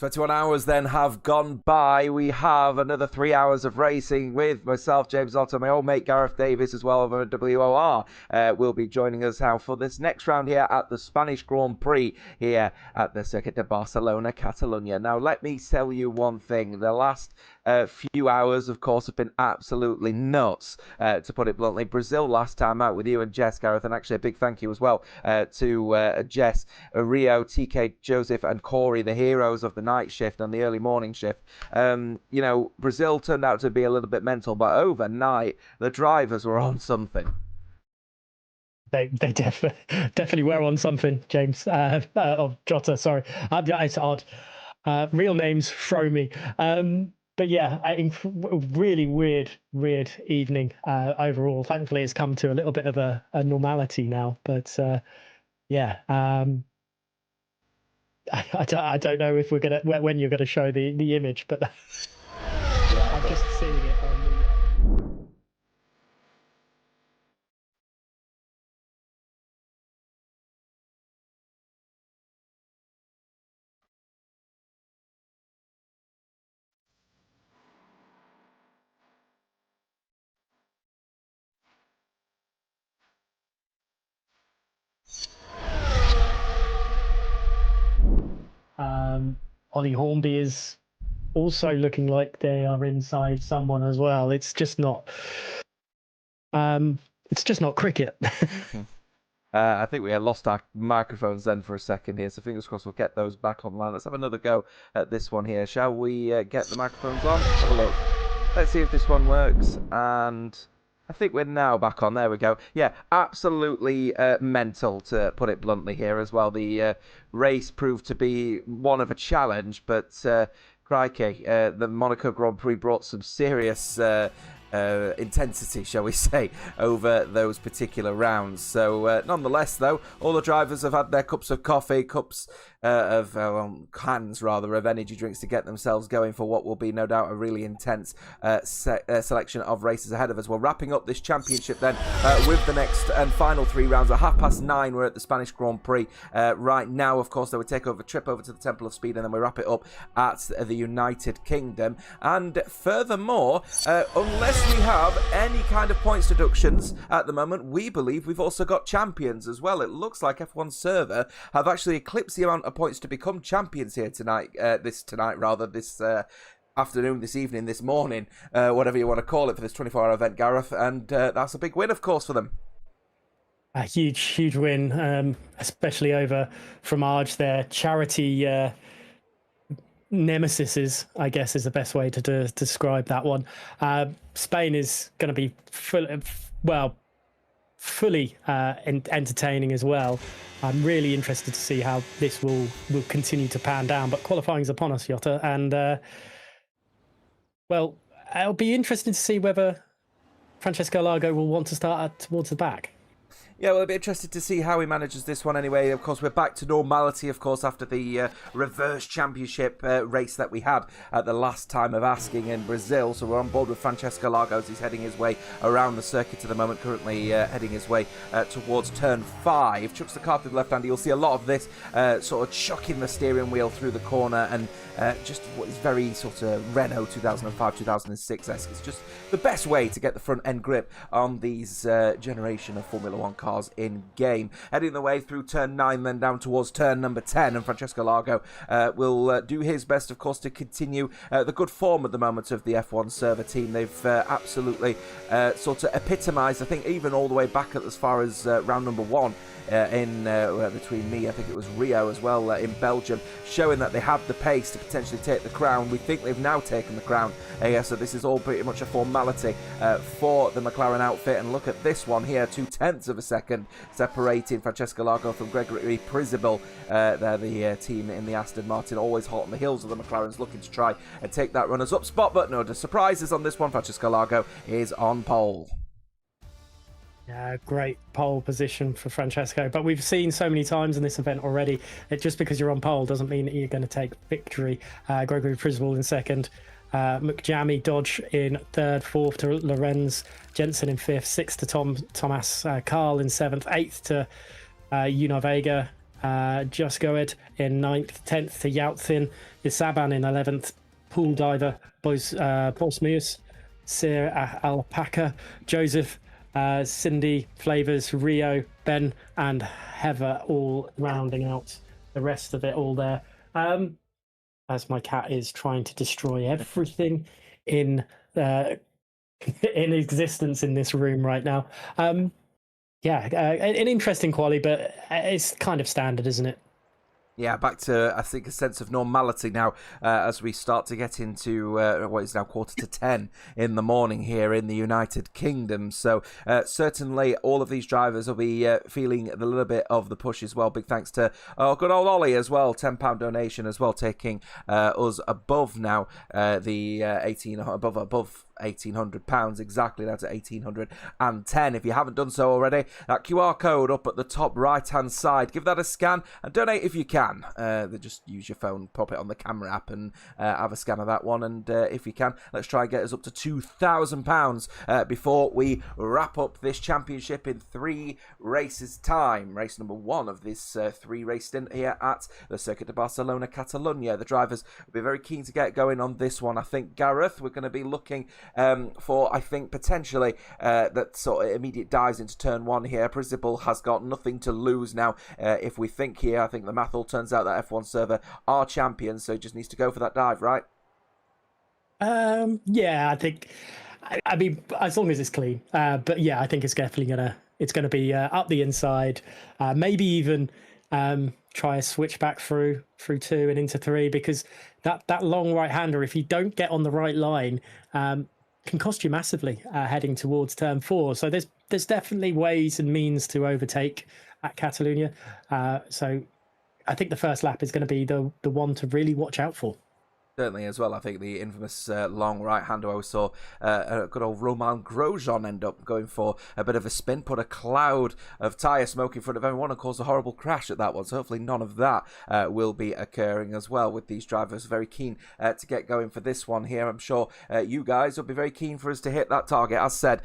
21 hours then have gone by. We have another 3 hours of racing with myself, James Otto, my old mate Gareth Davis as well over WOR. Will be joining us now for this next round here at the Spanish Grand Prix here at the Circuit de Barcelona, Catalonia. Now, let me tell you one thing. The last few hours, of course, have been absolutely nuts, to put it bluntly. Brazil last time out with you and Jess, Gareth, and actually a big thank you as well to Jess, Rio, TK, Joseph, and Corey, the heroes of the night shift and the early morning shift. Brazil turned out to be a little bit mental, but overnight the drivers were on something. They definitely were on something, James. Jota, sorry. It's odd. Real names throw me. But yeah, really weird evening overall. Thankfully, it's come to a little bit of a normality now. But I don't know if when you're gonna show the image, but I'm just seeing it on the. Ollie Hornby is also looking like they are inside someone as well. It's just not cricket. I think we had lost our microphones then for a second here, so fingers crossed we'll get those back online. Let's have another go at this one here. Shall we get the microphones on? Have a look. Let's see if this one works. And I think we're now back on. There we go. Yeah, absolutely mental, to put it bluntly here as well. The race proved to be one of a challenge, but crikey, the Monaco Grand Prix brought some serious intensity, shall we say, over those particular rounds. So nonetheless, though, all the drivers have had their cups of coffee, cans rather, of energy drinks to get themselves going for what will be no doubt a really intense selection of races ahead of us. We're wrapping up this championship then with the next and final 3 rounds. At 9:30 we're at the Spanish Grand Prix right now. Of course, they would take over a trip over to the Temple of Speed, and then we wrap it up at the United Kingdom. And furthermore, unless we have any kind of points deductions at the moment, we believe we've also got champions as well. It looks like F1 Server have actually eclipsed the amount of points to become champions here tonight, this afternoon, this evening, this morning, whatever you want to call it, for this 24-hour event, Gareth, and that's a big win, of course, for them. A huge win, especially over Fromage, their charity nemesis, I guess, is the best way to describe that one. Spain is going to be fully entertaining as well. I'm really interested to see how this will continue to pan down. But qualifying's upon us, Jota, and it'll be interesting to see whether Francesco Largo will want to start towards the back. Yeah, well, I'll be interested to see how he manages this one anyway. Of course, we're back to normality, of course, after the reverse championship race that we had at the last time of asking in Brazil. So we're on board with Francesco Largo as he's heading his way around the circuit at the moment, currently heading his way towards turn 5. Chucks the car through the left-hander. You'll see a lot of this sort of chucking the steering wheel through the corner, and just what is very sort of Renault 2005-2006-esque. It's just the best way to get the front end grip on these generation of Formula One cars in game. Heading the way through turn 9, then down towards turn number 10, and Francesco Largo will do his best, of course, to continue the good form at the moment of the F1 Server team. They've absolutely sort of epitomised, I think, even all the way back as far as round number 1 between me, I think it was Rio as well, in Belgium, showing that they have the pace to potentially take the crown. We think they've now taken the crown, so this is all pretty much a formality for the McLaren outfit. And look at this one here, 0.2 of a second separating Francesco Largo from Gregory Prizabal. They're the team in the Aston Martin, always hot on the heels of the McLarens, looking to try and take that runners-up spot, but no, the surprises on this one. Francesco Largo is on pole. Yeah, great pole position for Francesco, but we've seen so many times in this event already that just because you're on pole doesn't mean that you're going to take victory. Gregory Prizabal in second, McJammy Dodge in third, fourth to Lorenz Jensen in fifth, sixth to Thomas Carl in seventh, eighth to Una Vega, Just Goed in 9th, 10th to Yautzin, Isaban in 11th, Pool Diver, Bosmius, Sir Alpaca, Joseph, Cindy, Flavors, Rio, Ben, and Heather, all rounding out the rest of it all there. As my cat is trying to destroy everything in in existence in this room right now. An interesting quali, but it's kind of standard, isn't it? Yeah, back to, I think, a sense of normality now as we start to get into what is now 9:45 in the morning here in the United Kingdom. So certainly all of these drivers will be feeling a little bit of the push as well. Big thanks to good old Ollie as well, £10 donation as well, taking us above now the above £1,800 exactly now to 1,810. If you haven't done so already, that QR code up at the top right hand side, give that a scan and donate if you can. Just use your phone, pop it on the camera app and have a scan of that one, and if you can, let's try and get us up to £2,000 before we wrap up this championship in 3 races time. Race number 1 of this 3-race stint here at the Circuit de Barcelona Catalunya. The drivers will be very keen to get going on this one. I think, Gareth, we're going to be looking for, I think, potentially that sort of immediate dives into turn 1 here. Principal has got nothing to lose now. If we think here, I think the math all turns out that F1 server are champions, so he just needs to go for that dive, right? Yeah, I think. I mean, as long as it's clean. But yeah, I think it's definitely gonna be up the inside. Maybe even try a switch back through 2 and into 3, because that long right hander, if you don't get on the right line, can cost you massively heading towards turn 4. So there's definitely ways and means to overtake at Catalunya. So I think the first lap is going to be the one to really watch out for. Certainly as well. I think the infamous long right-hander I saw good old Romain Grosjean end up going for a bit of a spin, put a cloud of tyre smoke in front of everyone and caused a horrible crash at that one. So hopefully none of that will be occurring as well with these drivers. Very keen to get going for this one here. I'm sure you guys will be very keen for us to hit that target. As said,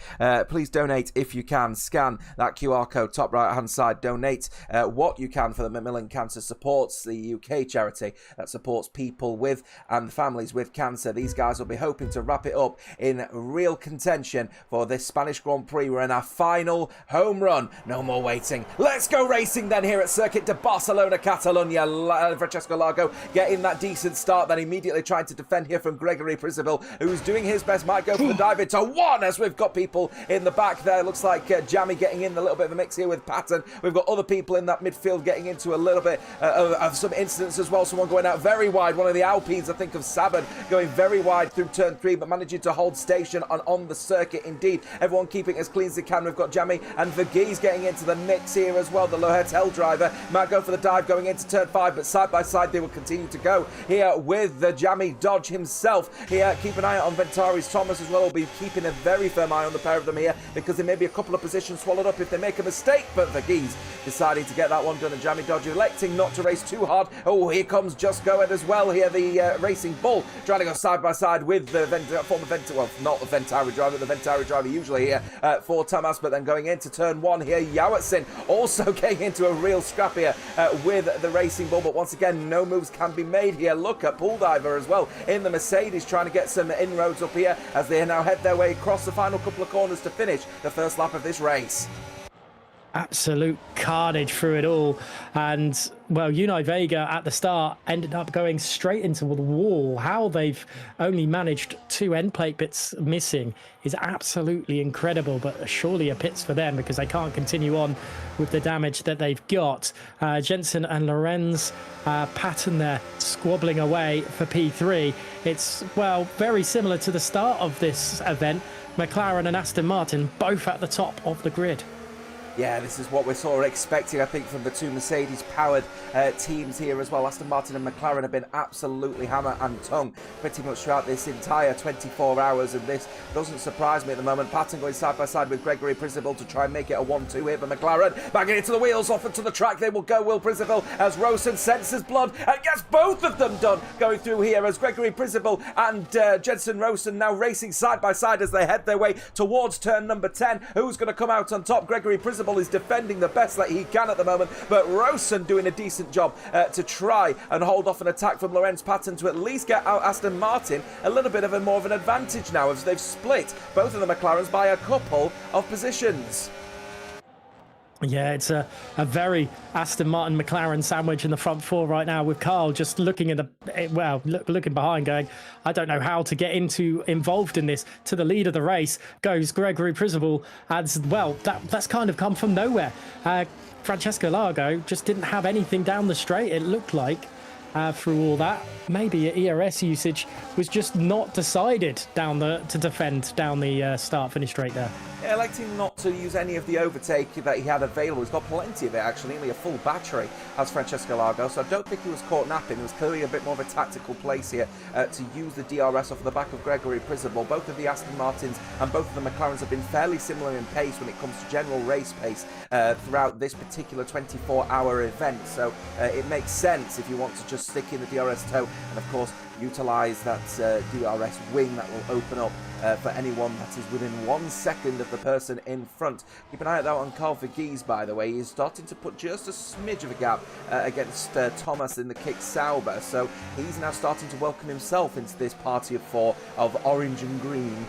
please donate if you can. Scan that QR code top right-hand side. Donate what you can for the Macmillan Cancer Supports, the UK charity that supports people with and families with cancer. These guys will be hoping to wrap it up in real contention for this Spanish Grand Prix. We're in our final home run. No more waiting. Let's go racing then here at Circuit de Barcelona Catalunya. Francesco Largo getting that decent start, then immediately trying to defend here from Gregory Principal, who's doing his best. Might go for the dive into 1 as we've got people in the back there. Looks like Jamie getting in a little bit of the mix here with Patton. We've got other people in that midfield getting into a little bit of some incidents as well. Someone going out very wide. One of the Alpines, I think, of Saban, going very wide through turn 3, but managing to hold station on the circuit indeed. Everyone keeping as clean as they can. We've got Jamie and Verghese getting into the mix here as well. The Lohetel driver might go for the dive going into turn 5, but side by side they will continue to go here with the Jamie Dodge himself. Here, keep an eye out on Ventari's Thomas as well. Will be keeping a very firm eye on the pair of them here, because there may be a couple of positions swallowed up if they make a mistake, but Verghese deciding to get that one done, and Jamie Dodge electing not to race too hard. Oh, here comes Just Go Ahead as well here, the Racing Bull, trying to go side by side with the not the Ventari driver, the Ventari driver usually here for Thomas, but then going into turn 1 here, Yawatsin also getting into a real scrap here with the Racing Bull, but once again no moves can be made here. Look at Pool Diver as well in the Mercedes trying to get some inroads up here as they now head their way across the final couple of corners to finish the first lap of this race. Absolute carnage through it all, and well, Unai Vega at the start ended up going straight into the wall. How they've only managed 2 end plate bits missing is absolutely incredible, but surely a pits for them because they can't continue on with the damage that they've got. Jensen and Lorenz pattern there squabbling away for P3. It's, well, very similar to the start of this event. McLaren and Aston Martin both at the top of the grid. Yeah, this is what we're sort of expecting, I think, from the 2 Mercedes-powered teams here as well. Aston Martin and McLaren have been absolutely hammer and tongue pretty much throughout this entire 24 hours, and this doesn't surprise me at the moment. Patton going side by side with Gregory Principal to try and make it a 1-2 here for McLaren. Banging into the wheels, off into the track they will go, Will Principal, as Rosen senses blood and gets both of them done going through here as Gregory Principal and Jensen Rosen now racing side by side as they head their way towards turn number 10. Who's going to come out on top? Gregory Principal Principal is defending the best that he can at the moment, but Rosen doing a decent job to try and hold off an attack from Lorenz Patton to at least get out Aston Martin a little bit of a more of an advantage now, as they've split both of the McLarens by a couple of positions. Yeah, it's a very Aston Martin McLaren sandwich in the front four right now, with Carl just looking at looking behind, going, I don't know how to get involved in this. To the lead of the race goes Gregory Principal, and well, that's kind of come from nowhere. Francesco Largo just didn't have anything down the straight, it looked like. Through all that, maybe ERS usage was just not decided to defend down the start-finish straight there. Yeah, electing not to use any of the overtake that he had available. He's got plenty of it, actually, nearly a full battery, as Francesco Largo, so I don't think he was caught napping. It was clearly a bit more of a tactical place here to use the DRS off the back of Gregory Principal. Both of the Aston Martins and both of the McLarens have been fairly similar in pace when it comes to general race pace throughout this particular 24-hour event, so it makes sense if you want to just stick in the DRS toe and, of course, utilise that DRS wing that will open up for anyone that is within 1 second of the person in front. Keep an eye out on Carl Verghese, by the way. He's starting to put just a smidge of a gap against Thomas in the kick Sauber, so he's now starting to welcome himself into this party of four of orange and green.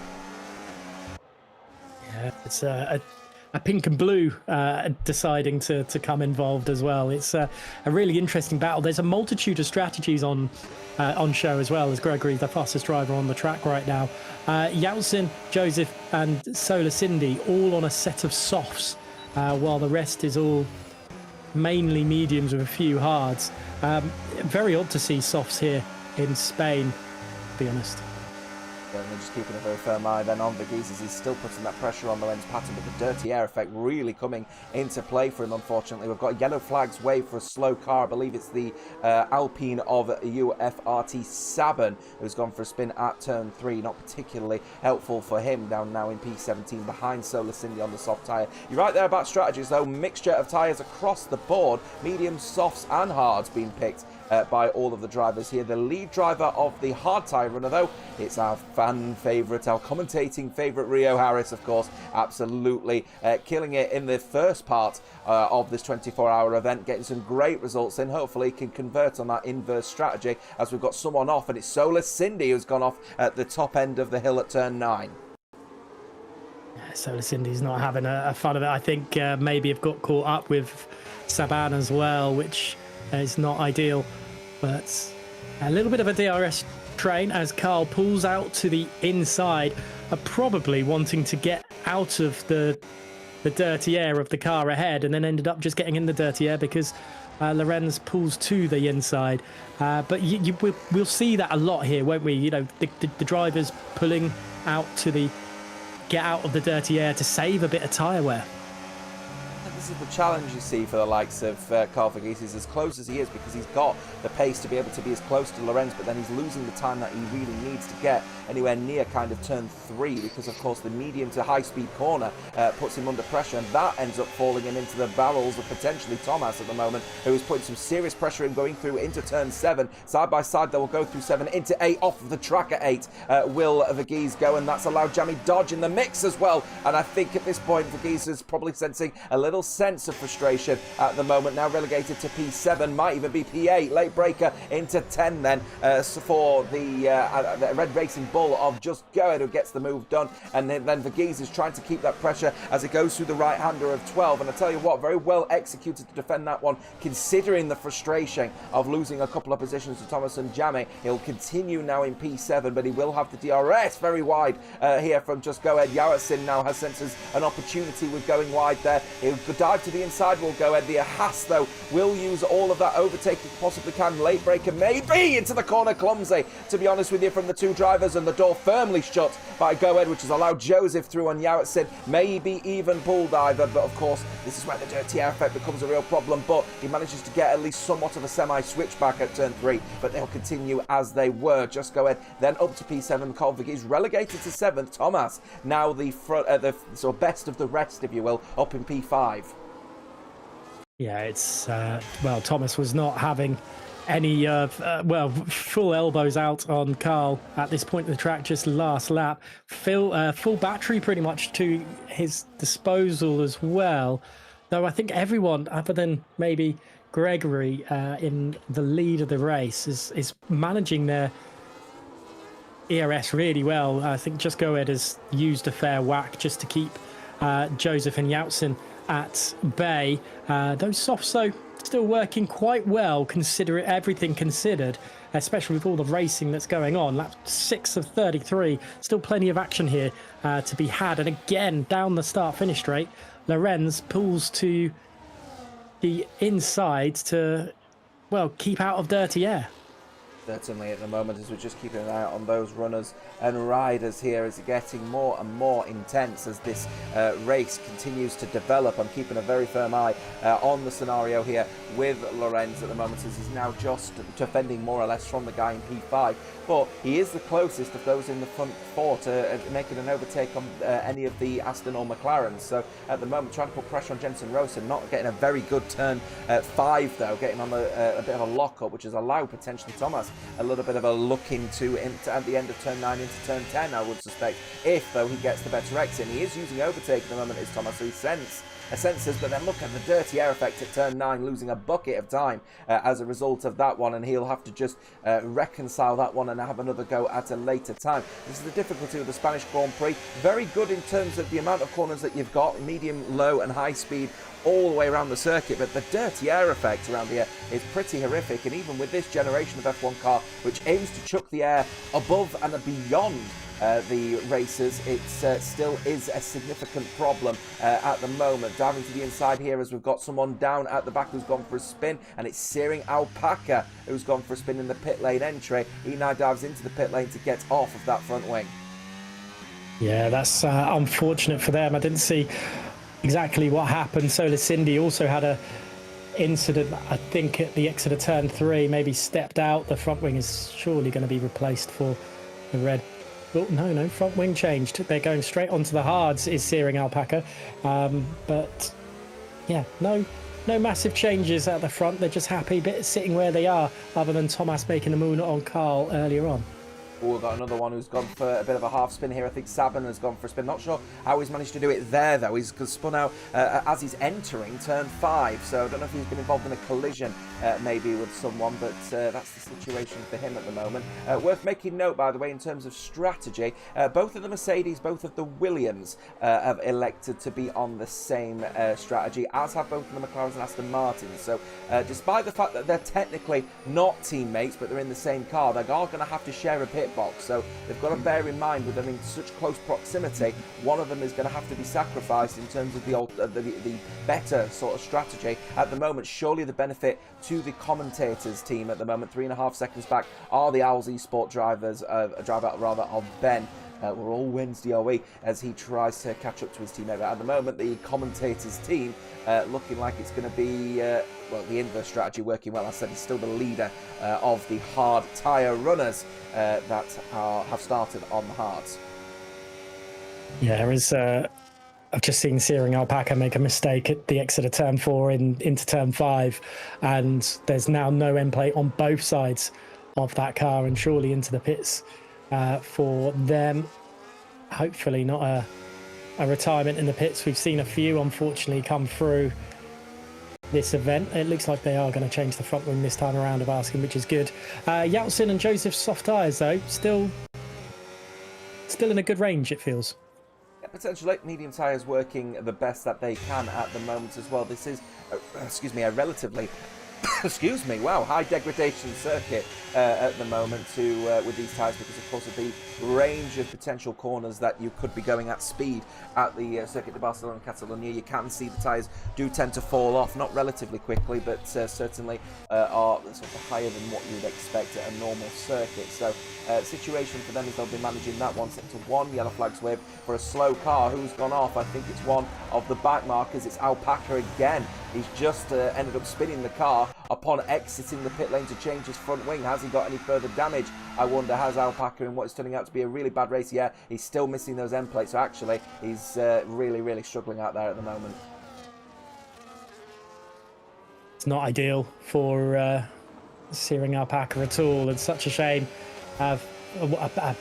Yeah, it's a pink and blue deciding to come involved as well. It's a really interesting battle. There's a multitude of strategies on show as well, as Gregory's the fastest driver on the track right now. Yeltsin, Joseph and Solar Cindy all on a set of softs, while the rest is all mainly mediums with a few hards. Very odd to see softs here in Spain, to be honest. And they're just keeping a very firm eye then on Verghese as he's still putting that pressure on Lorenz Patton, but the dirty air effect really coming into play for him, unfortunately. We've got yellow flags wave for a slow car. I believe it's the Alpine of UFRT Saban, who's gone for a spin at turn 3. Not particularly helpful for him down now in P17 behind Solar Cindy on the soft tyre. You're right there about strategies though. Mixture of tyres across the board. Mediums, softs and hards being picked by all of the drivers here. The lead driver of the hard tyre runner, though, it's our fan favourite, our commentating favourite, Rio Harris, of course, absolutely killing it in the first part of this 24-hour event, getting some great results in. Hopefully he can convert on that inverse strategy, as we've got someone off, and it's Solar Cindy who's gone off at the top end of the hill at turn 9. Solar Cindy's not having a fun of it. I think maybe have got caught up with Saban as well, which is not ideal, but a little bit of a DRS train as Carl pulls out to the inside, probably wanting to get out of the dirty air of the car ahead, and then ended up just getting in the dirty air because Lorenz pulls to the inside. But we'll see that a lot here, won't we? You know, the drivers pulling out to get out of the dirty air to save a bit of tyre wear. This is the challenge you see for the likes of Carl Verghese. He's as close as he is because he's got the pace to be able to be as close to Lorenz, but then he's losing the time that he really needs to get anywhere near kind of turn 3, because of course the medium to high speed corner puts him under pressure, and that ends up falling him into the barrels of potentially Thomas at the moment, who is putting some serious pressure in going through into turn 7. Side by side they will go through 7 into 8, off of the track at 8 will Verghese go, and that's allowed Jamie Dodge in the mix as well. And I think at this point Verghese is probably sensing a little sense of frustration at the moment, now relegated to P7, might even be P8, late breaker into 10 then for the Red Racing Bull of Just Go Ahead, who gets the move done, and then Verghese is trying to keep that pressure as it goes through the right-hander of 12, and I tell you what, very well executed to defend that one, considering the frustration of losing a couple of positions to Thomas and Jamie. He'll continue now in P7, but he will have the DRS very wide here from Just Go Ahead. Yawasin now has senses an opportunity with going wide there. He'll dive to the inside, will go ahead. The Haas, though, will use all of that overtake he possibly can. Late breaker, maybe into the corner, clumsy, to be honest with you, from the two drivers, and the door firmly shut by Go Ahead, which has allowed Joseph through on Yawasin, maybe even pull diver, but of course, this is where the dirty air effect becomes a real problem, but he manages to get at least somewhat of a semi-switchback at turn 3, but they'll continue as they were. Just Go Ahead, then up to P7, Carl Verghese relegated to 7th, Thomas, now the front, the sort of best of the rest, if you will, up in P5. Yeah, it's well, Thomas was not having any full elbows out on Carl at this point in the track, just last lap. Full battery pretty much to his disposal as well. Though I think everyone, other than maybe Gregory, in the lead of the race, is managing their ERS really well. I think Just Go Ahead has used a fair whack just to keep Joseph and Yautzen at bay. Those softs, though, still working quite well, consider everything considered, especially with all the racing that's going on. Lap 6 of 33, still plenty of action here to be had. And again, down the start-finish straight, Lorenz pulls to the inside to, well, keep out of dirty air. Certainly at the moment, as we're just keeping an eye on those runners and riders here, is getting more and more intense as this race continues to develop. I'm keeping a very firm eye on the scenario here with Lorenz at the moment, as he's now just defending more or less from the guy in P5, but he is the closest of those in the front four to making an overtake on any of the Aston or McLarens. So at the moment, trying to put pressure on Jensen Rosa, not getting a very good turn 5 though, getting on a bit of a lock-up, which has allowed potentially Thomas a little bit of a look into at the end of turn 9 into turn 10, I would suspect, if though he gets the better exit. And he is using overtake at the moment, is Thomas, so he senses, but then look at the dirty air effect at turn 9, losing a bucket of time as a result of that one, and he'll have to just reconcile that one and have another go at a later time. This is the difficulty of the Spanish Grand Prix. Very good in terms of the amount of corners that you've got, medium, low and high speed all the way around the circuit, but the dirty air effect around here is pretty horrific. And even with this generation of F1 car, which aims to chuck the air above and beyond the racers, it still is a significant problem at the moment. Diving to the inside here, as we've got someone down at the back who's gone for a spin, and it's Searing Alpaca who's gone for a spin in the pit lane entry. He now dives into the pit lane to get off of that front wing. Yeah, that's unfortunate for them. I didn't see exactly what happened. Solar Cindy also had a incident, I think, at the exit of turn 3, maybe stepped out. The front wing is surely going to be replaced for the red. Oh, no, front wing changed. They're going straight onto the hards, is Searing Alpaca. But yeah, no massive changes at the front. They're just happy sitting where they are, other than Thomas making a moon on Carl earlier on. Oh, we've got another one who's gone for a bit of a half spin here. I think Saban has gone for a spin. Not sure how he's managed to do it there, though. He's spun out as he's entering turn 5. So I don't know if he's been involved in a collision maybe with someone, but that's the situation for him at the moment. Worth making note, by the way, in terms of strategy, both of the Mercedes, both of the Williams have elected to be on the same strategy, as have both of the McLarens and Aston Martins. So despite the fact that they're technically not teammates, but they're in the same car, they are going to have to share a pit box, so they've got to bear in mind, with them in such close proximity, one of them is going to have to be sacrificed in terms of the better sort of strategy at the moment. Surely the benefit to the commentators team at the moment, 3.5 seconds back, are the Owls Esport drivers, of Ben. We're all Wednesday, are we? As he tries to catch up to his teammate. At the moment, the commentators team looking like it's going to be well, the inverse strategy working well. I said he's still the leader of the hard tyre runners that have started on the hards. Yeah, I've just seen Searing Alpaca make a mistake at the exit of turn 4 into turn 5, and there's now no end plate on both sides of that car, and surely into the pits for them. Hopefully not a retirement in the pits. We've seen a few, unfortunately, come through this event. It looks like they are going to change the front wing this time around of asking, which is good. Yautzen and Joseph's soft tyres, though, still in a good range, it feels. Yeah, potentially medium tyres working the best that they can at the moment as well. This is, a relatively high degradation circuit at the moment with these tyres, because of course of the range of potential corners that you could be going at speed at the Circuit de Barcelona and Catalonia. You can see the tyres do tend to fall off, not relatively quickly, but certainly are sort of higher than what you would expect at a normal circuit. So situation for them is they'll be managing that one. Set to 1 yellow flags wave for a slow car. Who's gone off? I think it's one of the back markers. It's Alpaca again. He's just ended up spinning the car upon exiting the pit lane to change his front wing. Has he got any further damage? I wonder. Has Alpaca, in what is turning out to be a really bad race? Yeah, he's still missing those end plates. So actually, he's really struggling out there at the moment. It's not ideal for Searing Alpaca at all. It's such a shame. A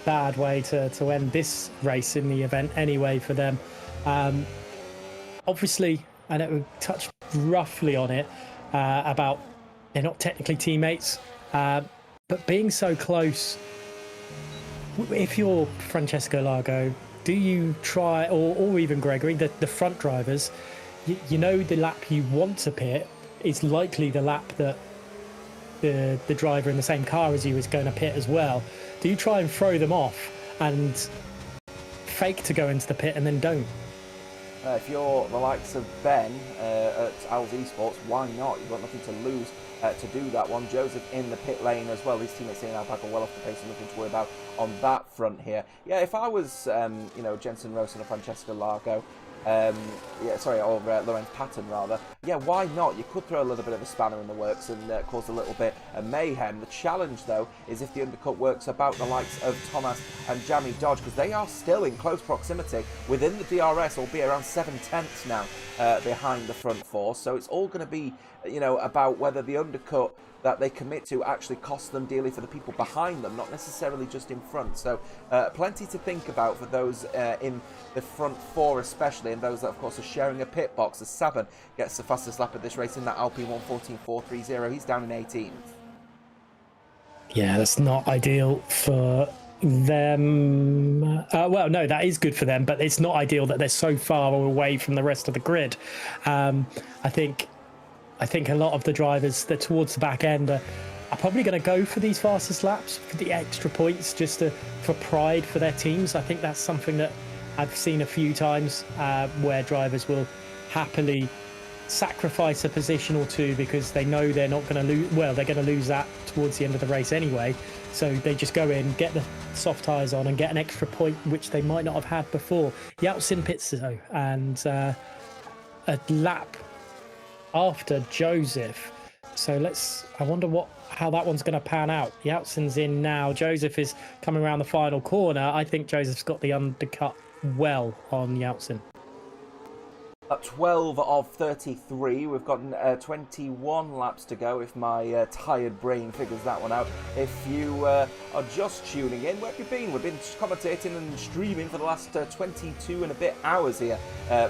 bad way to end this race in the event anyway for them. Obviously, I know we touched roughly on it about they're not technically teammates, but being so close. If you're Francesco Largo, do you try, or even Gregory, the front drivers, you know the lap you want to pit is likely the lap that the driver in the same car as you is going to pit as well. Do you try and throw them off and fake to go into the pit and then don't? If you're the likes of Ben at Owls Esports, why not? You've got nothing to lose to do that one. Joseph in the pit lane as well. His teammates in Alpaca well off the pace and nothing to worry about on that front here. Yeah, if I was, Jensen Rosen or Francesco Largo, or Lorenz Patton rather. Yeah, why not? You could throw a little bit of a spanner in the works and cause a little bit of mayhem. The challenge, though, is if the undercut works about the likes of Thomas and Jamie Dodge, because they are still in close proximity within the DRS, albeit around 7/10 now behind the front four. So it's all going to be, about whether the undercut that they commit to actually costs them dearly for the people behind them, not necessarily just in front. So plenty to think about for those in the front four especially, and those that of course are sharing a pit box, as Saban gets the fastest lap of this race in that Alpine 1:14.430. He's down in 18th. Yeah, that's not ideal for them. Well, no, that is good for them, but it's not ideal that they're so far away from the rest of the grid. I think a lot of the drivers that towards the back end are probably going to go for these fastest laps for the extra points, just for pride for their teams. I think that's something that I've seen a few times where drivers will happily sacrifice a position or two because they know they're not going to lose. Well, they're going to lose that towards the end of the race anyway. So they just go in, get the soft tyres on and get an extra point, which they might not have had before. Yeltsin pits though, and a lap after Joseph. So I wonder how that one's going to pan out. Yeltsin's in now. Joseph is coming around the final corner. I think Joseph's got the undercut well on Yeltsin. 12 of 33. We've got 21 laps to go if my tired brain figures that one out. If you are just tuning in, where have you been? We've been commentating and streaming for the last 22 and a bit hours here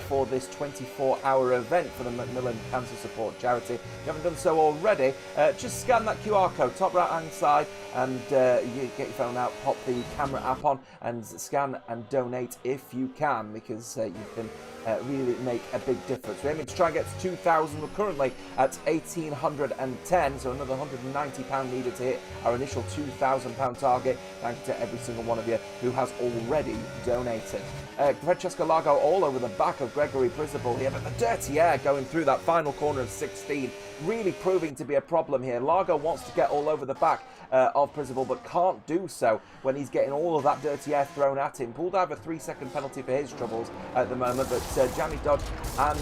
for this 24-hour event for the Macmillan Cancer Support Charity. If you haven't done so already, just scan that QR code, top right-hand side, and you get your phone out, pop the camera app on, and scan and donate if you can, because you can really make a big difference. We're aiming to try and get to 2,000. We're currently at 1,810, so another £190 needed to hit our initial £2,000 target. Thank you to every single one of you who has already donated. Francesco Largo all over the back of Gregory Principal here, but the dirty air going through that final corner of 16 really proving to be a problem here. Largo wants to get all over the back of Principal, but can't do so when he's getting all of that dirty air thrown at him. Pulled out a 3-second penalty for his troubles at the moment, but Jamie Dodge and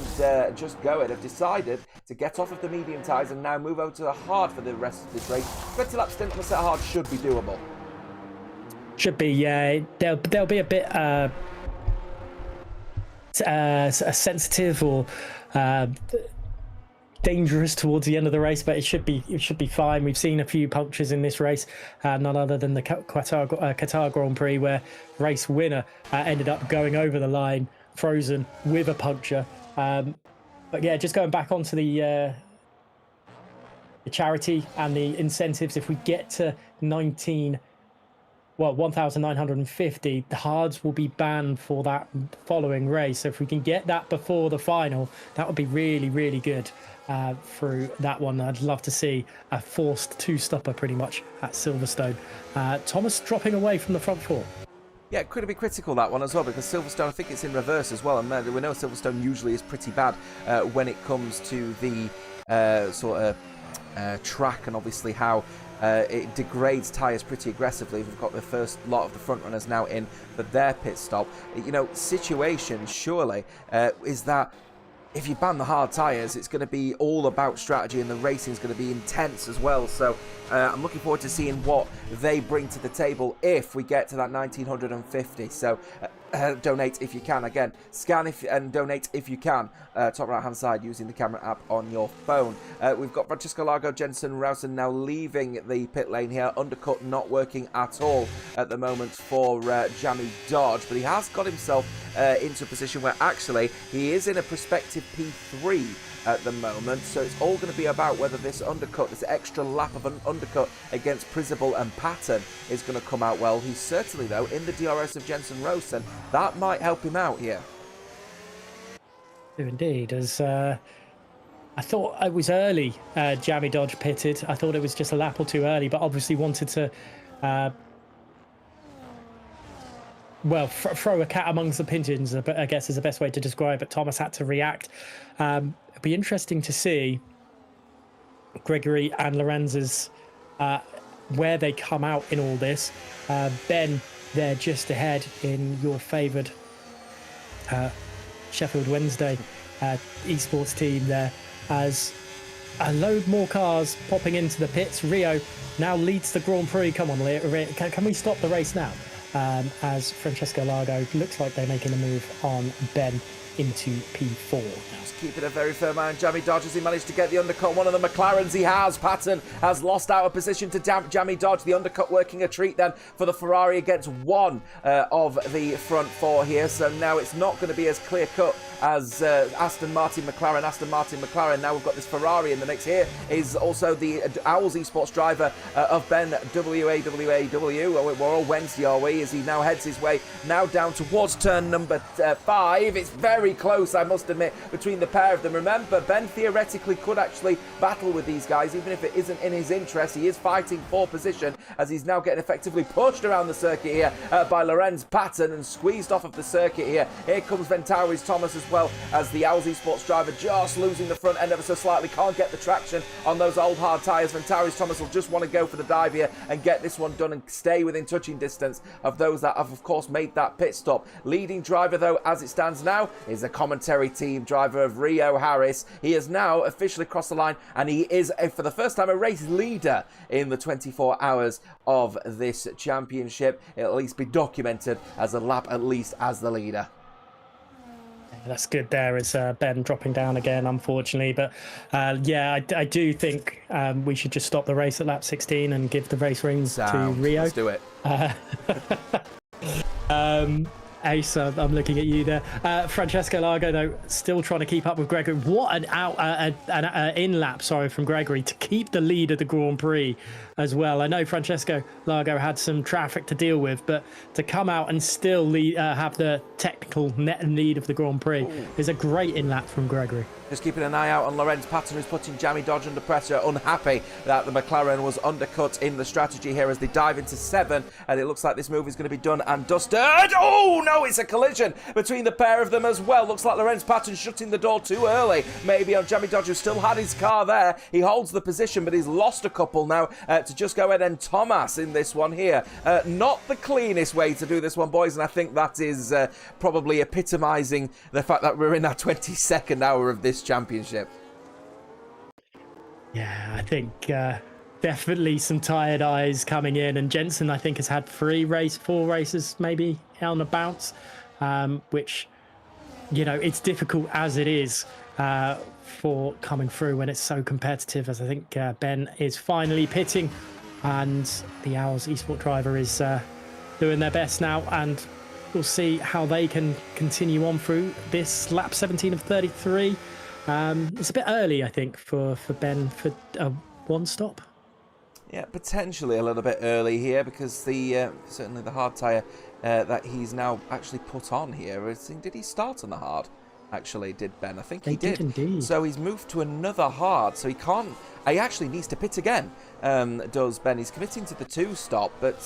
Just Go It have decided to get off of the medium tyres and now move over to the hard for the rest of this race. 20 lap stint on the set hard should be doable. Should be, yeah. They'll be a bit sensitive or dangerous towards the end of the race, but it should be fine. We've seen a few punctures in this race, none other than the Qatar Grand Prix, where race winner ended up going over the line frozen with a puncture. But yeah, just going back onto the charity and the incentives, if we get to 1,950, the hards will be banned for that following race. So if we can get that before the final, that would be really, really good through that one. I'd love to see a forced two-stopper pretty much at Silverstone. Thomas dropping away from the front four. Yeah, it could be critical, that one as well, because Silverstone, I think it's in reverse as well, and we know Silverstone usually is pretty bad when it comes to the track, and obviously how it degrades tyres pretty aggressively. We've got the first lot of the front runners now in for their pit stop. Situation surely is that if you ban the hard tyres, it's going to be all about strategy, and the racing is going to be intense as well. So I'm looking forward to seeing what they bring to the table if we get to that 1950. So donate if you can. Again, scan and donate if you can. Top right hand side using the camera app on your phone. We've got Francesco Largo, Jensen Rowson now leaving the pit lane here. Undercut not working at all at the moment for Jamie Dodge, but he has got himself into a position where actually he is in a prospective P3 at the moment, so it's all going to be about whether this undercut, this extra lap of an undercut against Principal and Patton is going to come out well. He's certainly, though, in the DRS of Jensen Rowson. That might help him out here. Indeed, as I thought it was early, Jamie Dodge pitted. I thought it was just a lap or two early, but obviously wanted to throw a cat amongst the pigeons, I guess is the best way to describe it. Thomas had to react. It'll be interesting to see Gregory and Lorenz's where they come out in all this. Ben, they're just ahead in your favoured Sheffield Wednesday esports team there, as a load more cars popping into the pits. Rio now leads the Grand Prix. Come on, can we stop the race now? As Francesco Largo looks like they're making a move on Ben into P4. Just keeping a very firm eye on Jamie Dodge as he managed to get the undercut. One of the McLarens he has. Patton has lost out a position to Jamie Dodge. The undercut working a treat then for the Ferrari against one of the front four here. So now it's not going to be as clear cut as Aston Martin McLaren. Now we've got this Ferrari in the mix. Here is also the Owls esports driver of Ben WAWAW. We're all Wednesday, are we? As he now heads his way now down towards turn number 5. It's very close, I must admit, between the pair of them. Remember, Ben theoretically could actually battle with these guys, even if it isn't in his interest. He is fighting for position as he's now getting effectively pushed around the circuit here by Lorenz Patton and squeezed off of the circuit here. Here comes Ventauris Thomas as well, as the Owls esports driver just losing the front end ever so slightly. Can't get the traction on those old hard tyres. Ventauris Thomas will just want to go for the dive here and get this one done and stay within touching distance of those that have, of course, made that pit stop. Leading driver, though, as it stands now, is a commentary team driver of Rio Harris. He has now officially crossed the line, and he is, for the first time, a race leader in the 24 hours of this championship. It'll at least be documented as a lap, at least as the leader. That's good there. It's Ben dropping down again, unfortunately. But yeah, I do think we should just stop the race at lap 16 and give the race rings to Rio. Let's do it. Ace, I'm looking at you there. Francesco Largo, though, still trying to keep up with Gregory. What an in-lap, from Gregory to keep the lead of the Grand Prix as well. I know Francesco Largo had some traffic to deal with, but to come out and still have the technical net lead of the Grand Prix is a great in-lap from Gregory. Just keeping an eye out on Lorenz Patton, who's putting Jamie Dodge under pressure, unhappy that the McLaren was undercut in the strategy here as they dive into 7, and it looks like this move is going to be done and dusted. Oh no, it's a collision between the pair of them as well. Looks like Lorenz Patton shutting the door too early, maybe on Jamie Dodge, who still had his car there. He holds the position, but he's lost a couple now to just go ahead and Thomas in this one here. Not the cleanest way to do this one, boys, and I think that is probably epitomising the fact that we're in our 22nd hour of this championship. Yeah, I think definitely some tired eyes coming in, and Jensen, I think, has had 4 races maybe on the bounce, which, you know, it's difficult as it is for coming through when it's so competitive, as I think Ben is finally pitting, and the Owls esport driver is doing their best now, and we'll see how they can continue on through this lap 17 of 33. It's a bit early, I think, for Ben for one stop. Yeah, potentially a little bit early here, because the certainly the hard tyre that he's now actually put on here. Did he start on the hard? Actually, did Ben? I think he did. Indeed. So he's moved to another hard, so he can't. He actually needs to pit again. Does Ben? He's committing to the 2 stop, but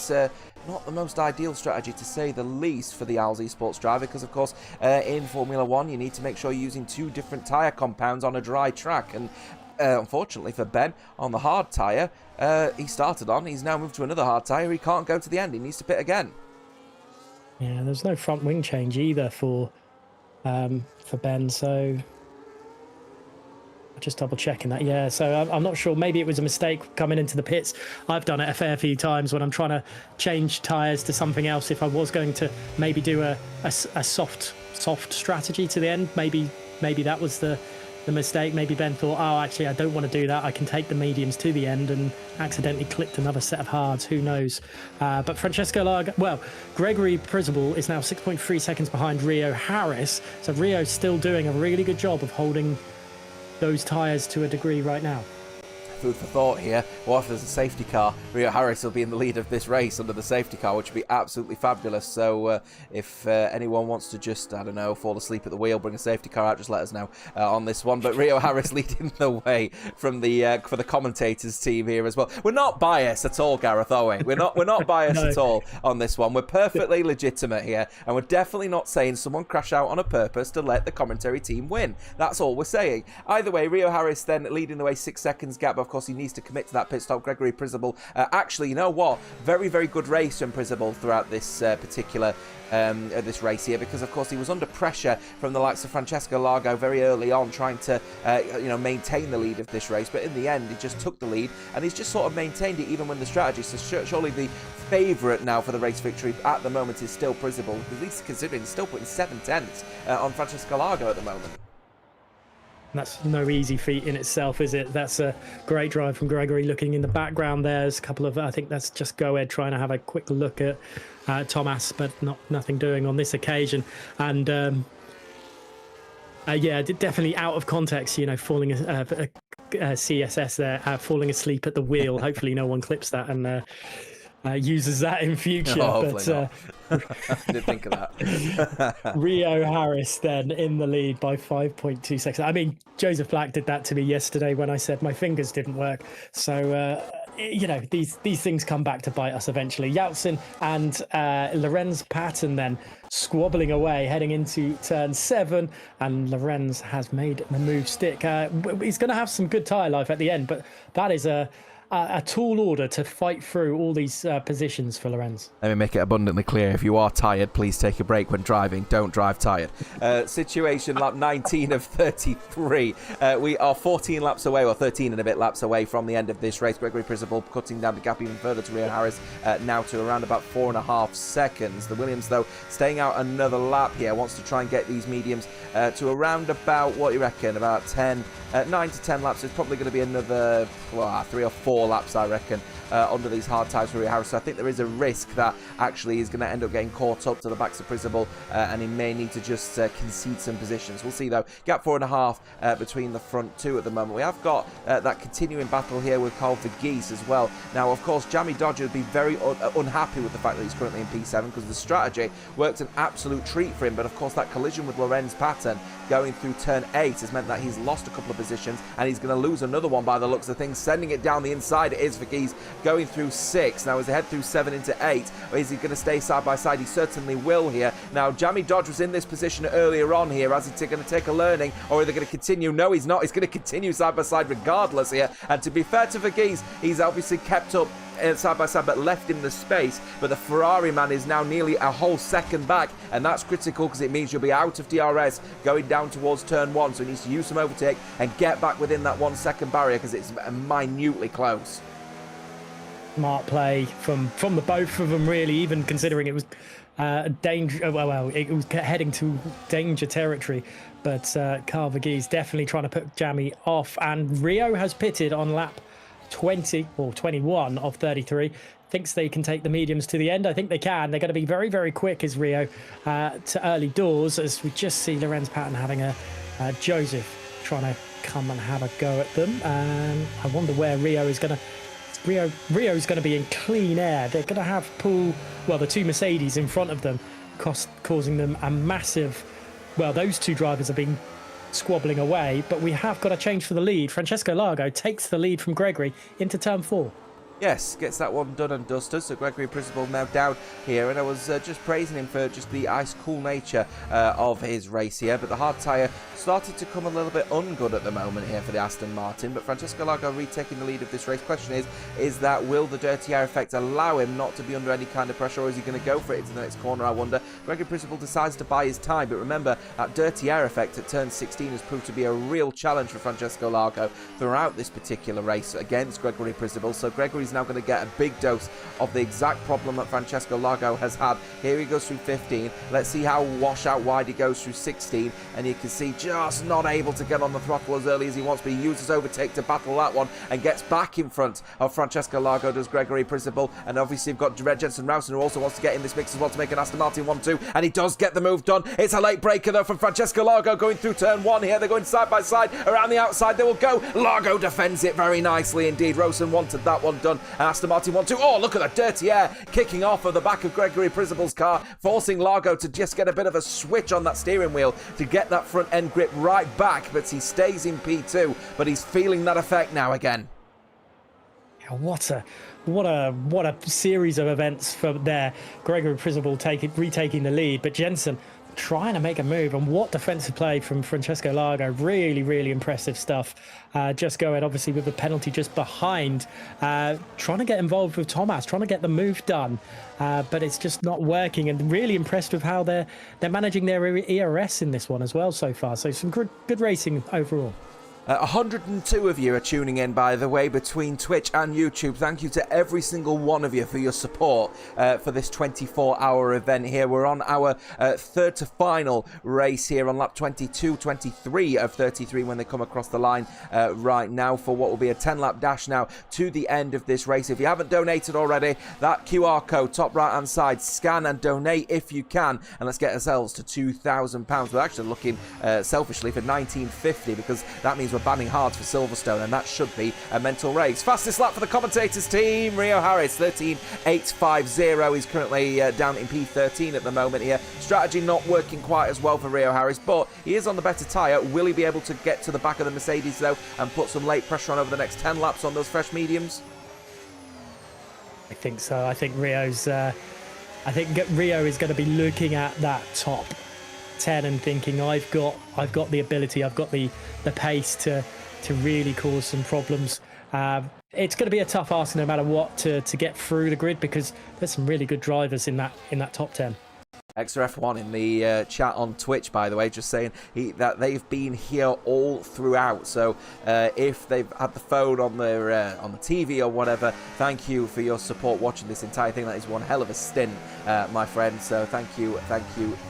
not the most ideal strategy, to say the least, for the Owls esports driver, because of course in Formula 1 you need to make sure you're using 2 different tyre compounds on a dry track, and unfortunately for Ben, on the hard tyre he started on, he's now moved to another hard tyre. He can't go to the end, he needs to pit again. Yeah, there's no front wing change either for Ben, so Just double checking that. Yeah, so I'm not sure. Maybe it was a mistake coming into the pits. I've done it a fair few times when I'm trying to change tyres to something else. If I was going to maybe do a soft strategy to the end, maybe that was the mistake. Maybe Ben thought, oh, actually, I don't want to do that. I can take the mediums to the end, and accidentally clicked another set of hards. Who knows? But Francesco Largo, well, Gregory Prizable is now 6.3 seconds behind Rio Harris. So Rio's still doing a really good job of holding those tyres to a degree right now. Food for thought here. What if there's a safety car? Rio Harris will be in the lead of this race under the safety car, which would be absolutely fabulous. So if anyone wants to just, I don't know, fall asleep at the wheel, bring a safety car out, just let us know on this one. But Rio Harris leading the way from the for the commentators team here as well. We're not biased at all, Gareth, are we? We're not biased No. at all on this one. We're perfectly legitimate here, and we're definitely not saying someone crash out on a purpose to let the commentary team win. That's all we're saying. Either way, Rio Harris then leading the way, 6 seconds gap. Of course, he needs to commit to that pit stop. Gregory Prizable, actually, you know what? Very, very good race from Prizable throughout this particular this race here, because of course he was under pressure from the likes of Francesco Largo very early on, trying to maintain the lead of this race. But in the end, he just took the lead, and he's just sort of maintained it even when the strategy. So surely the favourite now for the race victory at the moment is still Prizable, at least considering he's still putting 7/10 on Francesco Largo at the moment. That's no easy feat in itself, is it? That's a great drive from Gregory. Looking in the background, there's a couple of, I think that's just Go Ed trying to have a quick look at Thomas, but nothing doing on this occasion. And yeah, definitely out of context, falling CSS there, falling asleep at the wheel. Hopefully no one clips that and uses that in future. No, but not. I didn't think of that. Rio Harris then in the lead by 5.2 seconds. I mean, Joseph Black did that to me yesterday when I said my fingers didn't work. So these things come back to bite us eventually. Yeltsin and Lorenz Patton then squabbling away, heading into turn 7, and Lorenz has made the move stick. He's going to have some good tyre life at the end, but that is a tall order to fight through all these positions for Lorenz. Let me make it abundantly clear, if you are tired, please take a break when driving. Don't drive tired. Situation lap 19 of 33. We are 14 laps away, or 13 and a bit laps away from the end of this race. Gregory Prizable cutting down the gap even further to Rio Harris, now to around about 4.5 seconds. The Williams, though, staying out another lap here, wants to try and get these mediums to around about, what do you reckon, about 9 to 10 laps. It's probably going to be another 3 or 4 laps, I reckon, under these hard tyres for Rio Harris. So I think there is a risk that actually he's going to end up getting caught up to the backs of Prizable, and he may need to just concede some positions. We'll see, though. Gap 4.5 between the front two at the moment. We have got that continuing battle here with Carl Vergeese as well. Now, of course, Jamie Dodger would be very unhappy with the fact that he's currently in P7, because the strategy worked an absolute treat for him. But of course, that collision with Lorenz Patton going through turn 8 has meant that he's lost a couple of positions, and he's going to lose another one by the looks of things. Sending it down the inside, it is Vergeese going through 6. Now, as they head through 7 into 8, or is he going to stay side by side? He certainly will here. Now, Jamie Dodge was in this position earlier on here. Is he going to take a learning, or are they going to continue? No, he's not. He's going to continue side by side regardless here. And to be fair to Vergeese, he's obviously kept up side by side, but left him the space. But the Ferrari man is now nearly a whole second back, and that's critical, because it means you'll be out of DRS going down towards turn 1. So he needs to use some overtake and get back within that 1 second barrier, because it's minutely close. Smart play from the both of them, really, even considering it was danger. Well, it was heading to danger territory. But Carl Vergeese definitely trying to put Jamie off, and Rio has pitted on lap 20 or 21 of 33. Thinks they can take the mediums to the end. I think they can. They're going to be very, very quick as Rio to early doors, as we just see Lorenz Patton having a Joseph trying to come and have a go at them. I wonder where Rio is going to. Rio's going to be in clean air. They're going to have the two Mercedes in front of them, causing them a massive. Well, those two drivers have been squabbling away, but we have got a change for the lead. Francesco Largo takes the lead from Gregory into turn 4. Yes, gets that one done and dusted. So Gregory Principal now down here, and I was just praising him for just the ice-cool nature of his race here. But the hard tyre started to come a little bit ungood at the moment here for the Aston Martin. But Francesco Largo retaking the lead of this race. Question is that will the dirty air effect allow him not to be under any kind of pressure, or is he going to go for it into the next corner, I wonder? Gregory Principal decides to buy his time, but remember, that dirty air effect at turn 16 has proved to be a real challenge for Francesco Largo throughout this particular race against Gregory Principal. So Gregory's now going to get a big dose of the exact problem that Francesco Largo has had. Here he goes through 15. Let's see how washout wide he goes through 16, and you can see just not able to get on the throttle as early as he wants, but he uses overtake to battle that one and gets back in front of Francesco Largo, does Gregory Principal. And obviously you've got Jensen Rowson, who also wants to get in this mix as well to make an Aston Martin 1-2, and he does get the move done. It's a late breaker though from Francesco Largo going through turn 1 here. They're going side by side around the outside. They will go. Largo defends it very nicely indeed. Rowson wanted that one done, and Aston Martin 1-2. Oh, look at that dirty air kicking off of the back of Gregory Principal's car, forcing Largo to just get a bit of a switch on that steering wheel to get that front end grip right back, but he stays in P2, but he's feeling that effect now again. What a series of events from there. Gregory Principal retaking the lead, but Jensen trying to make a move, and what defensive play from Francesco Largo. Really impressive stuff. Just going obviously with the penalty just behind, trying to get involved with Thomas, trying to get the move done, but it's just not working. And really impressed with how they're managing their ERS in this one as well so far. So some good racing overall. 102 of you are tuning in, by the way, between Twitch and YouTube. Thank you to every single one of you for your support for this 24-hour event here. We're on our third to final race here on lap 23 of 33 when they come across the line right now for what will be a 10-lap dash now to the end of this race. If you haven't donated already, that QR code top right-hand side, scan and donate if you can, and let's get ourselves to £2,000. We're actually looking selfishly for 1950, because that means we're banning hards for Silverstone, and that should be a mental race. Fastest lap for the commentators team, Rio Harris, 13.850. He's currently down in P13 at the moment here. Strategy not working quite as well for Rio Harris, but he is on the better tyre. Will he be able to get to the back of the Mercedes, though, and put some late pressure on over the next 10 laps on those fresh mediums? I think so. I think Rio is going to be looking at that top 10 and thinking, I've got the ability, I've got the pace to really cause some problems. It's going to be a tough ask no matter what to get through the grid, because there's some really good drivers in that top 10. Extra F1 in the chat on Twitch, by the way, just saying that they've been here all throughout. So if they've had the phone on the TV or whatever, thank you for your support watching this entire thing. That is one hell of a stint, my friend. So thank you.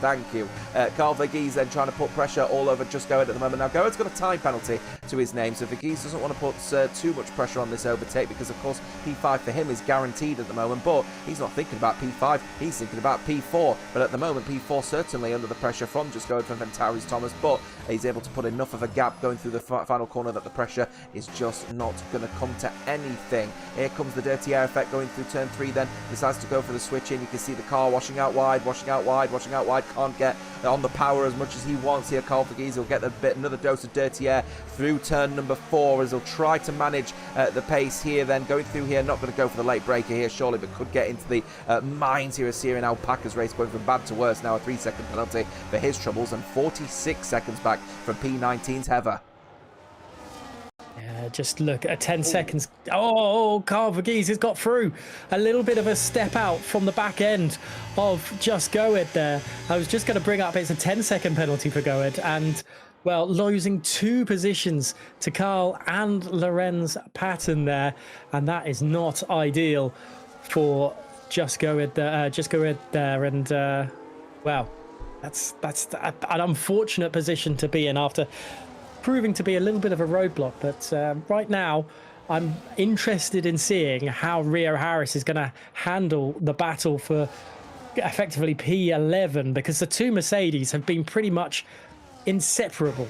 Carl Verghese then trying to put pressure all over Just Go It at the moment. Now Goet's got a time penalty to his name, so Verghese doesn't want to put too much pressure on this overtake, because of course P5 for him is guaranteed at the moment. But he's not thinking about P5, he's thinking about P4. But at the moment, P4 certainly under the pressure from Just Go It from Ventari's Thomas, but he's able to put enough of a gap going through the final corner that the pressure is just not going to come to anything. Here comes the dirty air effect going through turn 3, then decides to go for the switch in. You can see the car washing out wide, can't get on the power as much as he wants here. Carl Verghese will get another dose of dirty air through turn number 4 as he'll try to manage the pace here, then going through here, not going to go for the late breaker here surely, but could get into the mines here as Syrian Alpaca's race, going from bad to worse. Now a 3-second penalty for his troubles, and 46 seconds back from P19's Heather. Yeah, just look at 10 seconds. Oh, Carl Verghese has got through. A little bit of a step out from the back end of Just Go It there. I was just going to bring up, it's a 10-second penalty for Go It, and well, losing 2 positions to Carl and Lorenz Patton there, and that is not ideal for Just Go It there, and well, that's an unfortunate position to be in after proving to be a little bit of a roadblock. But right now, I'm interested in seeing how Rio Harris is going to handle the battle for effectively P11, because the 2 Mercedes have been pretty much inseparable.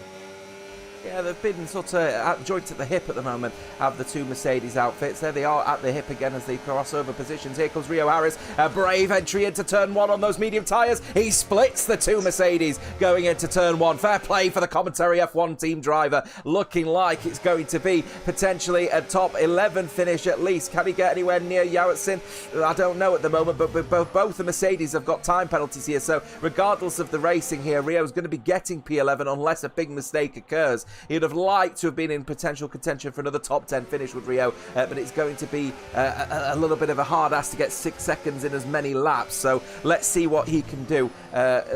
Yeah, they've been sort of joint at the hip at the moment of the two Mercedes outfits. There they are at the hip again as they cross over positions. Here comes Rio Harris. A brave entry into turn one on those medium tyres. He splits the two Mercedes going into turn one. Fair play for the commentary F1 team driver. Looking like it's going to be potentially a top 11 finish at least. Can he get anywhere near Yawatsin? I don't know at the moment, but both the Mercedes have got time penalties here. So regardless of the racing here, Rio's going to be getting P11 unless a big mistake occurs. He'd have liked to have been in potential contention for another top 10 finish with Rio, but it's going to be a little bit of a hard ass to get 6 seconds in as many laps. So let's see what he can do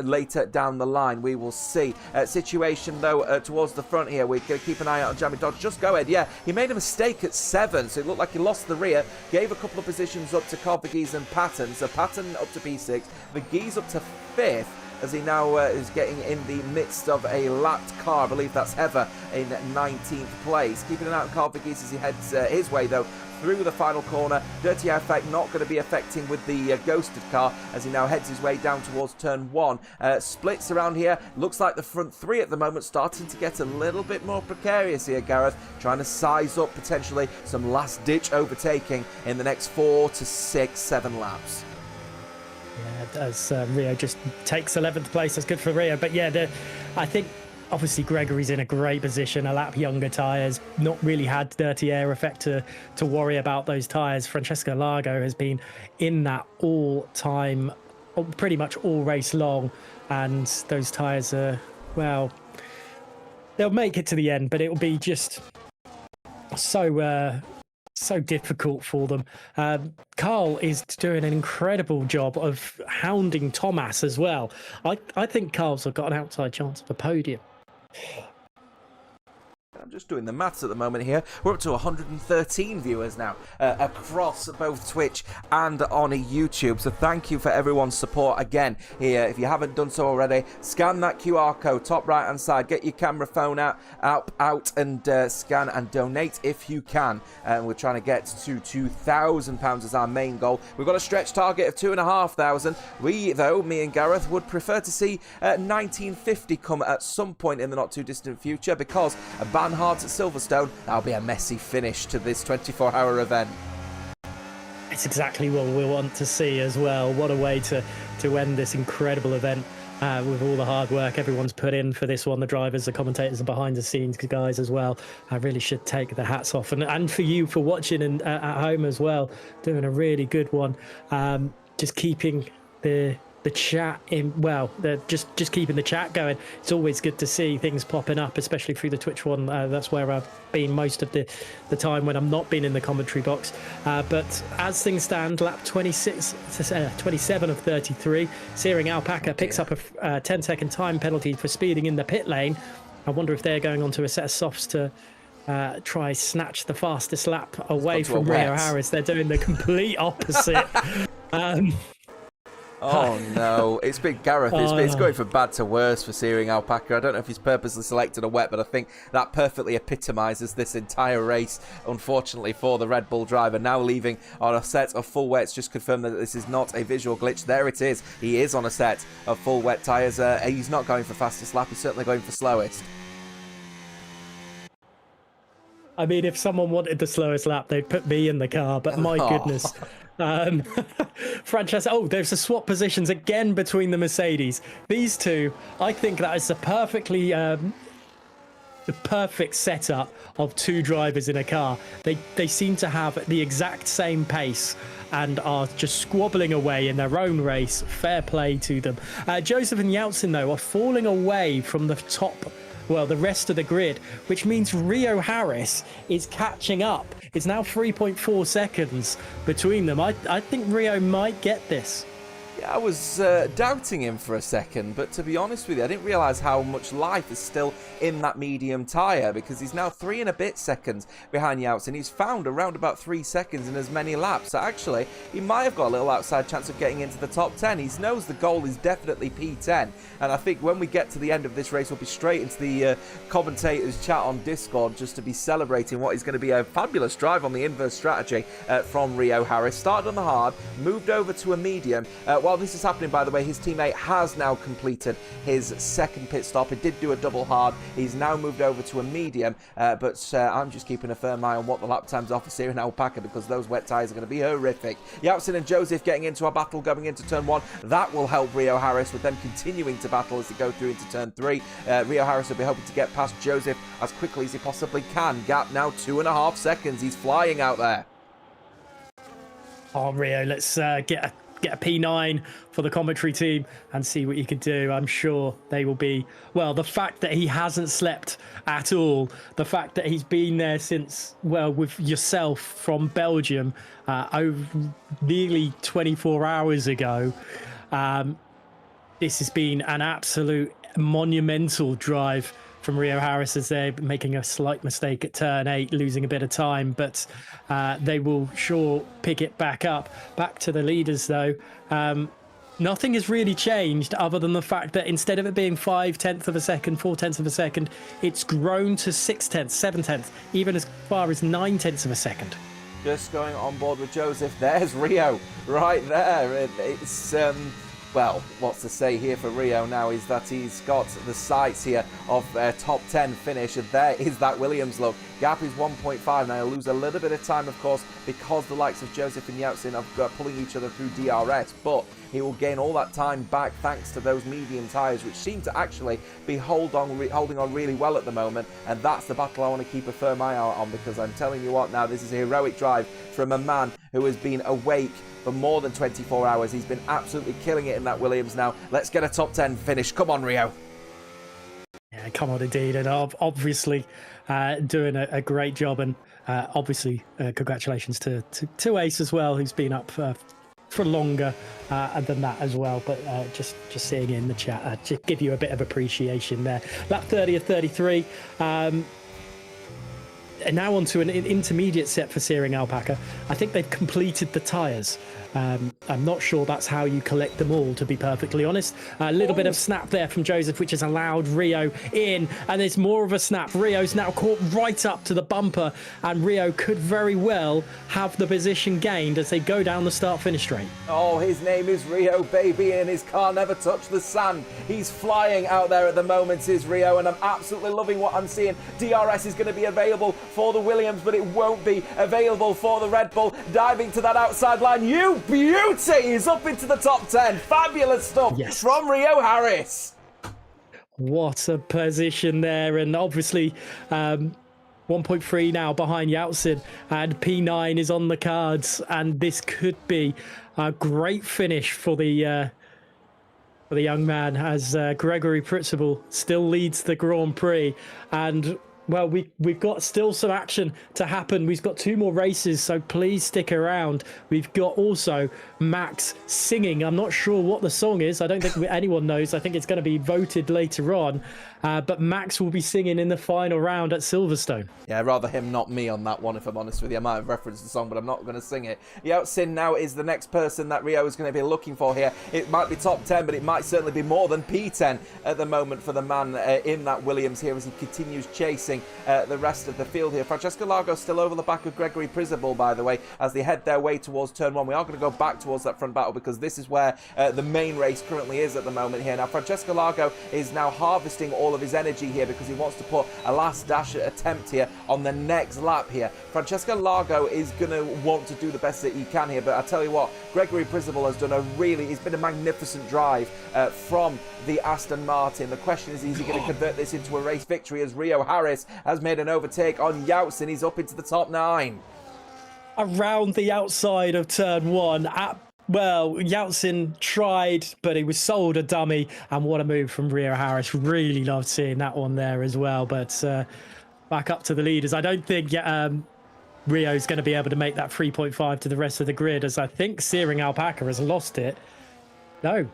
later down the line. We will see. Situation though towards the front here. We're going to keep an eye out on Jamie Dodge. Just go ahead. Yeah, he made a mistake at 7, so it looked like he lost the rear. Gave a couple of positions up to Cobb, Verghese and Patton. So Patton up to P6, Verghese up to 5th. As he now is getting in the midst of a lapped car. I believe that's Heather in 19th place. Keeping an eye on Carl Verghese as he heads his way, though, through the final corner. Dirty air effect not going to be affecting with the ghosted car as he now heads his way down towards turn 1. Splits around here. Looks like the front 3 at the moment starting to get a little bit more precarious here, Gareth. Trying to size up potentially some last-ditch overtaking in the next 4 to 6, 7 laps. Yeah, as Rio just takes 11th place, that's good for Rio. But yeah, I think obviously Gregory's in a great position, a lap younger tyres, not really had dirty air effect to worry about those tyres. Francesco Largo has been in that all time, pretty much all race long, and those tyres are, well, they'll make it to the end, but it'll be just so difficult for them. Carl is doing an incredible job of hounding Thomas as well. I think Carl's got an outside chance of a podium. I'm just doing the maths at the moment here. We're up to 113 viewers now across both Twitch and on YouTube. So thank you for everyone's support again here. If you haven't done so already, scan that QR code top right hand side. Get your camera phone out and scan and donate if you can. We're trying to get to £2,000 as our main goal. We've got a stretch target of 2,500. We, though, me and Gareth, would prefer to see 1950 come at some point in the not too distant future, because a ban Hearts at Silverstone, that'll be a messy finish to this 24-hour event. It's exactly what we want to see as well. What a way to end this incredible event with all the hard work everyone's put in for this one. The drivers, the commentators, the behind-the-scenes guys as well. I really should take the hats off. And for you for watching and at home as well, doing a really good one. Just keeping the chat in, well, just keeping the chat going. It's always good to see things popping up, especially through the Twitch one. That's where I've been most of the time when I'm not been in the commentary box. But as things stand, lap 27 of 33, Searing Alpaca picks up a 10-second time penalty for speeding in the pit lane. I wonder if they're going on to a set of softs to try snatch the fastest lap away from Rio Harris. They're doing the complete opposite. Oh no, it's been Gareth. It's going from bad to worse for Searing Alpaca. I don't know if he's purposely selected a wet, but I think that perfectly epitomises this entire race, unfortunately, for the Red Bull driver. Now leaving on a set of full wets. Just confirm that this is not a visual glitch. There it is. He is on a set of full wet tyres. He's not going for fastest lap. He's certainly going for slowest. I mean, if someone wanted the slowest lap, they'd put me in the car, but my goodness. Francesco, there's a swap positions again between the Mercedes. These two, I think that is the perfect setup of two drivers in a car. They seem to have the exact same pace and are just squabbling away in their own race. Fair play to them. Joseph and Yeltsin, though, are falling away from the the rest of the grid, which means Rio Harris is catching up. It's now 3.4 seconds between them. I think Rio might get this. Yeah, I was doubting him for a second, but to be honest with you, I didn't realise how much life is still in that medium tyre, because he's now 3 and a bit seconds behind Youts, and he's found around about 3 seconds in as many laps. So actually, he might have got a little outside chance of getting into the top 10. He knows the goal is definitely P10, and I think when we get to the end of this race, we'll be straight into the commentators chat on Discord just to be celebrating what is going to be a fabulous drive on the inverse strategy from Rio Harris. Started on the hard, moved over to a medium, while this is happening, by the way, his teammate has now completed his second pit stop. He did do a double hard. He's now moved over to a medium, but I'm just keeping a firm eye on what the lap times are for Syrian Alpaca, because those wet tyres are going to be horrific. Yeltsin and Joseph getting into a battle going into turn 1. That will help Rio Harris, with them continuing to battle as they go through into turn 3. Rio Harris will be hoping to get past Joseph as quickly as he possibly can. Gap now 2.5 seconds. He's flying out there. Oh, Rio, let's get a P9 for the commentary team and see what you can do. I'm sure they will be, well, the fact that he hasn't slept at all, the fact that he's been there since, well, with yourself from Belgium over nearly 24 hours ago. This has been an absolute monumental drive from Rio Harris, as they're making a slight mistake at turn 8, losing a bit of time, but they will sure pick it back up. Back to the leaders, though. Nothing has really changed other than the fact that instead of it being 0.5 of a second, 0.4 of a second, it's grown to 0.6, 0.7, even as far as 0.9 of a second. Just going on board with Joseph. There's Rio right there. It's well, what's to say here for Rio now is that he's got the sights here of top 10 finish, and there is that Williams look. Gap is 1.5. Now he'll lose a little bit of time, of course, because the likes of Joseph and Yeltsin are pulling each other through DRS, but he will gain all that time back thanks to those medium tyres, which seem to actually be holding on really well at the moment, and that's the battle I want to keep a firm eye out on, because I'm telling you what now, this is a heroic drive from a man who has been awake for more than 24 hours. He's been absolutely killing it in that Williams now. Let's get a top 10 finish. Come on, Rio. Yeah, come on, indeed. And obviously doing a great job. And obviously, congratulations to Ace as well, who's been up for longer than that as well. But just seeing it in the chat, just give you a bit of appreciation there. Lap 30 of 33. And now onto an intermediate set for Searing Alpaca. I think they've completed the tyres. I'm not sure that's how you collect them all, to be perfectly honest. A little bit of snap there from Joseph, which has allowed Rio in, and there's more of a snap. Rio's now caught right up to the bumper, and Rio could very well have the position gained as they go down the start-finish straight. Oh, his name is Rio, baby, and his car never touched the sand. He's flying out there at the moment, is Rio, and I'm absolutely loving what I'm seeing. DRS is going to be available for the Williams, but it won't be available for the Red Bull. Diving to that outside line, you beauty! He's up into the top 10. Fabulous stuff from Rio Harris. What a position there, and obviously 1.3 now behind Yeltsin, and P9 is on the cards, and this could be a great finish for the young man, as Gregory Pritzable still leads the Grand Prix. And well, we've got still some action to happen. We've got 2 more races, so please stick around. We've got also Max singing. I'm not sure what the song is. I don't think anyone knows. I think it's going to be voted later on. But Max will be singing in the final round at Silverstone. Yeah, rather him, not me on that one, if I'm honest with you. I might have referenced the song, but I'm not going to sing it. Yeltsin now is the next person that Rio is going to be looking for here. It might be top 10, but it might certainly be more than P10 at the moment for the man in that Williams here, as he continues chasing the rest of the field here. Francesco Largo still over the back of Gregory Pritzable, by the way, as they head their way towards turn 1. We are going to go back towards that front battle, because this is where the main race currently is at the moment here. Now, Francesco Largo is now harvesting all of his energy here, because he wants to put a last dash attempt here on the next lap here. Francesco Largo is going to want to do the best that he can here, but I tell you what, Gregory Pritzable has done it's been a magnificent drive from the Aston Martin. The question is he going to convert this into a race victory, as Rio Harris has made an overtake on Yeltsin. He's up into the top 9. Around the outside of turn 1, well, Yeltsin tried, but he was sold a dummy, and what a move from Rio Harris. Really loved seeing that one there as well, but back up to the leaders. I don't think Rio's going to be able to make that 3.5 to the rest of the grid, as I think Searing Alpaca has lost it. No.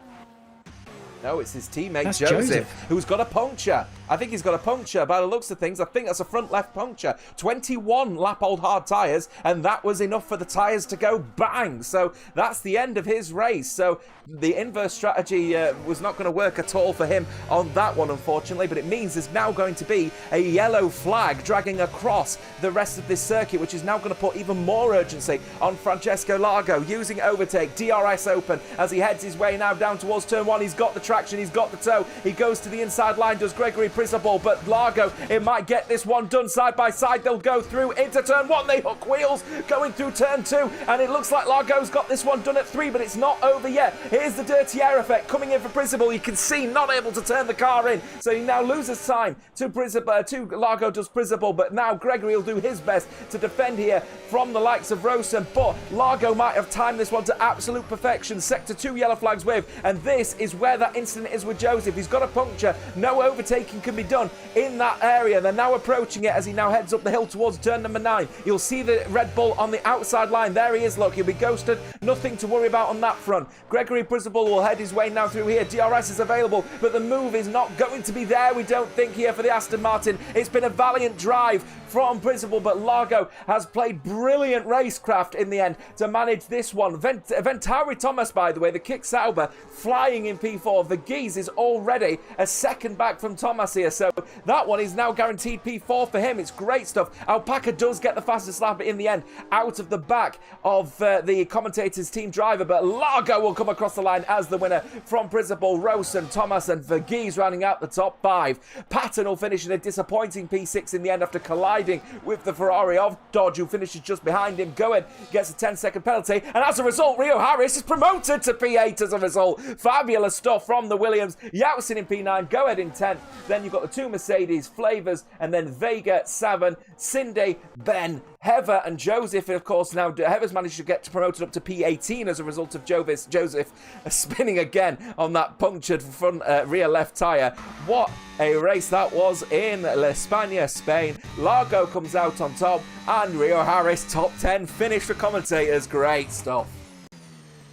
No, it's his teammate That's Joseph, who's got a puncture. I think he's got a puncture by the looks of things. I think that's a front left puncture. 21 lap old hard tyres, and that was enough for the tyres to go bang. So that's the end of his race. So the inverse strategy was not going to work at all for him on that one, unfortunately. But it means there's now going to be a yellow flag dragging across the rest of this circuit, which is now going to put even more urgency on Francesco Largo, using overtake, DRS open as he heads his way now down towards turn 1. He's got the traction, he's got the toe, he goes to the inside line, does Gregory Principal, but Largo, it might get this one done side by side. They'll go through into turn 1, they hook wheels, going through turn 2, and it looks like Largo's got this one done at 3, but it's not over yet. Here's the dirty air effect coming in for Principal. You can see not able to turn the car in, so he now loses time to Principal, to Largo does Principal, but now Gregory will do his best to defend here from the likes of Rosen, but Largo might have timed this one to absolute perfection. Sector 2 yellow flags wave, and this is where that incident is with Joseph. He's got a puncture, no overtaking can be done in that area. They're now approaching it as he now heads up the hill towards turn number 9. You'll see the Red Bull on the outside line. There he is, look, he'll be ghosted, nothing to worry about on that front. Gregory Principal will head his way now through here. DRS is available, but the move is not going to be there, we don't think, here for the Aston Martin. It's been a valiant drive from Principal, but Largo has played brilliant racecraft in the end to manage this one. Ventauri Thomas, by the way, the Kick Sauber, flying in P4. The Geese is already a second back from Thomas here, so that one is now guaranteed P4 for him. It's great stuff. Alpaca does get the fastest lap in the end out of the back of the commentator's team driver, but Largo will come across the line as the winner from Principal. Rosen, Thomas and Verghese rounding out the top 5. Patton will finish in a disappointing P6 in the end after colliding with the Ferrari of Dodge, who finishes just behind him. Goen gets a 10-second penalty, and as a result, Rio Harris is promoted to P8 as a result. Fabulous stuff from the Williams. Yausen in P9, Goen in 10th. Then you've got the 2 Mercedes, Flavors, and then Vega, Savin, Cindy, Ben, Heather, and Joseph. Of course, now Heather's managed to get promoted up to P18 as a result of Joseph spinning again on that punctured front rear left tyre. What a race that was in La España, Spain. Largo comes out on top, and Rio Harris top 10 finish for commentators. Great stuff.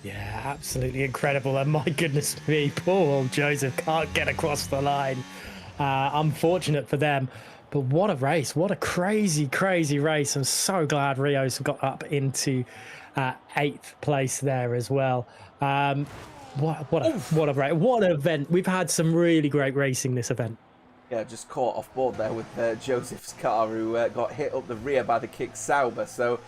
Yeah, absolutely incredible. And my goodness me, poor old Joseph can't get across the line. Unfortunate for them. But what a race. What a crazy, crazy race. I'm so glad Rio's got up into 8th place there as well. What a race. What an event. We've had some really great racing this event. Yeah, just caught off board there with Joseph's car, who got hit up the rear by the Kick Sauber. So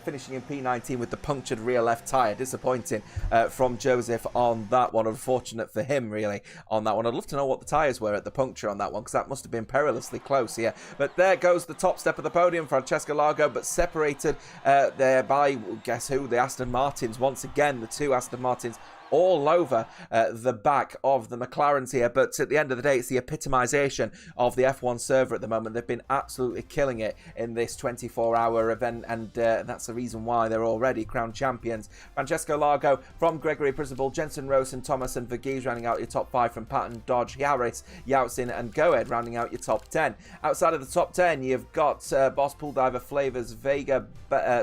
finishing in P19 with the punctured rear left tyre. Disappointing from Joseph on that one. Unfortunate for him, really, on that one. I'd love to know what the tyres were at the puncture on that one, because that must have been perilously close here. But there goes the top step of the podium, Francesco Largo, but separated there by, guess who? The Aston Martins. Once again, the 2 Aston Martins all over the back of the McLarens here. But at the end of the day, it's the epitomisation of the F1 server at the moment. They've been absolutely killing it in this 24-hour event, and that's the reason why they're already crowned champions. Francesco Largo from Gregory Principal, Jensen Rosen, Thomas and Verghese rounding out your top 5 from Patton, Dodge, Harris, Yausen and Goed rounding out your top 10. Outside of the top 10, you've got Boss Pool Diver, Flavors, Vega,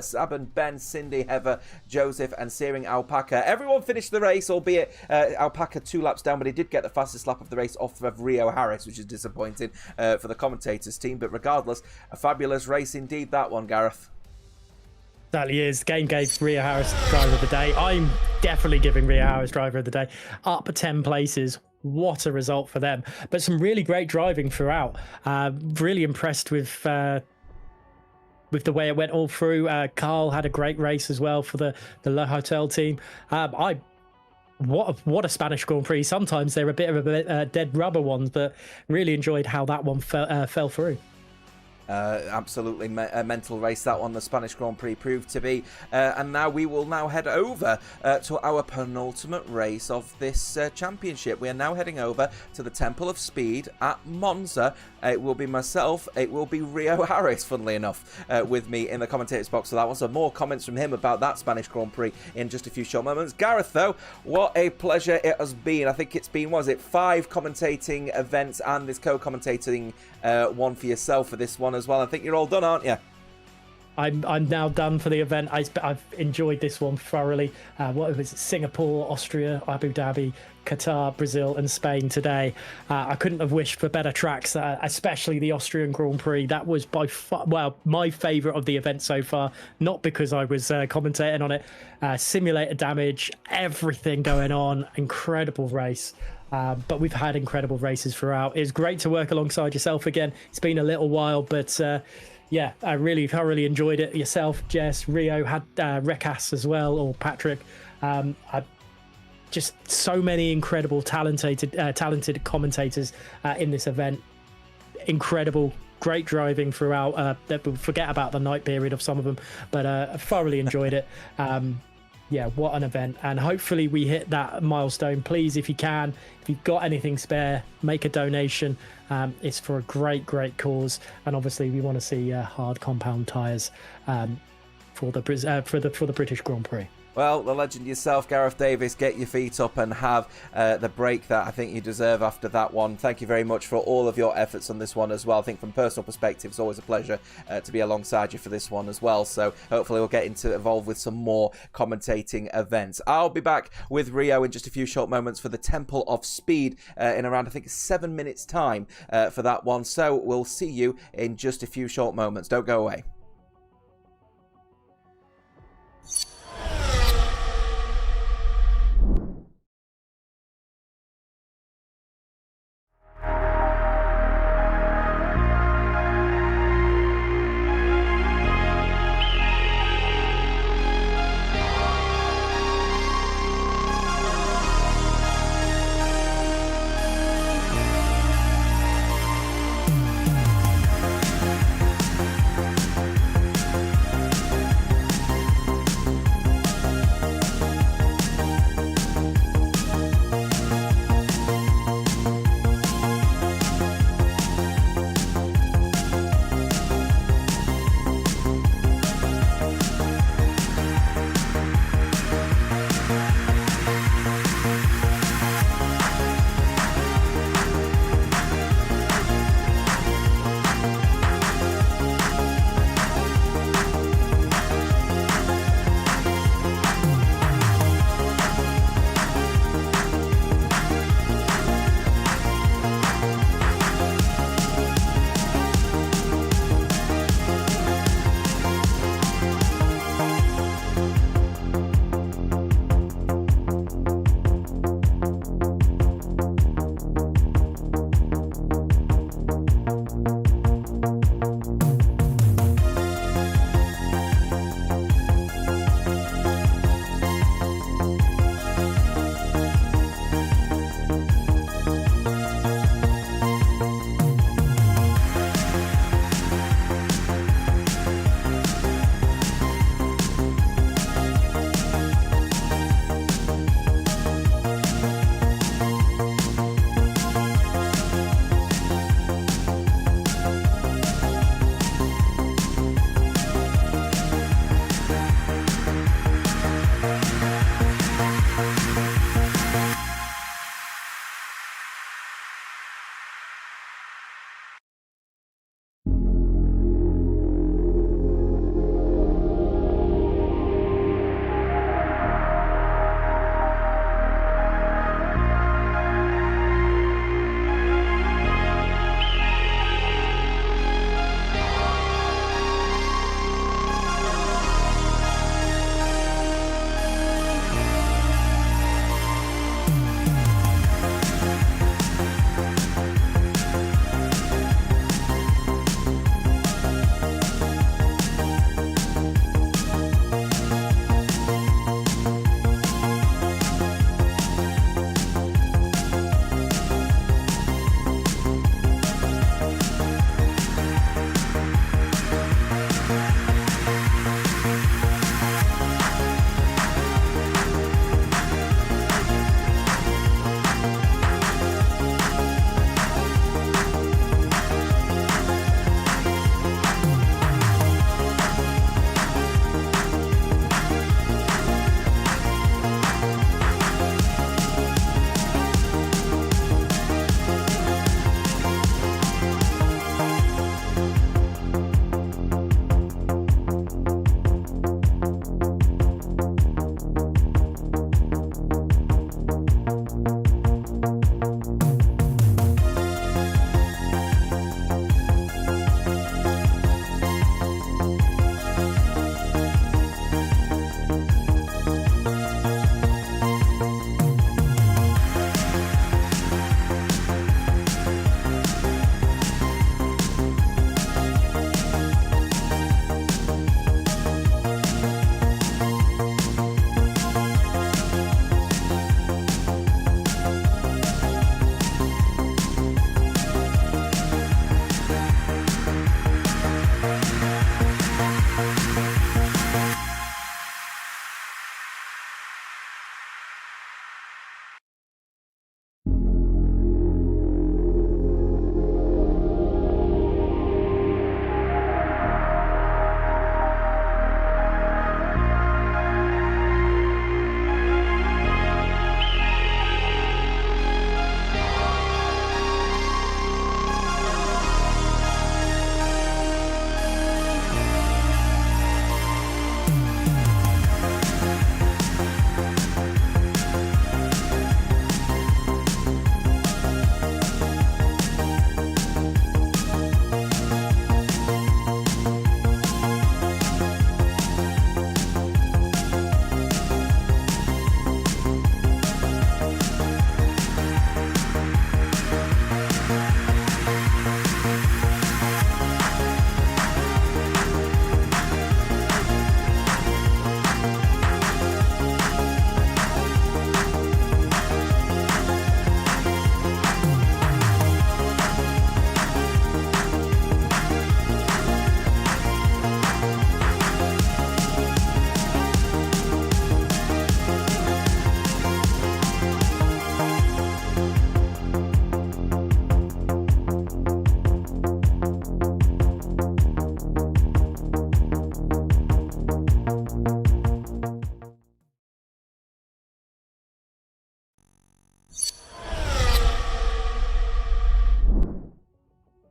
Sabin, Ben, Cindy, Heather, Joseph and Searing Alpaca. Everyone finished the race, albeit Alpaca 2 laps down, but he did get the fastest lap of the race off of Rio Harris, which is disappointing for the commentators team. But regardless, a fabulous race indeed, that one, Gareth. Certainly is. The game gave Rio Harris driver of the day. I'm definitely giving Rio Harris driver of the day. Up 10 places. What a result for them. But some really great driving throughout. Really impressed with the way it went all through. Carl had a great race as well for the Le Hotel team. What a Spanish Grand Prix. Sometimes they're a bit of a dead rubber ones, but really enjoyed how that one fell through. Absolutely a mental race, that one, the Spanish Grand Prix proved to be. And now we will now head over to our penultimate race of this championship. We are now heading over to the Temple of Speed at Monza. It will be myself, it will be Rio Harris, funnily enough, with me in the commentators box. So that was some more comments from him about that Spanish Grand Prix in just a few short moments. Gareth, though, what a pleasure it has been. I think it's been, was it 5 commentating events and this co-commentating one for yourself for this one as well. I think you're all done, aren't you? I'm now done for the event. I've enjoyed this one thoroughly. What was it? Singapore, Austria, Abu Dhabi, Qatar, Brazil, and Spain today. I couldn't have wished for better tracks, especially the Austrian Grand Prix. That was by far, well, my favourite of the event so far. Not because I was commentating on it. Simulator damage, everything going on. Incredible race. But we've had incredible races throughout. It's great to work alongside yourself again. It's been a little while, but yeah, I really thoroughly enjoyed it. Yourself, Jess, Rio, had Rekas as well, or Patrick. Just so many incredible, talented commentators in this event. Incredible, great driving throughout. Forget about the night period of some of them, but I thoroughly enjoyed it. Yeah, what an event. And hopefully we hit that milestone. Please, if you can, if you've got anything spare, make a donation. It's for a great cause. And obviously we want to see hard compound tyres for the British Grand Prix. Well, the legend yourself, Gareth Davis, get your feet up and have the break that I think you deserve after that one. Thank you very much for all of your efforts on this one as well. I think from personal perspective, it's always a pleasure to be alongside you for this one as well. So hopefully we'll get involved with some more commentating events. I'll be back with Rio in just a few short moments for the Temple of Speed in around, I think, 7 minutes time for that one. So we'll see you in just a few short moments. Don't go away.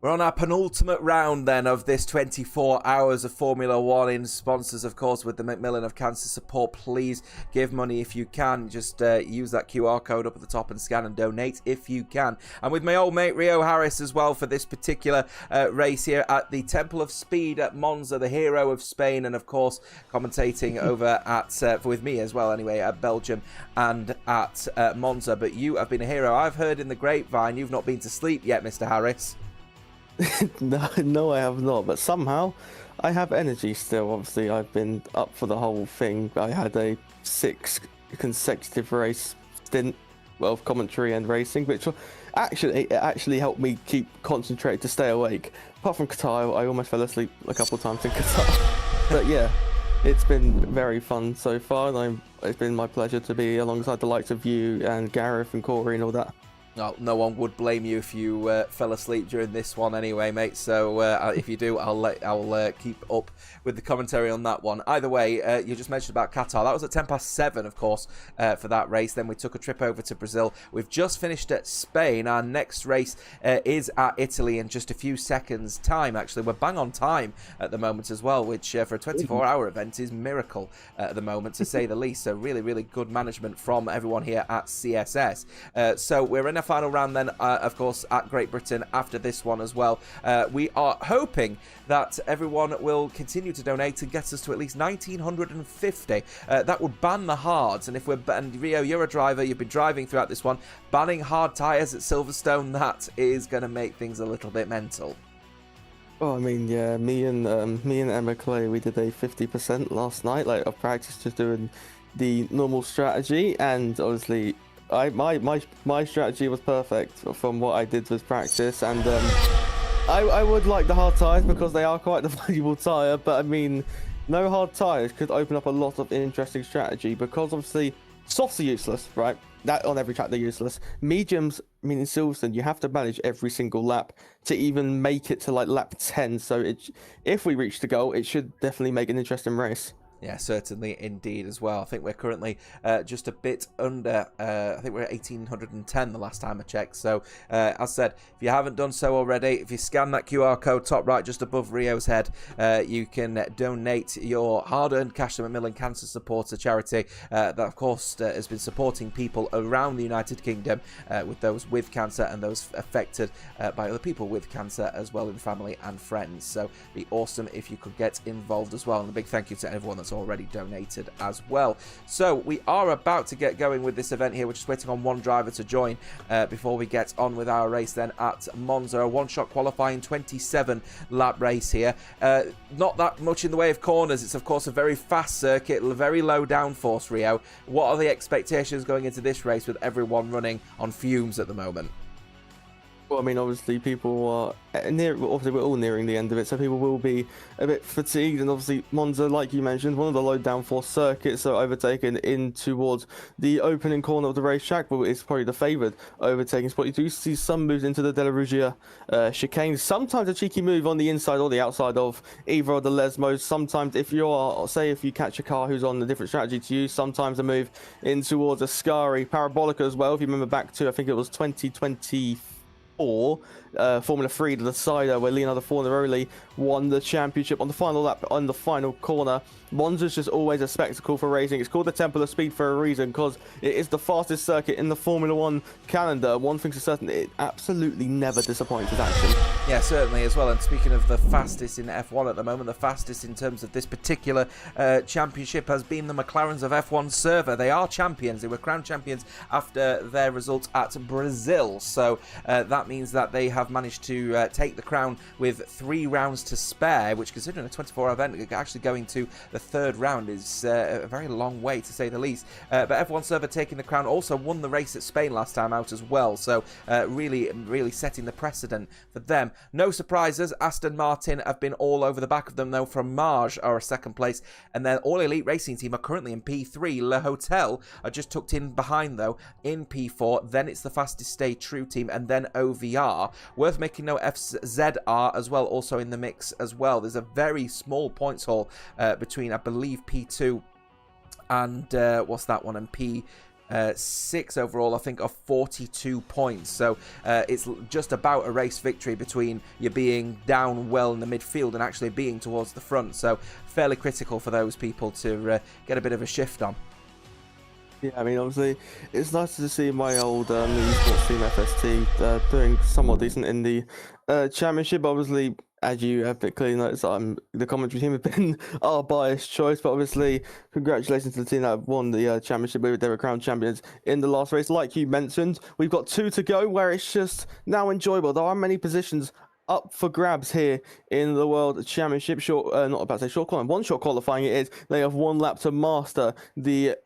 We're on our penultimate round then of this 24 hours of Formula One. In sponsors, of course, with the Macmillan of Cancer Support. Please give money if you can. Just use that QR code up at the top and scan and donate if you can. And with my old mate Rio Harris as well for this particular race here at the Temple of Speed at Monza, the hero of Spain, and of course commentating over at with me as well anyway at Belgium and at Monza. But you have been a hero. I've heard in the grapevine you've not been to sleep yet, Mr. Harris. No, I have not, but somehow I have energy still. Obviously, I've been up for the whole thing. I had a 6 consecutive race stint, well, of commentary and racing, which actually helped me keep concentrated to stay awake. Apart from Qatar, I almost fell asleep a couple of times in Qatar. But yeah, it's been very fun so far, and it's been my pleasure to be alongside the likes of you and Gareth and Corey and all that. Well, no one would blame you if you fell asleep during this one anyway, mate. So if you do, I'll keep up with the commentary on that one. Either way, you just mentioned about Qatar. That was at 7:10, of course, for that race. Then we took a trip over to Brazil. We've just finished at Spain. Our next race is at Italy in just a few seconds' time. Actually, we're bang on time at the moment as well, which for a 24-hour event is miracle at the moment, to say the least. So really, really good management from everyone here at CSS. So we're in a final round then, of course, at Great Britain after this one as well. We are hoping that everyone will continue to donate and get us to at least 1,950. That would ban the hards, and if we're and Rio, you're a driver, you've been driving throughout this one, banning hard tyres at Silverstone, that is going to make things a little bit mental. Well, I mean, yeah, me and Emma Clay, we did a 50% last night, like of practice, just doing the normal strategy, and obviously my strategy was perfect from what I did with practice, and I would like the hard tyres because they are quite the valuable tyre, but I mean, no hard tyres could open up a lot of interesting strategy, because obviously softs are useless, right? That on every track they're useless. Mediums, I mean, in Silverstone, you have to manage every single lap to even make it to like lap 10, so if we reach the goal, it should definitely make an interesting race. Yeah, certainly indeed as well. I think we're currently just a bit under, I think we're at 1,810 the last time I checked. So, as I said, if you haven't done so already, if you scan that QR code top right just above Rio's head, you can donate your hard-earned cash to Macmillan Cancer Support, a charity that, of course, has been supporting people around the United Kingdom with those with cancer and those affected by other people with cancer as well, in family and friends. So, it'd be awesome if you could get involved as well. And a big thank you to everyone that's already donated as well. So we are about to get going with this event here. We're just waiting on one driver to join before we get on with our race then at Monza, a one-shot qualifying 27 lap race here. Not that much in the way of corners. It's of course a very fast circuit, very low downforce. Rio, what are the expectations going into this race with everyone running on fumes at the moment? Well, I mean, obviously people are obviously we're all nearing the end of it, so people will be a bit fatigued, and obviously Monza, like you mentioned, one of the low downforce circuits, so overtaken in towards the opening corner of the racetrack, but it's probably the favoured overtaking spot. You do see some moves into the Della Ruggia chicane, sometimes a cheeky move on the inside or the outside of either of the Lesmos. Sometimes if you catch a car who's on a different strategy to you, sometimes a move in towards a Ascari Parabolica as well. If you remember back to, I think it was 2024, Formula 3 to the Decider, where Leonardo Fornaroli won the championship on the final lap on the final corner. Monza's just always a spectacle for racing. It's called the Temple of Speed for a reason, because it is the fastest circuit in the Formula 1 calendar. One thing's for certain, it absolutely never disappoints with action. Yeah, certainly as well. And speaking of the fastest in F1 at the moment, the fastest in terms of this particular championship has been the McLarens of F1 Server. They are champions. They were crowned champions after their result at Brazil. So that means that they have managed to take the crown with 3 rounds to spare, which, considering a 24-hour event, actually going to the 3rd round is a very long way, to say the least. But F1 Server taking the crown, also won the race at Spain last time out as well. So really, really setting the precedent for them. No surprises. Aston Martin have been all over the back of them, though. From Marge are a 2nd place, and then All Elite Racing Team are currently in P3. Le Hotel are just tucked in behind, though, in P4. Then it's the Fastest Stay True Team, and then OVR. Worth making note, FZR as well, also in the mix as well. There's a very small points haul between, I believe, P2 and what's that one, and 6 overall, I think, of 42 points. So it's just about a race victory between you being down well in the midfield and actually being towards the front. So fairly critical for those people to get a bit of a shift on. Yeah, I mean, obviously, it's nice to see my old esports team FST doing somewhat decent in the championship. Obviously, as you have clearly noticed, the commentary team have been our biased choice, but obviously, congratulations to the team that won the championship. They were crowned champions in the last race. Like you mentioned, we've got 2 to go, where it's just now enjoyable. There are many positions up for grabs here in the World Championship. Not about to say short qualifying, one-shot qualifying it is. They have 1 lap to master the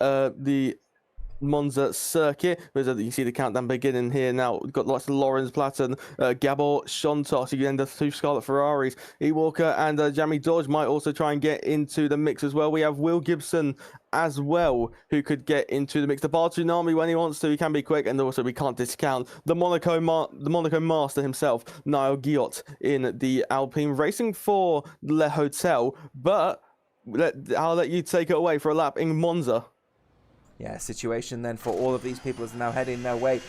Monza circuit. You see the countdown beginning here now. We've got lots of Lorenz Platten, Gabor Shontos, you end the 2 Scarlet Ferraris. E. Walker and Jamie Dodge might also try and get into the mix as well. We have Will Gibson as well, who could get into the mix. The Bar Tsunami, when he wants to, he can be quick, and also we can't discount the Monaco master himself, Niall Guillot, in the Alpine, racing for Le Hotel. But I'll let you take it away for a lap in Monza. Yeah, situation then for all of these people is now heading their way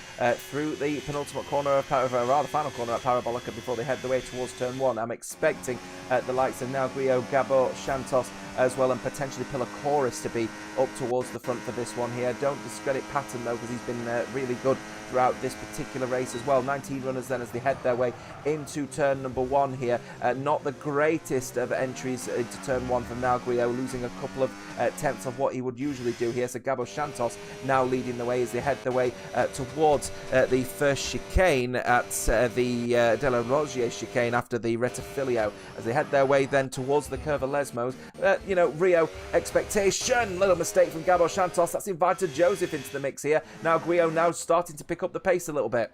through the penultimate corner of the final corner at Parabolica before they head the way towards turn 1. I'm expecting the likes of now Grio, Gabo, Shantos as well, and potentially Pilacoris to be up towards the front for this one here. Don't discredit Patton though, because he's been really good throughout this particular race as well. 19 runners then as they head their way into turn number 1 here. Not the greatest of entries into turn 1 from now Grio, losing a couple of tenths of what he would usually do here. So Gabo Shantos now leading the way as they head their way towards the first chicane at the De La Rogier chicane after the Rettifilio, as they head their way then towards the Curva Lesmos. Rio expectation, little mistake from Gabo Shantos, that's invited Joseph into the mix here. Now Grio now starting to pick up the pace a little bit.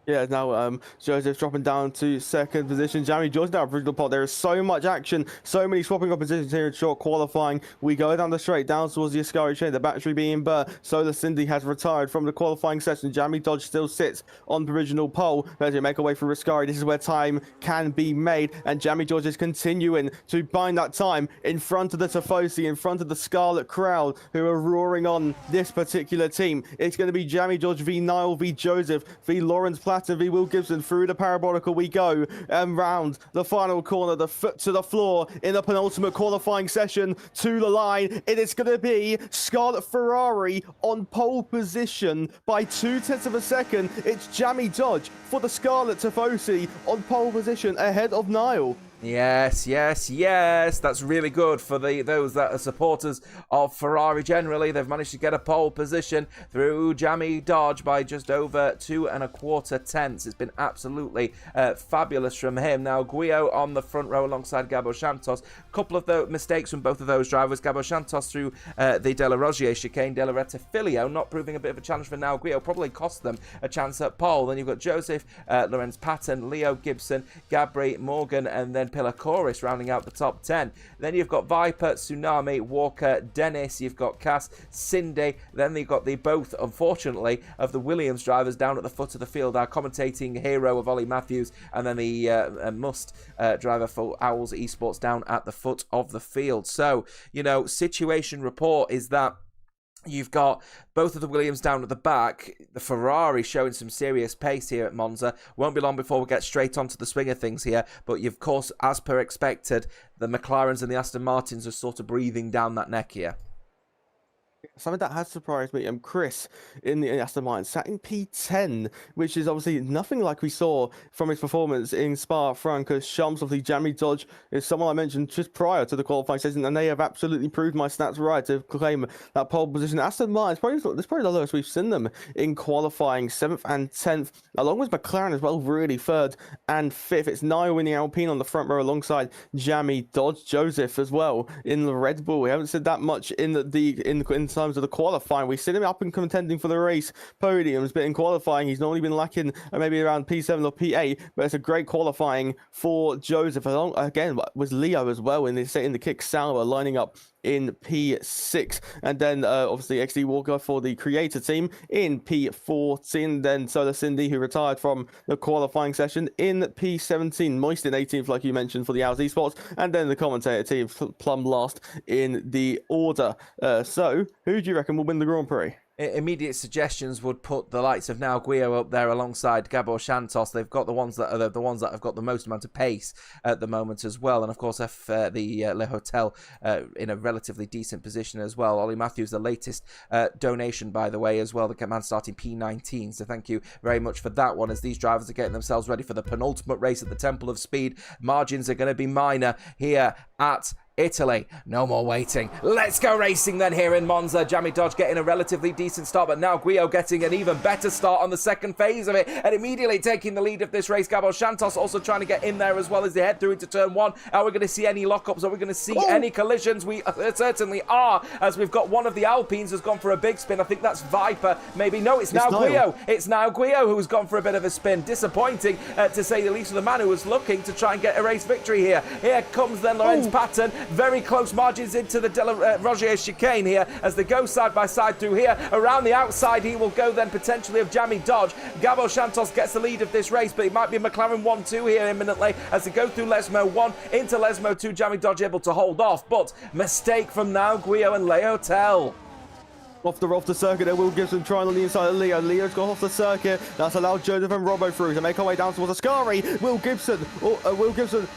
Yeah, now Joseph dropping down to 2nd position. Jamie George now original pot. There is so much action, so many swapping up positions here in short qualifying. We go down the straight, down towards the Ascari chain, the battery being burnt. Solar Cindy has retired from the qualifying session. Jamie Dodge still sits on the provisional pole as we make our way through Ascari. This is where time can be made, and Jamie George is continuing to bind that time in front of the Tifosi, in front of the Scarlet crowd who are roaring on this particular team. It's going to be Jamie George v Niall v Joseph v Lawrence Platten v Will Gibson. Through the parabolical we go, and round the final corner, the foot to the floor in the penultimate qualifying session to the line. It is going to be Scarlet Ferrari on pole position by 0.2 of a second. It's Jamie Dodge for the Scarlet Tifosi on pole position ahead of Niall. Yes, yes, yes. That's really good for those that are supporters of Ferrari generally. They've managed to get a pole position through Jamie Dodge by just over 2.25 tenths. It's been absolutely fabulous from him. Now Guio on the front row alongside Gabo Shantos. A couple of the mistakes from both of those drivers. Gabo Shantos through the De La Rogier chicane. De La Rettifilio not proving a bit of a challenge for now Guio. Probably cost them a chance at pole. Then you've got Joseph, Lorenz Patton, Leo Gibson, Gabri Morgan, and then Pilacoris rounding out the top 10. Then you've got Viper, Tsunami, Walker, Dennis, you've got Cass, Cindy. Then you've got the both, unfortunately, of the Williams drivers down at the foot of the field. Our commentating hero of Ollie Matthews, and then the Must driver for Owls Esports down at the foot of the field. So, situation report is that you've got both of the Williams down at the back. The Ferrari showing some serious pace here at Monza. Won't be long before we get straight onto the swing of things here. But of course, as per expected, the McLarens and the Aston Martins are sort of breathing down that neck here. Something that has surprised me, Chris in the Aston Martin sat in P10, which is obviously nothing like we saw from his performance in Spa-Francorchamps. Obviously, Jamie Dodge is someone I mentioned just prior to the qualifying session, and they have absolutely proved my stats right to claim that pole position. Aston Martin, it's probably the lowest we've seen them in qualifying, 7th and 10th, along with McLaren as well, really 3rd and 5th. It's Niall winning Alpine on the front row alongside Jamie Dodge, Joseph as well in the Red Bull. We haven't said that much in terms of the qualifying. We've seen him up and contending for the race podiums, but in qualifying he's normally been lacking maybe around P7 or P8, but it's a great qualifying for Joseph. Again, was Leo as well in the kick Sauber lining up in P6, and then obviously XD Walker for the creator team in P14, then Solar Cindy, who retired from the qualifying session, in P17, Moist in 18th like you mentioned for the Owls Esports, and then the commentator team plumb last in the order. So who do you reckon will win the Grand Prix? immediate suggestions would put the likes of now Guio up there alongside Gabor Santos. They've got the ones that are the ones that have got the most amount of pace at the moment as well. And of course, Le Hotel in a relatively decent position as well. Ollie Matthews, the latest donation, by the way, as well. The man starting P19. So thank you very much for that one, as these drivers are getting themselves ready for the penultimate race at the Temple of Speed. Margins are going to be minor here at Italy. No more waiting. Let's go racing then here in Monza. Jamie Dodge getting a relatively decent start, but now Guio getting an even better start on the second phase of it and immediately taking the lead of this race. Gabor Santos also trying to get in there as well as they head through into turn one. Are we going to see any lockups? Are we going to see any collisions? We certainly are, as we've got one of the Alpines has gone for a big spin. I think that's Viper. Maybe no, it's now Guio. It's now Guio who's gone for a bit of a spin. Disappointing to say the least, for the man who was looking to try and get a race victory here. Here comes then Lorenz Patton. Very close margins into the Rogier chicane here as they go side by side through here. Around the outside he will go then potentially of Jamie Dodge. Gabor Santos gets the lead of this race, but it might be McLaren 1-2 here imminently as they go through Lesmo 1 into Lesmo 2. Jamie Dodge able to hold off, but mistake from now Guio and Le Hotel. Off the circuit there, Will Gibson trying on the inside of Leo. Leo's got off the circuit. That's allowed Joseph and Robbo through to make our way down towards Ascari. Will Gibson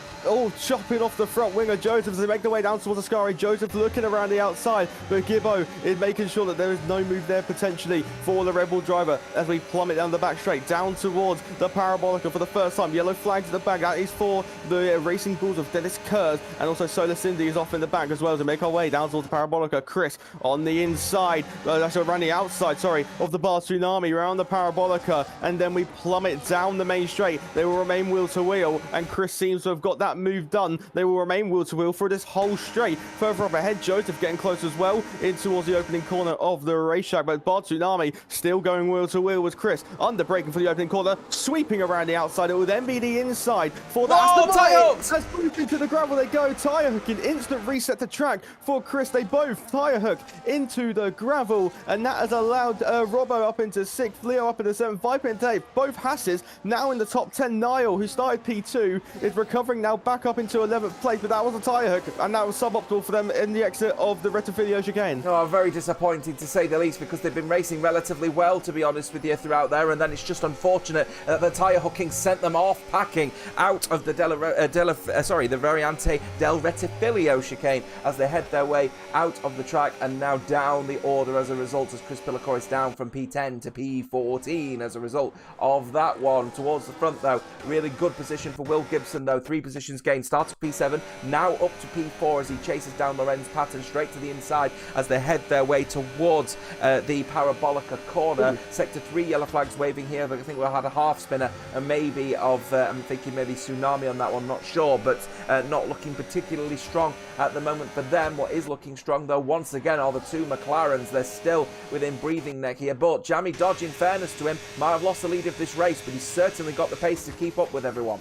chopping off the front wing of Joseph as they make their way down towards Ascari. Joseph looking around the outside, but Gibbo is making sure that there is no move there potentially for the Red Bull driver as we plummet down the back straight down towards the Parabolica for the first time. Yellow flags at the back. That is for the Racing Bulls of Dennis Kurz, and also Solar Cindy is off in the back as well to make our way down towards the Parabolica. Chris on the inside, actually around the outside, sorry, of the Bar Tsunami around the Parabolica, and then we plummet down the main straight. They will remain wheel to wheel, and Chris seems to have got that move done. They will remain wheel to wheel for this whole straight. Further up ahead, Joseph getting close as well in towards the opening corner of the racetrack, but Bar Tsunami still going wheel to wheel with Chris under braking for the opening corner, sweeping around the outside. It will then be the inside for the tyre hooks! As moving to the gravel they go, tyre hooking, instant reset to track for Chris. They both tyre hook into the gravel, and that has allowed Robbo up into 6th, Leo up into 7th, Viper and Dave, both Hasses now in the top 10. Niall, who started P2, is recovering now back up into 11th place, but that was a tyre hook, and that was suboptimal for them in the exit of the Retifilio chicane. Oh, very disappointing to say the least, because they've been racing relatively well, to be honest with you, throughout there, and then it's just unfortunate that the tyre hooking sent them off packing out of the the Variante del Retifilio chicane as they head their way out of the track and now down the order as a result, as Chris Pillacoris down from P10 to P14 as a result of that one. Towards the front though, really good position for Will Gibson though, 3 positions gained, starts at P7, now up to P4 as he chases down Lorenz Patton straight to the inside as they head their way towards the Parabolica corner. Sector 3 yellow flags waving here, but I think we'll have a half spinner and maybe of, I'm thinking maybe Tsunami on that one, not sure, but not looking particularly strong at the moment for them. What is looking strong though, once again, are the 2 McLarens. They're still within breathing neck here, but Jamie Dodge, in fairness to him, might have lost the lead of this race, but he's certainly got the pace to keep up with everyone.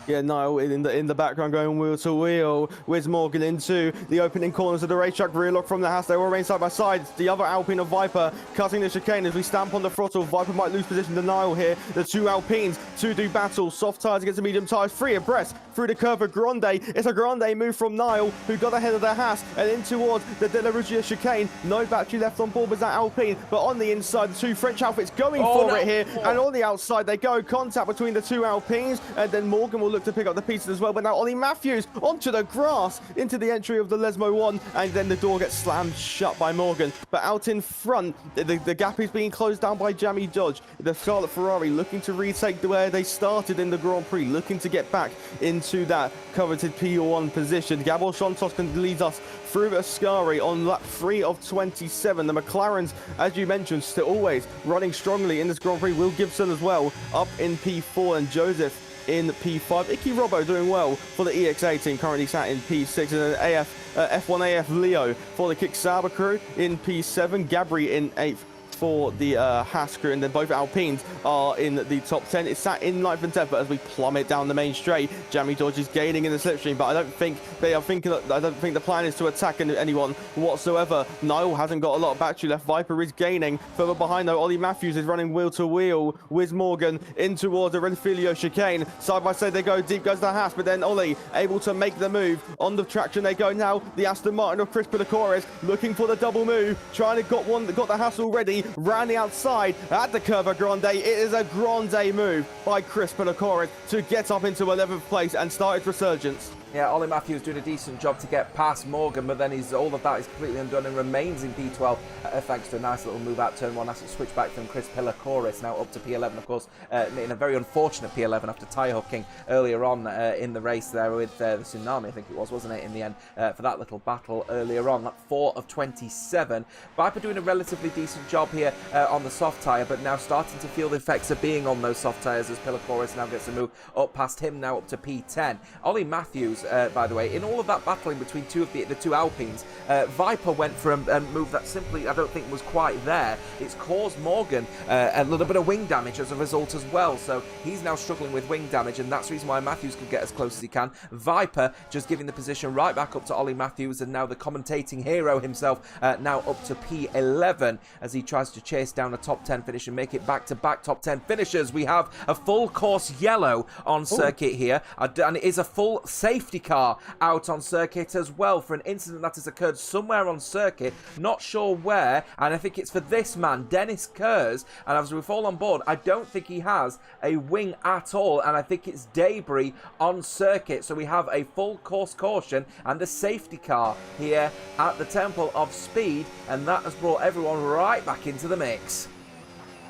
Yeah, Niall in the background going wheel to wheel. Where's Morgan into the opening corners of the racetrack? Rear lock from the house. They will remain side by side. The other Alpine of Viper cutting the chicane as we stamp on the throttle. Viper might lose position to Niall here. The 2 Alpines to do battle. Soft tyres against the medium tyres. 3 abreast through the curve of Grande. It's a Grande move from Niall, who got ahead of the Haas and in towards the De La Ruggia chicane. No battery left on board with that Alpine, but on the inside, the 2 French outfits going for it here. And on the outside they go. Contact between the 2 Alpines, and then Morgan will look to pick up the pieces as well, but now Ollie Matthews onto the grass into the entry of the Lesmo 1, and then the door gets slammed shut by Morgan. But out in front, the gap is being closed down by Jamie Dodge. The Scarlet Ferrari looking to retake where they started in the Grand Prix, looking to get back into that coveted P1 position. Gabor Santos can lead us through Ascari on lap 3 of 27. The McLarens, as you mentioned, still always running strongly in this Grand Prix. Will Gibson as well up in P4, and Joseph in P5. Icky Robbo doing well for the EX18, currently sat in P6, and then F1AF Leo for the Kick Sauber crew in P7. Gabri in 8th for the Haas crew, and then both Alpines are in the top 10. It's sat in 9th and 10th, but as we plummet down the main straight, Jamie Dodge is gaining in the slipstream, but I don't think they are thinking. I don't think the plan is to attack anyone whatsoever. Niall hasn't got a lot of battery left. Viper is gaining. Further behind though, Ollie Matthews is running wheel to wheel with Morgan in towards the Renfilio chicane. Side by side they go, deep goes the Haas, but then Ollie able to make the move. On the traction they go now. The Aston Martin of Chris Pilacores looking for the double move, trying to got the Haas already, ran the outside at the Curva Grande. It is a grande move by Chris Pilacores to get up into 11th place and start his resurgence. Yeah, Ollie Matthews doing a decent job to get past Morgan, but then all of that is completely undone and remains in P12 thanks to a nice little move out turn one. That's a switch back from Chris Pilacores, now up to P11, of course, in a very unfortunate P11 after tyre hooking earlier on in the race there with the Tsunami, I think it was, wasn't it, in the end, for that little battle earlier on. 4 of 27. Viper doing a relatively decent job here on the soft tyre, but now starting to feel the effects of being on those soft tyres as Pilacores now gets a move up past him, now up to P10. Ollie Matthews, by the way, in all of that battling between the two Alpines, Viper went for a move that simply I don't think was quite there. It's caused Morgan a little bit of wing damage as a result as well, so he's now struggling with wing damage, and that's the reason why Matthews can get as close as he can. Viper just giving the position right back up to Ollie Matthews, and now the commentating hero himself now up to P11 as he tries to chase down a top 10 finish and make it back-to-back top 10 finishers. We have a full course yellow on circuit here, and it is a full safety car out on circuit as well for an incident that has occurred somewhere on circuit, not sure where, and I think it's for this man, Dennis Kurz, and as we fall on board, I don't think he has a wing at all, and I think it's debris on circuit, so we have a full course caution and a safety car here at the Temple of Speed, and that has brought everyone right back into the mix.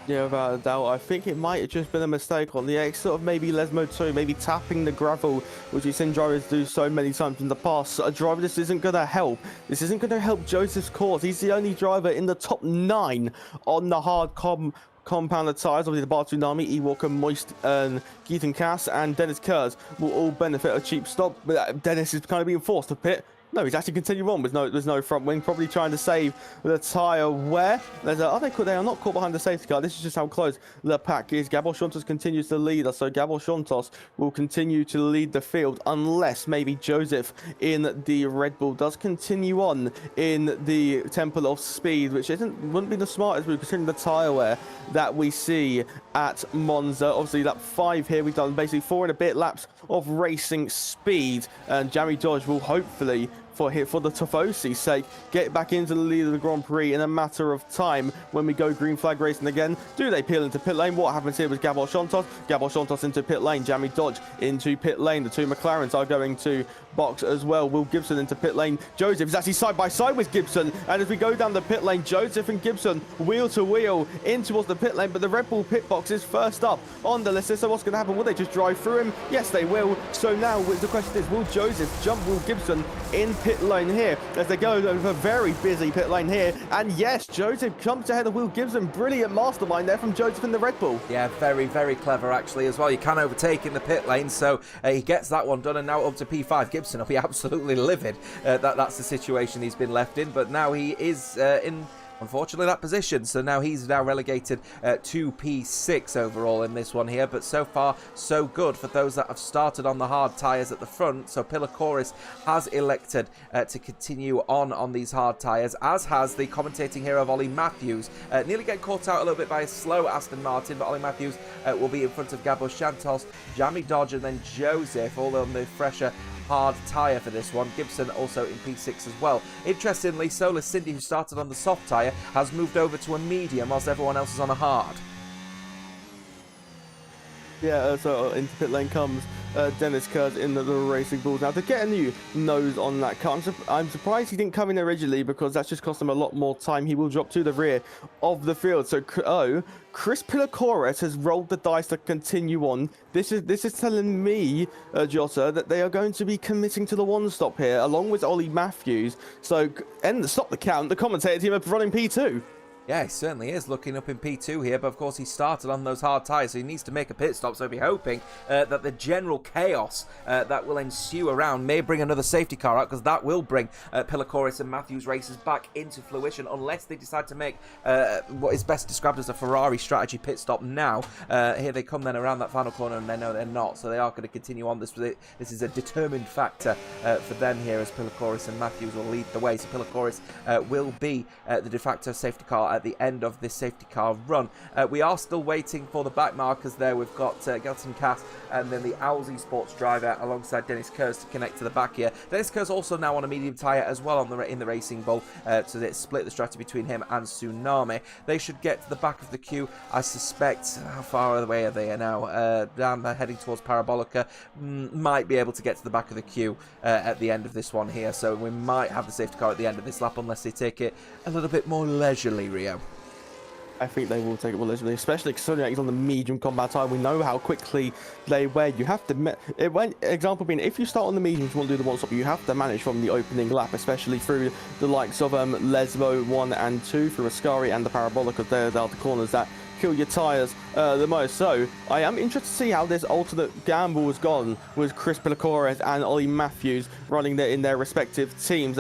Yeah, without a doubt. I think it might have just been a mistake on the X, sort of maybe Lesmo 2, maybe tapping the gravel, which we've seen drivers do so many times in the past. A driver, this isn't going to help. This isn't going to help Joseph's cause. He's the only driver in the top 9 on the hard compounded tyres. Obviously, the Bar Tsunami, E-Walker, Moist, Geethan Cass, and Dennis Kurz will all benefit a cheap stop. But Dennis is kind of being forced to pit. No, he's actually continuing on with no front wing, probably trying to save the tyre where there's a, they are not caught behind the safety car. This is just how close the pack is. Gabor Shontos continues to lead us, so Gabor Shontos will continue to lead the field unless maybe Joseph in the Red Bull does continue on in the Temple of Speed, which wouldn't be the smartest move considering the tyre wear that we see at Monza. Obviously, lap 5 here, we've done basically 4 and a bit laps of racing speed, and Jamie Dodge will hopefully, for the Tifosi's sake, get back into the lead of the Grand Prix in a matter of time when we go green flag racing again. Do they peel into pit lane? What happens here with Gabor Shontos? Gabor Shontos into pit lane, Jamie Dodge into pit lane. The two McLarens are going to box as well. Will Gibson into pit lane. Joseph is actually side by side with Gibson, and as we go down the pit lane, Joseph and Gibson wheel to wheel in towards the pit lane, but the Red Bull pit box is first up on the list. So what's going to happen? Will they just drive through him? Yes, they will. So now the question is, will Joseph jump Will Gibson in pit lane here as they go over a very busy pit lane here? And yes, Joseph jumps ahead of Will Gibson. Brilliant mastermind there from Joseph in the Red Bull. Yeah, very, very clever actually as well. You can overtake in the pit lane, so he gets that one done, and now up to P5. Gibson will be absolutely livid. That's the situation he's been left in, but now he is in, unfortunately, that position, so now he's relegated to P6 overall in this one here, but so far so good for those that have started on the hard tyres at the front. So Pilacores has elected to continue on these hard tyres, as has the commentating hero of Ollie Matthews, nearly getting caught out a little bit by a slow Aston Martin, but Ollie Matthews will be in front of Gabor Shontos, Jamie Dodge, and then Joseph, all on the fresher hard tyre for this one. Gibson also in P6 as well. Interestingly, Solar Cindy, who started on the soft tyre, has moved over to a medium whilst everyone else is on a hard. Yeah, so into pit lane comes Dennis Kurz in the Racing Bulls. Now, to get a new nose on that car, I'm surprised he didn't come in originally, because that's just cost him a lot more time. He will drop to the rear of the field. So, Chris Pilacores has rolled the dice to continue on. This is telling me, Jota, that they are going to be committing to the one stop here, along with Ollie Matthews. So, stop the count. The commentator team are running P2. Yeah, he certainly is looking up in P2 here, but of course he started on those hard tyres, so he needs to make a pit stop, so he'll be hoping that the general chaos that will ensue around may bring another safety car out, because that will bring Pilakoris and Matthews races back into fruition, unless they decide to make what is best described as a Ferrari strategy pit stop now. Here they come then around that final corner, and they know they're not, so they are going to continue on. This is a determined factor for them here, as Pilakoris and Matthews will lead the way, so Pilakoris will be the de facto safety car at the end of this safety car run. We are still waiting for the back markers there. We've got Gelton Cass and then the Owlsy Sports driver alongside Dennis Kurz to connect to the back here. Dennis Kurz also now on a medium tyre as well in the Racing Bull, so they split the strategy between him and Tsunami. They should get to the back of the queue. I suspect, how far away are they now? Down there heading towards Parabolica. Might be able to get to the back of the queue at the end of this one here, so we might have the safety car at the end of this lap, unless they take it a little bit more leisurely, Rio. I think they will take it more leisurely, especially considering he's on the medium combat tire. We know how quickly they wear. You have to, example being, if you start on the medium, you want to do the one stop, you have to manage from the opening lap, especially through the likes of Lesbo 1 and 2, through Ascari and the Parabolica. They're the corners that kill your tyres the most. So I am interested to see how this alternate gamble has gone with Chris Pilakoris and Ollie Matthews running in their respective teams.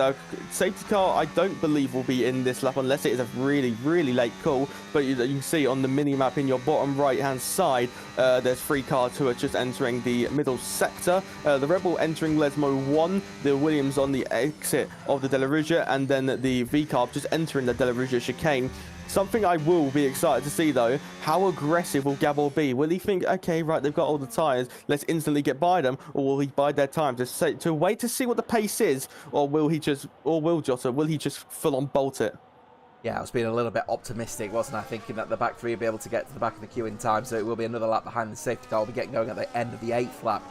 Safety car I don't believe will be in this lap unless it is a really, really late call, but you can see on the mini map in your bottom right hand side there's 3 cars who are just entering the middle sector. The Rebel entering Lesmo 1, the Williams on the exit of the Delarugia, and then the V-Carb just entering the Delarugia chicane. Something I will be excited to see, though, how aggressive will Gabor be? Will he think, okay, right, they've got all the tyres, let's instantly get by them, or will he bide their time to wait to see what the pace is, or will Jota full on bolt it? Yeah, I was being a little bit optimistic, wasn't I? Thinking that the back three will be able to get to the back of the queue in time, so it will be another lap behind the safety car. We'll be getting going at the end of the 8th lap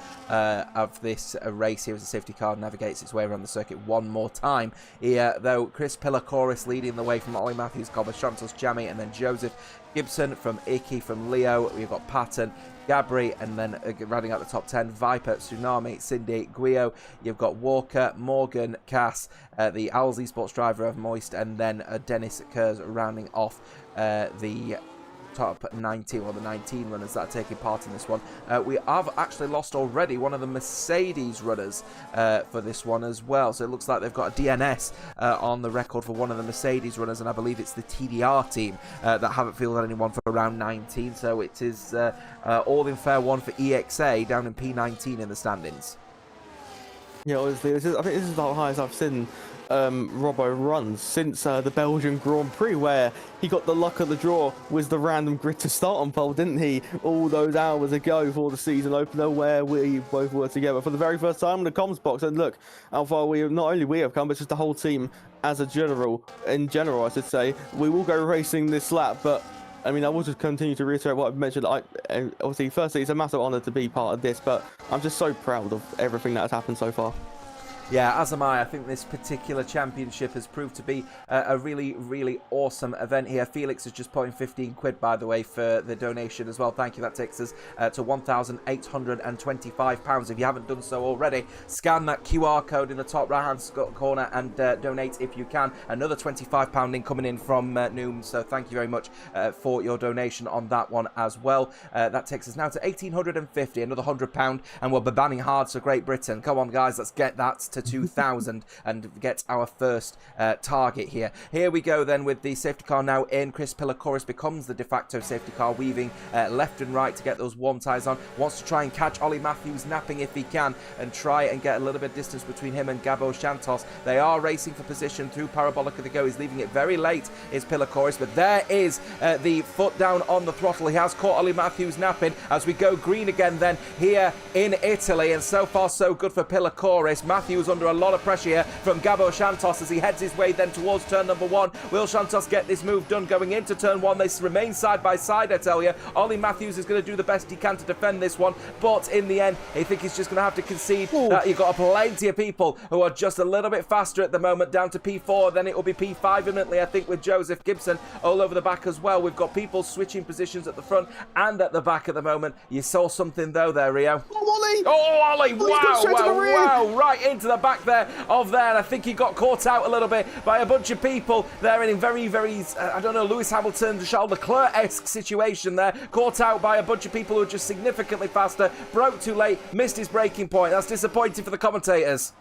of this race here as the safety car navigates its way around the circuit one more time. Here, though, Chris Pilakoris leading the way from Ollie Matthews, Colbert Santos, Jamie, and then Joseph Gibson from Icky, from Leo. We've got Patton, Gabri, and then rounding out the top 10, Viper, Tsunami, Cindy, Guio. You've got Walker, Morgan, Cass, the Owlsy Sports driver of Moist, and then Dennis Kurz rounding off the top 19, or the 19 runners that are taking part in this one. We have actually lost already one of the Mercedes runners for this one as well, so it looks like they've got a DNS on the record for one of the Mercedes runners, and I believe it's the TDR team that haven't fielded anyone for round 19, so it is all in fair one for EXA down in P19 in the standings. Yeah, honestly, I think this is the highest I've seen Robbo runs since the Belgian Grand Prix, where he got the luck of the draw with the random grid to start on pole, didn't he? All those hours ago for the season opener, where we both were together for the very first time in the comms box. And look how far not only we have come, but just the whole team as a in general, I should say. We will go racing this lap, but I mean, I will just continue to reiterate what I've mentioned. Obviously, firstly, it's a massive honour to be part of this, but I'm just so proud of everything that has happened so far. Yeah, as am I. I think this particular championship has proved to be a really, really awesome event here. Felix has just put in 15 quid, by the way, for the donation as well. Thank you. That takes us to £1,825. If you haven't done so already, scan that QR code in the top right-hand corner and donate if you can. Another £25 incoming in from Noom, so thank you very much for your donation on that one as well. That takes us now to £1,850, another £100, and we'll be banning hard to Great Britain. Come on, guys, let's get that to 2,000 and get our first target here. Here we go then with the safety car now in. Chris Pilakoris becomes the de facto safety car, weaving left and right to get those warm tyres on. Wants to try and catch Ollie Matthews napping if he can, and try and get a little bit of distance between him and Gabo Santos. They are racing for position through Parabolica to go. He's leaving it very late, is Pilakoris, but there is the foot down on the throttle. He has caught Ollie Matthews napping as we go green again then here in Italy, and so far so good for Pilakoris. Matthews under a lot of pressure here from Gabo Santos as he heads his way then towards turn number 1. Will Santos get this move done going into turn 1? They remain side by side, I tell you. Ollie Matthews is going to do the best he can to defend this one, but in the end, I think he's just going to have to concede that you've got plenty of people who are just a little bit faster at the moment, down to P4, then it will be P5 imminently, I think, with Joseph Gibson all over the back as well. We've got people switching positions at the front and at the back at the moment. You saw something though there, Rio. Oh, Ollie! Oh, Ollie! Wow, wow, wow! Right into the back there of there. I think he got caught out a little bit by a bunch of people there in a very, very, I don't know, Lewis Hamilton, Charles Leclerc-esque situation there. Caught out by a bunch of people who were just significantly faster, broke too late, missed his braking point. That's disappointing for the commentators.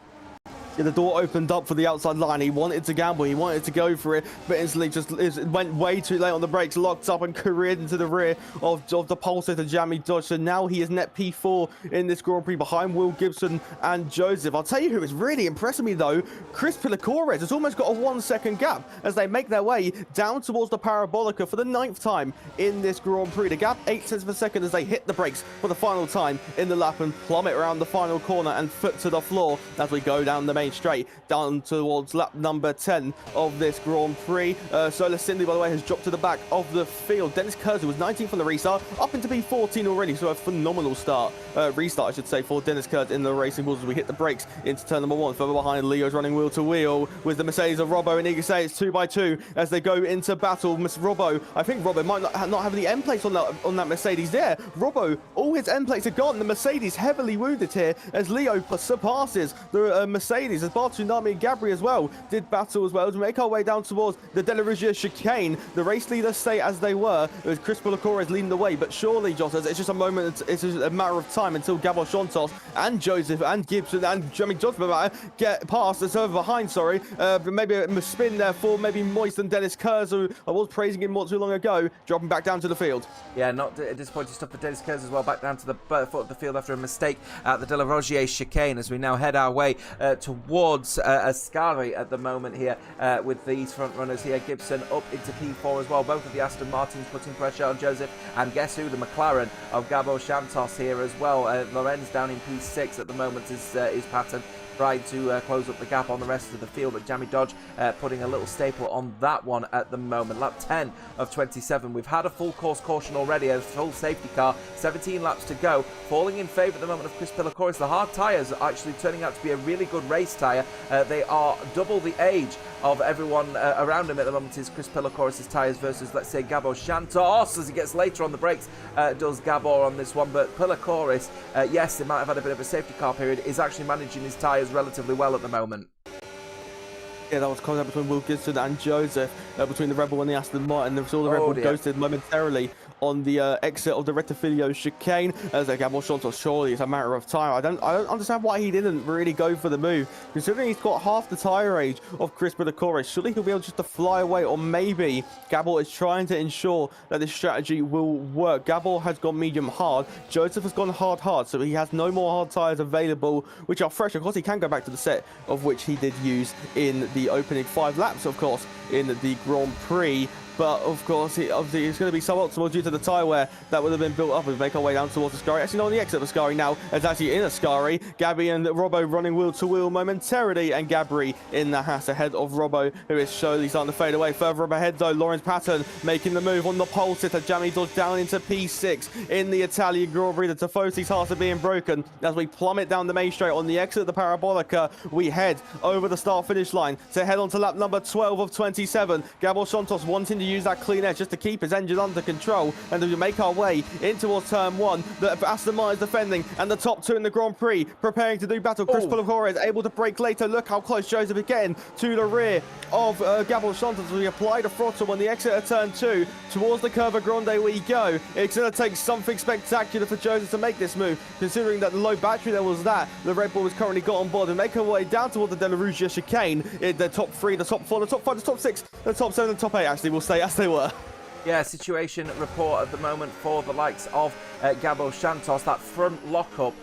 Yeah, the door opened up for the outside line. He wanted to gamble. He wanted to go for it, but instantly just went way too late on the brakes, locked up and careered into the rear of the pole sitter, Jamie Dodge. So now he is net P4 in this Grand Prix behind Will Gibson and Joseph. I'll tell you who is really impressing me, though. Chris Pilacores has almost got a 1 second gap as they make their way down towards the Parabolica for the 9th time in this Grand Prix. The gap 8 tenths per second as they hit the brakes for the final time in the lap and plummet around the final corner and foot to the floor as we go down the main straight down towards lap number 10 of this Grand Prix. Solar Cindy, by the way, has dropped to the back of the field. Dennis Kurzer was 19th on the restart, up into P14 already, so a phenomenal restart, I should say, for Dennis Kurzer in the racing balls as we hit the brakes into turn number 1. Further behind, Leo's running wheel to wheel with the Mercedes of Robbo and Igase. It's 2x2 as they go into battle. Robbo, I think Robbo might not have any end plates on that Mercedes there. Robbo, all his end plates are gone. The Mercedes heavily wounded here as Leo surpasses the Mercedes as Tsunami and Gabri as well did battle as well to make our way down towards the De La Regia chicane. The race leaders stay as they were, with Chris Pilacores leading the way, but surely, Jota, it's just a moment, it's just a matter of time until Gabor Santos and Joseph and Gibson and Jeremy Johnson get past, it's over behind, sorry, maybe a spin there for maybe Moist and Dennis Kurz, who I was praising him not too long ago, dropping back down to the field. Yeah, not disappointing stuff for Dennis Kurz as well, back down to the foot of the field after a mistake at the De La Regia chicane as we now head our way towards Ascari at the moment here with these front runners here. Gibson up into P4 as well. Both of the Aston Martins putting pressure on Joseph, and guess who? The McLaren of Gabo Santos here as well. Lorenz down in P6 at the moment is Patton trying to close up the gap on the rest of the field, but Jamie Dodge putting a little staple on that one at the moment. Lap 10 of 27. We've had a full course caution already, a full safety car, 17 laps to go, falling in favour at the moment of Chris Pilacores. The hard tyres are actually turning out to be a really good race tyre. They are double the age of everyone around him at the moment is Chris Pilacores' tyres versus, let's say, Gabor Santos as he gets later on the brakes, does Gabor on this one, but Pilacores, yes, they might have had a bit of a safety car period, is actually managing his tyres relatively well at the moment. Yeah, that was contact between Will Gibson and Joseph, between the Red Bull and the Aston Martin. There was all the Red Bull ghosted momentarily on the exit of the Rettifilio chicane as Gabor Santos. Surely it's a matter of time. I don't understand why he didn't really go for the move, considering he's got half the tyre age of Chris Pilacores. Surely he'll be able just to fly away, or maybe Gabor is trying to ensure that this strategy will work. Gabor has gone medium hard. Joseph has gone hard, so he has no more hard tyres available, which are fresh. Of course, he can go back to the set of which he did use in the opening 5 laps, of course, in the Grand Prix. But of course, obviously, it's going to be suboptimal due to the tyre wear that would have been built up as we make our way down towards Ascari. Actually, not on the exit of Ascari now. It's actually in Ascari. Gabby and Robbo running wheel to wheel momentarily, and Gabri in the Haas ahead of Robbo, who is slowly starting to fade away. Further up ahead, though, Lawrence Patton making the move on the pole sitter. Jamie Dodge down into P6 in the Italian Grand Prix. The Tifosi's hearts are being broken as we plummet down the main straight on the exit of the Parabolica. We head over the start-finish line to head on to lap number 12 of 27. Gabor Santos wanting to use that clean edge just to keep his engine under control, and we make our way in towards turn 1. The Aston Martin defending, and the top 2 in the Grand Prix preparing to do battle. Chris Pilacores able to brake later. Look how close Joseph is getting to the rear of Gabor Santos. We apply the throttle on the exit of turn 2 towards the Curva Grande we go. It's going to take something spectacular for Joseph to make this move, considering that the low battery there was that the Red Bull has currently got on board, and make our way down towards the De La Regia chicane. In the top 3, the top 4, the top 5, the top 6, the top 7, the top 8 actually will stay as they were. Yeah, situation report at the moment for the likes of Gabo Santos. That front lockup,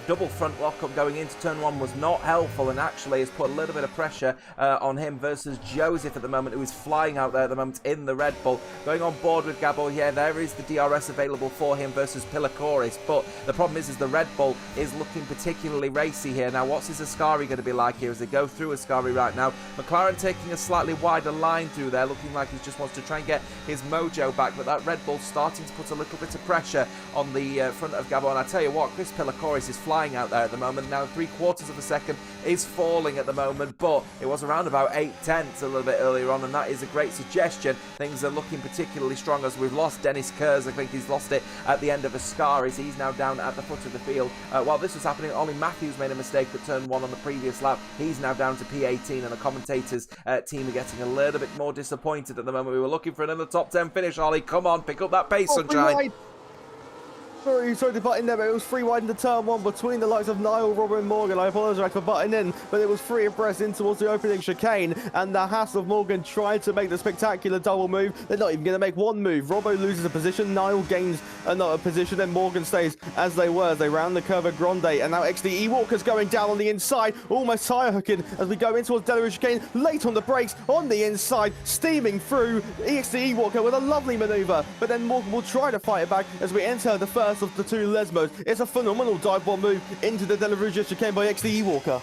double front lockup going into turn 1 was not helpful, and actually has put a little bit of pressure on him versus Joseph at the moment, who is flying out there at the moment in the Red Bull. Going on board with Gabo, yeah, there is the DRS available for him versus Pilacores, but the problem is the Red Bull is looking particularly racy here. Now, what's his Ascari going to be like here as they go through Ascari right now? McLaren taking a slightly wider line through there, looking like he just wants to try and get his motor mojo back, but that Red Bull starting to put a little bit of pressure on the front of Gabo. And I tell you what, Chris Pilakoris is flying out there at the moment. Now 3/4 of a second is falling at the moment, but it was around about 8/10 a little bit earlier on, and that is a great suggestion. Things are looking particularly strong as we've lost Dennis Kurz. I think he's lost it at the end of Ascaris. He's now down at the foot of the field. While this was happening, Ollie Matthews made a mistake at turn 1 on the previous lap. He's now down to P18, and the commentators' team are getting a little bit more disappointed at the moment. We were looking for another top 10 finish. Ollie, come on, pick up that pace, sunshine. Sorry to butt in there, but it was free wide into turn 1 between the likes of Niall, Robert and Morgan. I apologise for butting in, but it was free abreast in towards the opening chicane, and the Haas of Morgan tried to make the spectacular double move. They're not even going to make one move. Robbo loses a position, Niall gains another position, and Morgan stays as they were as they round the curve of Grande, and now XDE Walker's going down on the inside, almost tyre hooking as we go in towards Delaware chicane, late on the brakes, on the inside, steaming through XDE Walker with a lovely manoeuvre, but then Morgan will try to fight it back as we enter the first of the 2 Lesmos. It's a phenomenal dive bomb move into the Delarugia chicane by XDE Walker.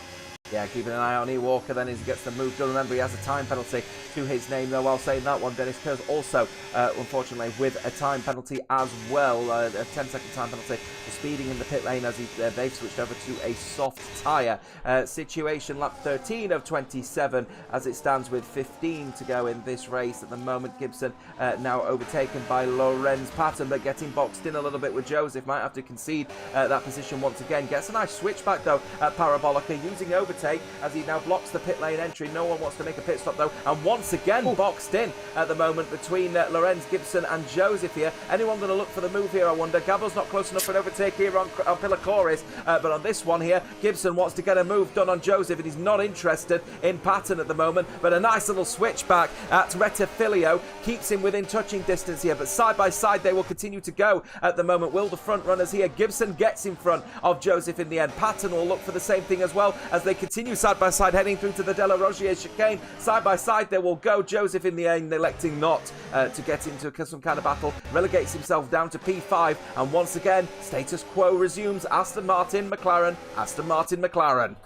Yeah, keeping an eye on E. Walker then as he gets the move done. Remember, he has a time penalty to his name, though. While saying that one, Dennis Kurz also, unfortunately, with a time penalty as well. A 10-second time penalty for speeding in the pit lane as they've switched over to a soft tyre. Situation lap 13 of 27 as it stands with 15 to go in this race at the moment. Gibson now overtaken by Lorenz Patton, but getting boxed in a little bit with Joseph. Might have to concede that position once again. Gets a nice switchback, though, at Parabolica, using overtake as he now blocks the pit lane entry. No one wants to make a pit stop, though, and once again boxed in at the moment between Lorenz, Gibson and Joseph here. Anyone going to look for the move here, I wonder? Gabo's not close enough for an overtake here on Pilakoris, but on this one here, Gibson wants to get a move done on Joseph, and he's not interested in Patton at the moment, but a nice little switchback at Retafilio keeps him within touching distance here, but side by side they will continue to go at the moment. Will the front runners here? Gibson gets in front of Joseph in the end. Patton will look for the same thing as well as they continue side by side heading through to the De La Rogier chicane. Side by side they will go. Joseph in the end electing not to get into some kind of battle, relegates himself down to P5, and once again status quo resumes. Aston Martin McLaren.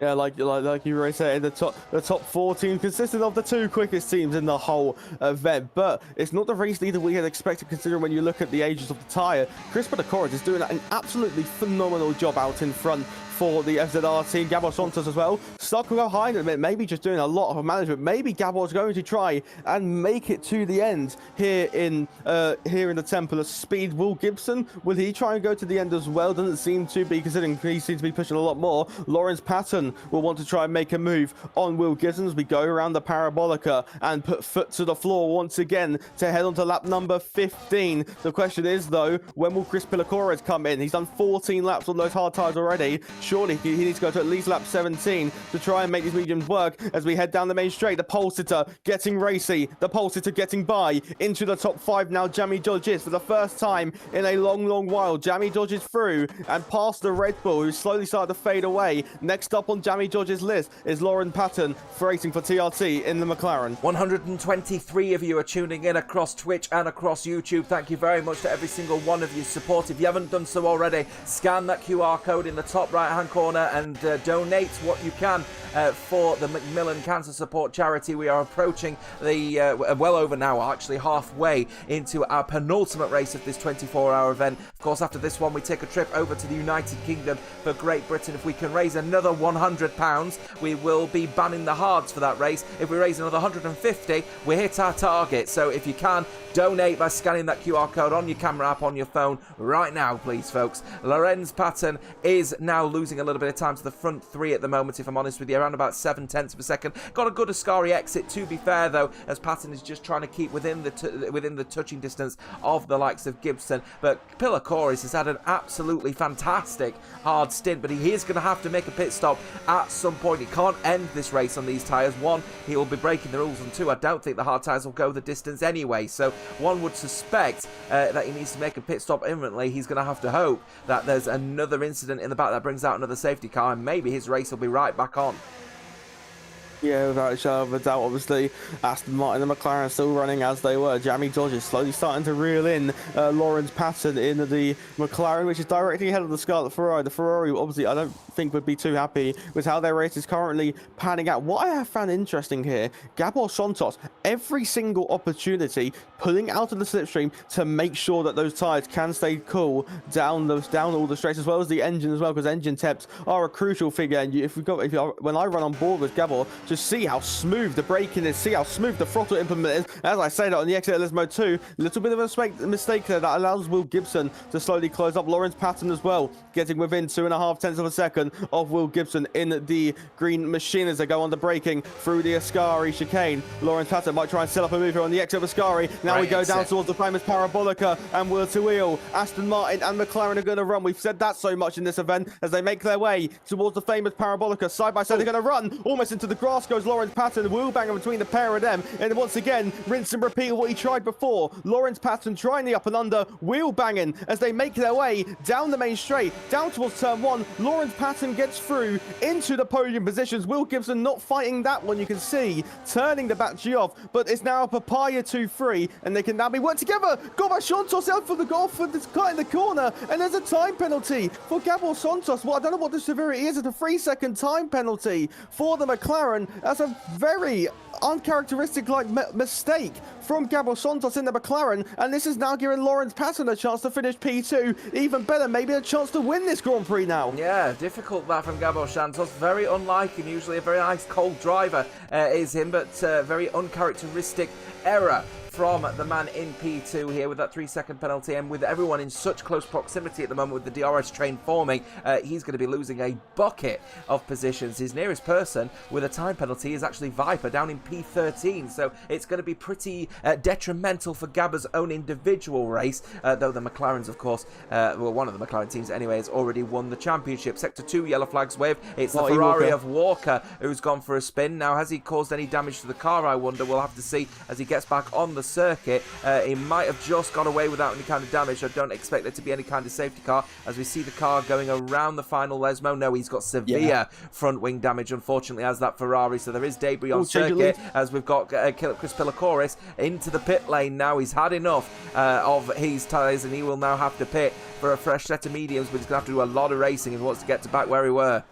Yeah, like you already said, the top 4 teams consisted of the 2 quickest teams in the whole event, but it's not the race leader we had expected considering when you look at the ages of the tyre. Chris Pilakoris is doing an absolutely phenomenal job out in front for the FZR team. Gabor Santos as well, stuck behind him, maybe just doing a lot of management. Maybe Gabor's going to try and make it to the end here in the Temple of Speed. Will Gibson, will he try and go to the end as well? Doesn't seem to be, considering he seems to be pushing a lot more. Lawrence Patton will want to try and make a move on Will Gibson as we go around the Parabolica and put foot to the floor once again to head on to lap number 15. The question is, though, when will Chris Pilakoris come in? He's done 14 laps on those hard tyres already. Surely he needs to go to at least lap 17 to try and make these mediums work as we head down the main straight. The pole sitter getting racy. The pole sitter getting by into the top 5 now. Jamie dodges for the first time in a long while. Jamie dodges through and past the Red Bull, who's slowly started to fade away. Next up on Jamie Dodge's list is Lauren Patton racing for TRT in the McLaren. 123 of you are tuning in across Twitch and across YouTube. Thank you very much to every single one of you support. If you haven't done so already, scan that QR code in the top right hand corner and donate what you can for the Macmillan Cancer Support Charity. We are approaching the well over now, actually halfway into our penultimate race of this 24-hour event. Of course, after this one we take a trip over to the United Kingdom for Great Britain. If we can raise another £100, we will be banning the hards for that race. If we raise another 150, we hit our target. So if you can, donate by scanning that QR code on your camera app on your phone right now, please, folks. Lorenz Patton is now losing a little bit of time to the front 3 at the moment, if I'm honest with you, around about 7/10 of a second. Got a good Ascari exit, to be fair, though, as Patton is just trying to keep within the touching distance of the likes of Gibson. But Pilakoris has had an absolutely fantastic hard stint, but he is going to have to make a pit stop at some point. He can't end this race on these tyres. 1, he will be breaking the rules, and 2, I don't think the hard tyres will go the distance anyway. So one would suspect that he needs to make a pit stop imminently. He's going to have to hope that there's another incident in the back that brings out another safety car, and maybe his race will be right back on. Yeah, without a shadow of a doubt, obviously, Aston Martin and McLaren still running as they were. Jamie Dodge is slowly starting to reel in Lawrence Patton in the McLaren, which is directly ahead of the Scarlet Ferrari. The Ferrari, obviously, I don't think would be too happy with how their race is currently panning out. What I have found interesting here, Gabor Santos, every single opportunity pulling out of the slipstream to make sure that those tyres can stay cool down all the straights, as well as the engine as well, because engine temps are a crucial figure. And when I run on board with Gabor, just see how smooth the braking is, see how smooth the throttle implement is. As I say that on the exit of Lesmo 2, a little bit of a mistake there that allows Will Gibson to slowly close up. Lawrence Patton as well, getting within 2.5 tenths of a second of Will Gibson in the green machine as they go on the braking through the Ascari chicane. Lawrence Patton might try and set up a move here on the exit of Ascari. Now we go down towards the famous Parabolica and wheel to wheel. Aston Martin and McLaren are going to run. We've said that so much in this event as they make their way towards the famous Parabolica. Side by side, they're going to run almost into the grass. Goes Lawrence Patton, wheel banger between the pair of them, and once again rinse and repeat what he tried before. Lawrence Patton trying the up and under, wheel banging as they make their way down the main straight, down towards turn 1. Lawrence Patton gets through into the podium positions. Will Gibson not fighting that one, you can see, turning the battery off, but it's now a Papaya 2-3, and they can now be worked together. Gabor Santos out for the golf for this cut in the corner, and there's a time penalty for Gabor Santos. Well, I don't know what the severity is. It's a 3-second time penalty for the McLaren. That's a very uncharacteristic mistake from Gabor Santos in the McLaren, and this is now giving Lawrence Patton a chance to finish P2. Even better, maybe a chance to win this Grand Prix now. Yeah, difficult that from Gabor Santos. Very unlike him. Usually a very nice cold driver is him, but very uncharacteristic error from the man in P2 here with that 3-second penalty, and with everyone in such close proximity at the moment with the DRS train forming, he's going to be losing a bucket of positions. His nearest person with a time penalty is actually Viper down in P13, so it's going to be pretty detrimental for Gabor's own individual race, though the McLarens, of course, well, one of the McLaren teams anyway, has already won the championship. Sector 2, yellow flags wave. It's the Ferrari of Walker who's gone for a spin. Now, has he caused any damage to the car, I wonder? We'll have to see as he gets back on the circuit. He might have just got away without any kind of damage. I don't expect there to be any kind of safety car as we see the car going around the final Lesmo. No, he's got severe front wing damage, unfortunately, as that Ferrari, so there is debris on circuit as we've got Chris Pilakoris into the pit lane now. He's had enough of his tyres and he will now have to pit for a fresh set of mediums, but he's going to have to do a lot of racing if he wants to get to back where we were.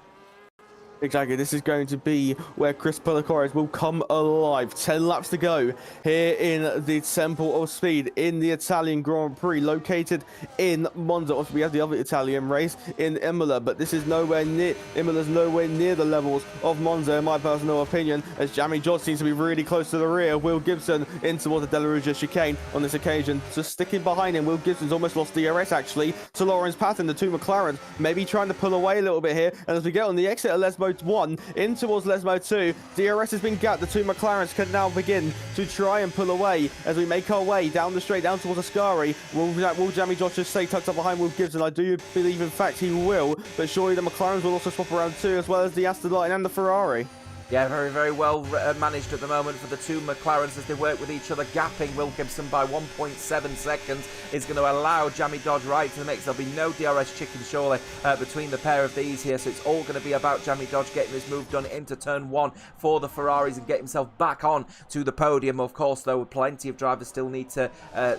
Exactly, this is going to be where Chris Pilakoris will come alive. 10 laps to go here in the Temple of Speed in the Italian Grand Prix, located in Monza. Also, we have the other Italian race in Imola, but this is nowhere near, Imola's nowhere near the levels of Monza, in my personal opinion, as Jamie George seems to be really close to the rear. Will Gibson in towards the Della Ruggia chicane on this occasion, just sticking behind him. Will Gibson's almost lost DRS, actually, to Lawrence Patton, the two McLarens, maybe trying to pull away a little bit here, and as we get on the exit of Lesmo 1 in towards Lesmo 2, DRS has been gapped. The two McLarens can now begin to try and pull away as we make our way down the straight, down towards Ascari. Will Jamie Josh just stay tucked up behind Will Gibson? I do believe, in fact, he will, but surely the McLarens will also swap around too, as well as the Aston Martin and the Ferrari. Yeah, very, very well managed at the moment for the two McLarens as they work with each other. Gapping Will Gibson by 1.7 seconds is going to allow Jamie Dodge right to the mix. There'll be no DRS chicken, surely, between the pair of these here. So it's all going to be about Jamie Dodge getting this move done into turn 1 for the Ferraris and get himself back on to the podium. Of course, though, plenty of drivers still need to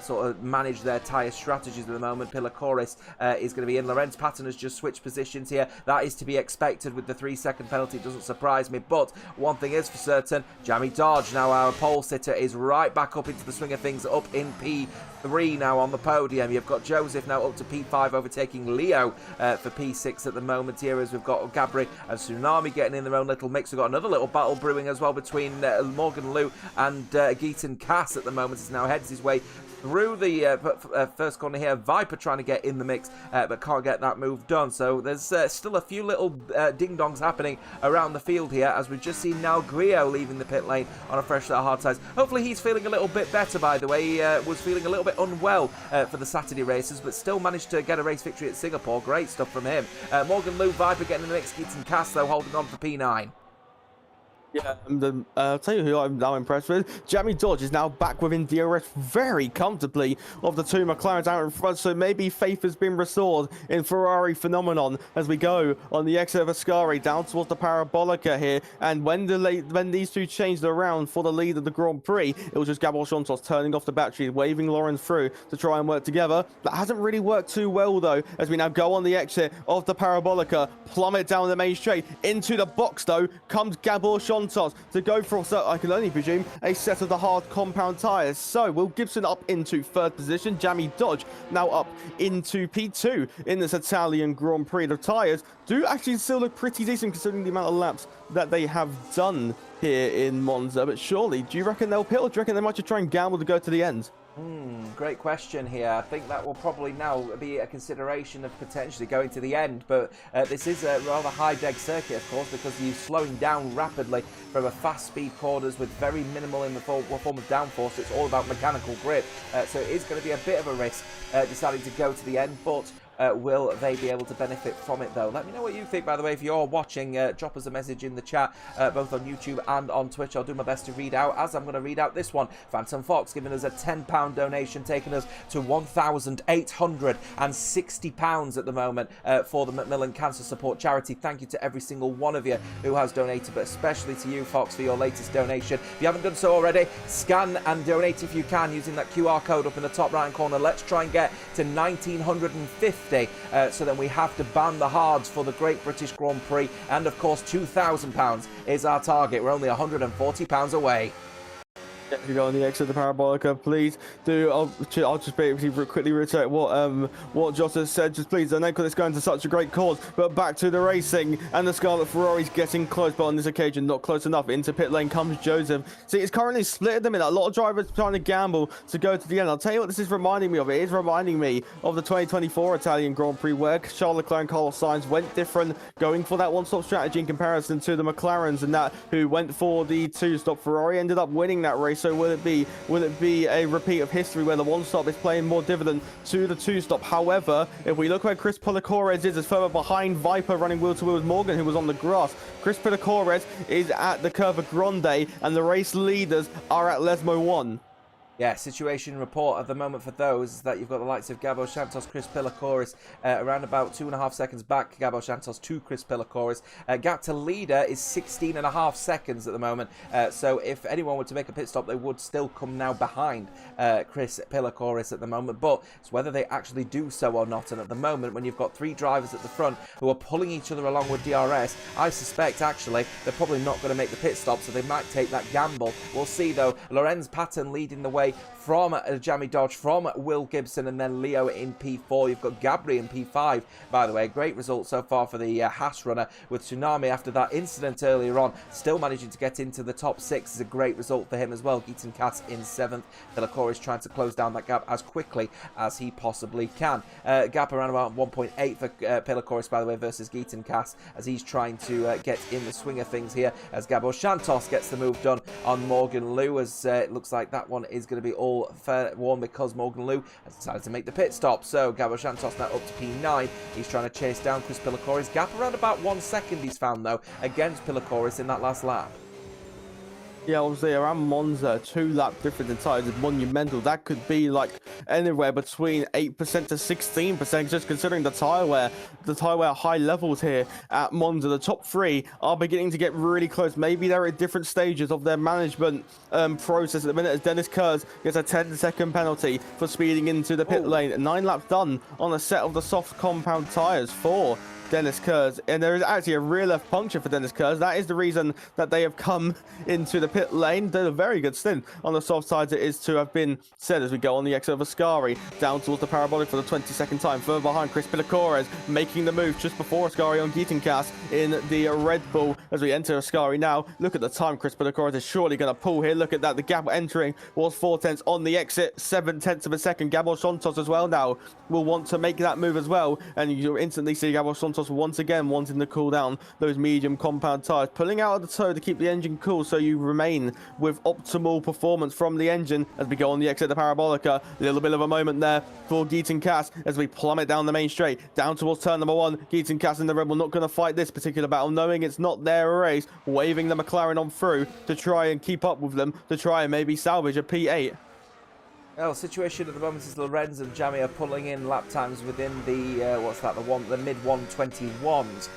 sort of manage their tyre strategies at the moment. Pilakoris is going to be in. Lawrence Patton has just switched positions here. That is to be expected with the 3-second penalty. It doesn't surprise me, but one thing is for certain, Jamie Dodge, now our pole sitter, is right back up into the swing of things, up in P3 now on the podium. You've got Joseph now up to P5, overtaking Leo for P6 at the moment here, as we've got Gabri and Tsunami getting in their own little mix. We've got another little battle brewing as well between Morgan Liu and Geeton Cass at the moment. He now heads his way through the first corner here. Viper trying to get in the mix, but can't get that move done. So there's still a few little ding-dongs happening around the field here, as we've just seen now Grio leaving the pit lane on a fresh set of hard tyres. Hopefully he's feeling a little bit better, by the way. He was feeling a little bit unwell for the Saturday races, but still managed to get a race victory at Singapore. Great stuff from him. Morgan Liu, Viper getting in the mix. Keaton Cass, though, holding on for P9. Yeah, I'll tell you who I'm now impressed with. Jamie Dodge is now back within DRS very comfortably of the two McLarens out in front, so maybe faith has been restored in Ferrari phenomenon as we go on the exit of Ascari down towards the Parabolica here. And when these two changed around for the lead of the Grand Prix, it was just Gabor Santos turning off the battery, waving Lauren through to try and work together. That hasn't really worked too well though, as we now go on the exit of the Parabolica, plummet down the main straight. Into the box though comes Gabor Santos to go for, so I can only presume, a set of the hard compound tyres. So Will Gibson up into third position, Jamie Dodge now up into P2 in this Italian Grand Prix. The tyres do actually still look pretty decent considering the amount of laps that they have done here in Monza, but surely, do you reckon they'll pit, or do you reckon they might just try and gamble to go to the end? Great question here. I think that will probably now be a consideration of potentially going to the end, but this is a rather high-deg circuit, of course, because you're slowing down rapidly from a fast-speed corners with very minimal in the form of downforce. It's all about mechanical grip, so it is going to be a bit of a risk deciding to go to the end, but will they be able to benefit from it though? Let me know what you think, by the way. If you're watching, drop us a message in the chat, both on YouTube and on Twitch. I'll do my best to read out, as I'm going to read out this one. Phantom Fox giving us a £10 donation, taking us to £1,860 at the moment for the Macmillan Cancer Support Charity. Thank you to every single one of you who has donated, but especially to you, Fox, for your latest donation. If you haven't done so already, scan and donate if you can using that QR code up in the top right corner. Let's try and get to 1,950. So then we have to ban the hards for the Great British Grand Prix, and of course £2,000 is our target. We're only £140 away. If you go on the exit of the Parabolica, please do. I'll just basically quickly reiterate what Josh has said. Just please don't, because it's going to such a great cause. But back to the racing, and the Scarlet Ferrari's getting close, but on this occasion not close enough. Into pit lane comes Joseph. See, it's currently split at the minute. A lot of drivers trying to gamble to go to the end. I'll tell you what this is reminding me of. It is reminding me of the 2024 Italian Grand Prix, where Charles Leclerc and Carlos Sainz went different, going for that one-stop strategy in comparison to the McLarens, and that who went for the two-stop. Ferrari ended up winning that race. So will it be a repeat of history where the one-stop is playing more dividend to the two-stop? However, if we look where Chris Pilacores is further behind Viper running wheel-to-wheel with Morgan, who was on the grass. Chris Pilacores is at the Curva Grande, and the race leaders are at Lesmo 1. Yeah, situation report at the moment for those is that you've got the likes of Gabo Santos, Chris Pilacores, around about 2.5 seconds back. Gabo Santos to Chris Pilacores. Gap to leader is 16.5 seconds at the moment. So if anyone were to make a pit stop, they would still come now behind Chris Pilacores at the moment. But it's whether they actually do so or not. And at the moment, when you've got three drivers at the front who are pulling each other along with DRS, I suspect actually they're probably not going to make the pit stop. So they might take that gamble. We'll see though. Lorenz Patton leading the way from Jamie Dodge, from Will Gibson, and then Leo in P4. You've got Gabri in P5, by the way. Great result so far for the Haas runner, with Tsunami after that incident earlier on still managing to get into the top 6 is a great result for him as well. Geaton Cass in 7th. Pilacores trying to close down that gap as quickly as he possibly can. Gap around about 1.8 for Pilacores, by the way, versus Geaton Cass, as he's trying to get in the swing of things here, as Gabo Santos gets the move done on Morgan Liu, as it looks like that one is going to be all fair one because Morgan Liu has decided to make the pit stop. So Gabo Santos now up to P9. He's trying to chase down Chris Pilacores. Gap around about 1 second he's found though against Pilacores in that last lap. Yeah, obviously around Monza, 2-lap difference in tyres is monumental. That could be like anywhere between 8% to 16%, just considering the tyre wear high levels here at Monza. The top 3 are beginning to get really close. Maybe they're at different stages of their management process at the minute, as Dennis Kurz gets a 10-second penalty for speeding into the pit lane. 9 laps done on a set of the soft compound tyres for Dennis Kurz, and there is actually a rear left puncture for Dennis Kurz. That is the reason that they have come into the pit lane. Did a very good stint on the soft sides, it is to have been said, as we go on the exit of Ascari down towards the parabolic for the 22nd time. Further behind, Chris Pilacores making the move just before Ascari on Geaton Cass in the Red Bull as we enter Ascari now. Look at the time Chris Pilacores is surely going to pull here. Look at that. The gap entering was 0.4 on the exit, 0.7 of a second. Gabo Santos as well now will want to make that move as well, and you instantly see Gabo Santos Santos once again wanting to cool down those medium compound tyres, pulling out of the toe to keep the engine cool so you remain with optimal performance from the engine as we go on the exit of the Parabolica. A little bit of a moment there for Geaton Cass as we plummet down the main straight, down towards turn number 1. Geaton Cass and the Red Bull not going to fight this particular battle, knowing it's not their race, waving the McLaren on through to try and keep up with them, to try and maybe salvage a P8. Well, situation at the moment is Lorenz and Jamie are pulling in lap times within the the mid 121s.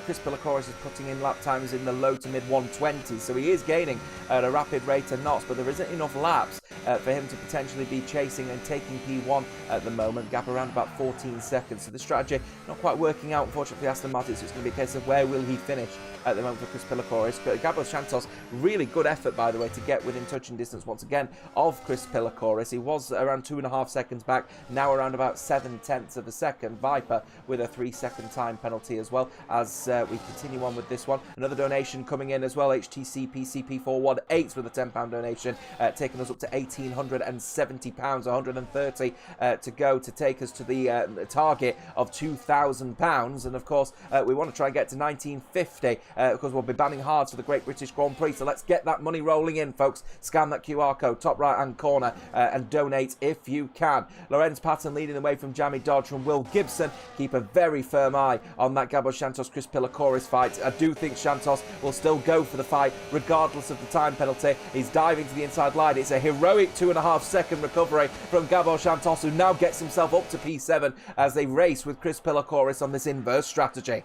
Chris Pillacoris is putting in lap times in the low to mid 120s, so he is gaining at a rapid rate of knots, but there isn't enough laps for him to potentially be chasing and taking P1 at the moment. Gap around about 14 seconds. So the strategy not quite working out, unfortunately, for Aston Martin. So it's going to be a case of where will he finish at the moment for Chris Pillacoris. But Gabriel Santos, really good effort, by the way, to get within touching distance once again of Chris Pillacoris. He was around 2.5 seconds back, now around about 7/10 of a second. Viper with a 3-second time penalty as well as we continue on with this one. Another donation coming in as well, HTC PCP418 with a £10 donation, taking us up to £1,870, 130 to go to take us to the target of £2,000. And of course, we want to try and get to 1950 because we'll be banning hard for the Great British Grand Prix. So let's get that money rolling in, folks. Scan that QR code, top right hand corner, and donate if you can. Lorenz Patton leading the way from Jamie Dodge, from Will Gibson. Keep a very firm eye on that Gabo Santos Chris Pillacoris fight. I do think Santos will still go for the fight regardless of the time penalty. He's diving to the inside line. It's a heroic 2.5 second recovery from Gabo Santos, who now gets himself up to P7 as they race with Chris Pillacoris on this inverse strategy.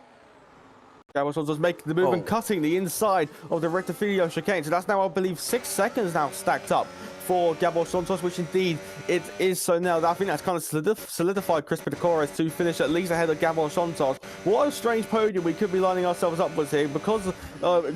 Gabo Santos making the move and cutting the inside of the Rectifilio chicane. So that's now, I believe, 6 seconds now stacked up for Gabo Santos, which indeed it is. So now I think that's kind of solidified Chris Pillacoris to finish at least ahead of Gabo Santos. What a strange podium we could be lining ourselves up with here, because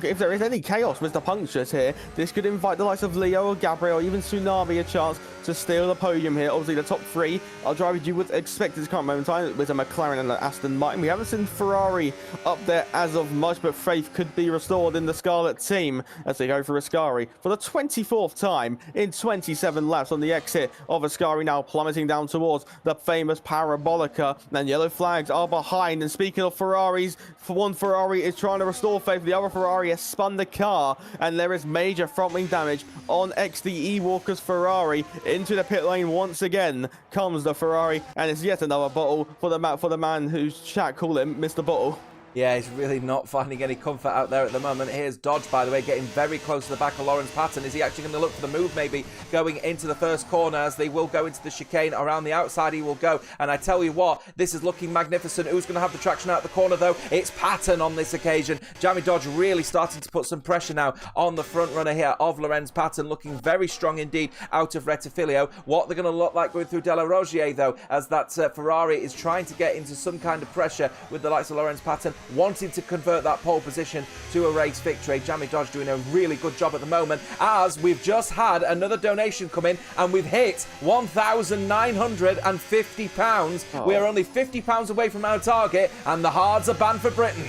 if there is any chaos with the punctures here, this could invite the likes of Leo or Gabriel, even Tsunami, a chance to steal the podium here. Obviously, the top 3 are drivers you would expect at this current moment in time, with a McLaren and an Aston Martin. We haven't seen Ferrari up there as of much, but faith could be restored in the Scarlet team as they go for Ascari for the 24th time in 27 laps on the exit of Ascari, now plummeting down towards the famous Parabolica. And yellow flags are behind. And speaking of Ferraris, for one Ferrari is trying to restore faith, the other Ferrari has spun the car, and there is major front wing damage on XDE Walker's Ferrari. Into the pit lane once again comes the Ferrari, and it's yet another bottle for the man whose chat call him Mr. Bottle. Yeah, he's really not finding any comfort out there at the moment. Here's Dodge, by the way, getting very close to the back of Lorenz Patton. Is he actually going to look for the move, maybe, going into the first corner, as they will go into the chicane? Around the outside he will go. And I tell you what, this is looking magnificent. Who's going to have the traction out the corner, though? It's Patton on this occasion. Jamie Dodge really starting to put some pressure now on the front runner here of Lorenz Patton, looking very strong indeed out of Rettifilio. What they're going to look like going through Della Rogier, though, as that Ferrari is trying to get into some kind of pressure with the likes of Lorenz Patton, wanting to convert that pole position to a race victory. Jamie Dodge doing a really good job at the moment, as we've just had another donation come in and we've hit £1,950. We are only £50 away from our target, and the hards are banned for Britain.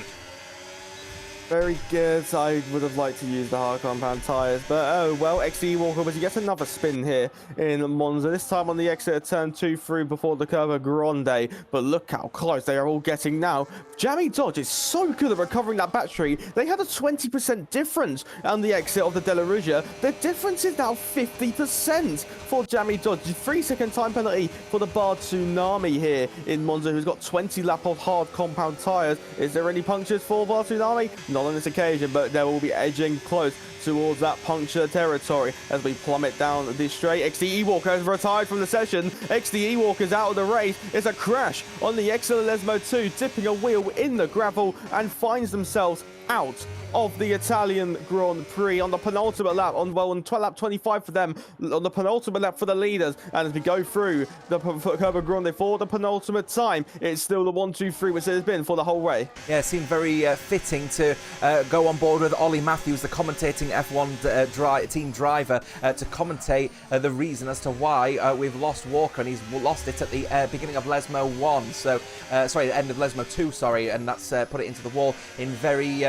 Very good. I would have liked to use the hard compound tyres, but oh well. XE Walker, but he gets another spin here in Monza, this time on the exit of turn 2 through before the Curva Grande. But look how close they are all getting now. Jamie Dodge is so good at recovering that battery. They had a 20% difference on the exit of the Della Rugia. The difference is now 50% for Jamie Dodge. 3-second time penalty for the Bar Tsunami here in Monza, who's got 20 lap of hard compound tyres. Is there any punctures for Bar Tsunami? Not on this occasion, but they will be edging close towards that puncture territory as we plummet down the straight. XDE Walker has retired from the session. XDE Walker's out of the race. It's a crash on the Exilesmo 2, tipping a wheel in the gravel, and finds themselves out of the Italian Grand Prix on the penultimate lap, on lap 25 for them, on the penultimate lap for the leaders. And as we go through the Curva Grande for the penultimate time, it's still the 1-2-3 which it has been for the whole way. Yeah, it seemed very fitting to go on board with Ollie Matthews, the commentating F1 team driver, to commentate the reason as to why we've lost Walker, and he's lost it at the beginning of Lesmo 1, so sorry, the end of Lesmo 2, sorry, and that's put it into the wall in very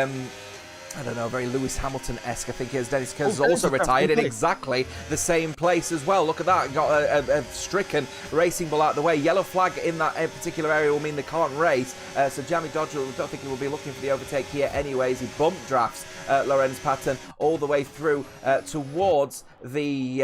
I don't know, very Lewis Hamilton-esque. I think as Dennis Kerr's also retired in exactly the same place as well. Look at that. Got a stricken Racing Bull out of the way. Yellow flag in that particular area will mean they can't race. So Jamie Dodge, I don't think he will be looking for the overtake here anyways. He bump drafts Lorenz Patton all the way through towards the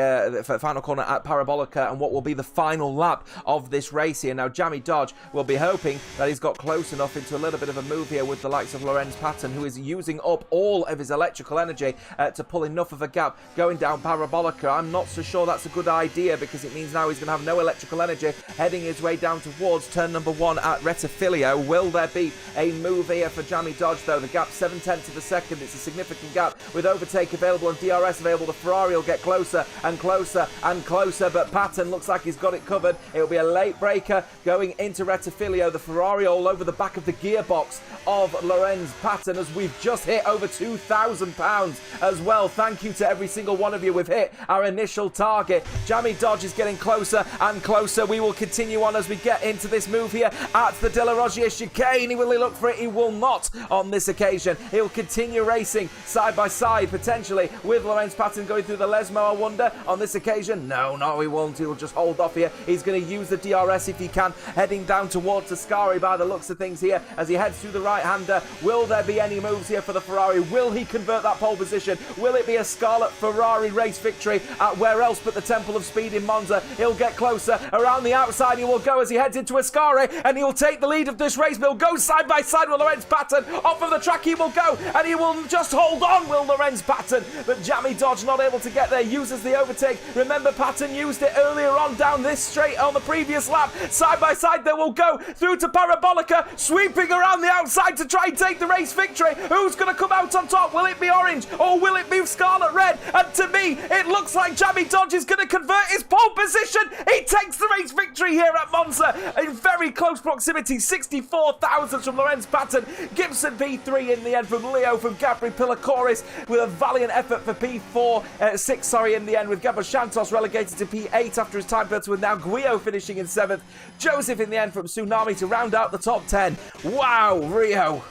final corner at Parabolica and what will be the final lap of this race here. Now Jamie Dodge will be hoping that he's got close enough into a little bit of a move here with the likes of Lorenz Patton, who is using up all of his electrical energy to pull enough of a gap going down Parabolica. I'm not so sure that's a good idea, because it means now he's going to have no electrical energy heading his way down towards turn number 1 at Rettifilio. Will there be a move here for Jamie Dodge though? The gap 7/10 of a second. It's a significant gap with overtake available and DRS available. The Ferrari will get closer and closer and closer, but Patton looks like he's got it covered. It'll be a late breaker going into Rettifilio. The Ferrari all over the back of the gearbox of Lorenz Patton as we've just hit over £2,000 as well. Thank you to every single one of you. We've hit our initial target. Jamie Dodge is getting closer and closer. We will continue on as we get into this move here at the De La Roggia chicane. Will he look for it? He will not on this occasion. He'll continue racing side by side potentially with Lorenz Patton going through the Lesmo, I wonder, on this occasion. No, he won't. He'll just hold off here. He's going to use the DRS if he can, heading down towards Ascari by the looks of things here as he heads through the right-hander. Will there be any moves here for the Ferrari? Will he convert that pole position? Will it be a Scarlet Ferrari race victory at where else but the Temple of Speed in Monza? He'll get closer. Around the outside he will go as he heads into Ascari, and he'll take the lead of this race. He'll go side by side with Lorenz Patton. Off of the track he will go, and he will just hold on, will Lorenz Patton. But Jamie Dodge not able to get there, uses the overtake. Remember, Patton used it earlier on down this straight on the previous lap. Side by side they will go through to Parabolica, sweeping around the outside to try and take the race victory. Who's going to come out on top? Will it be orange or will it be scarlet red? And to me, it looks like Jamie Dodge is going to convert his pole position. He takes the race victory here at Monza in very close proximity. 64 thousandths from Lorenz Patton. Gibson P3 in the end from Leo, from Gabri Pilacoris with a valiant effort for P6 in the end, with Gabo Santos relegated to P8 after his time filter, with now Guio finishing in 7th. Joseph in the end from Tsunami to round out the top 10. Wow, Rio.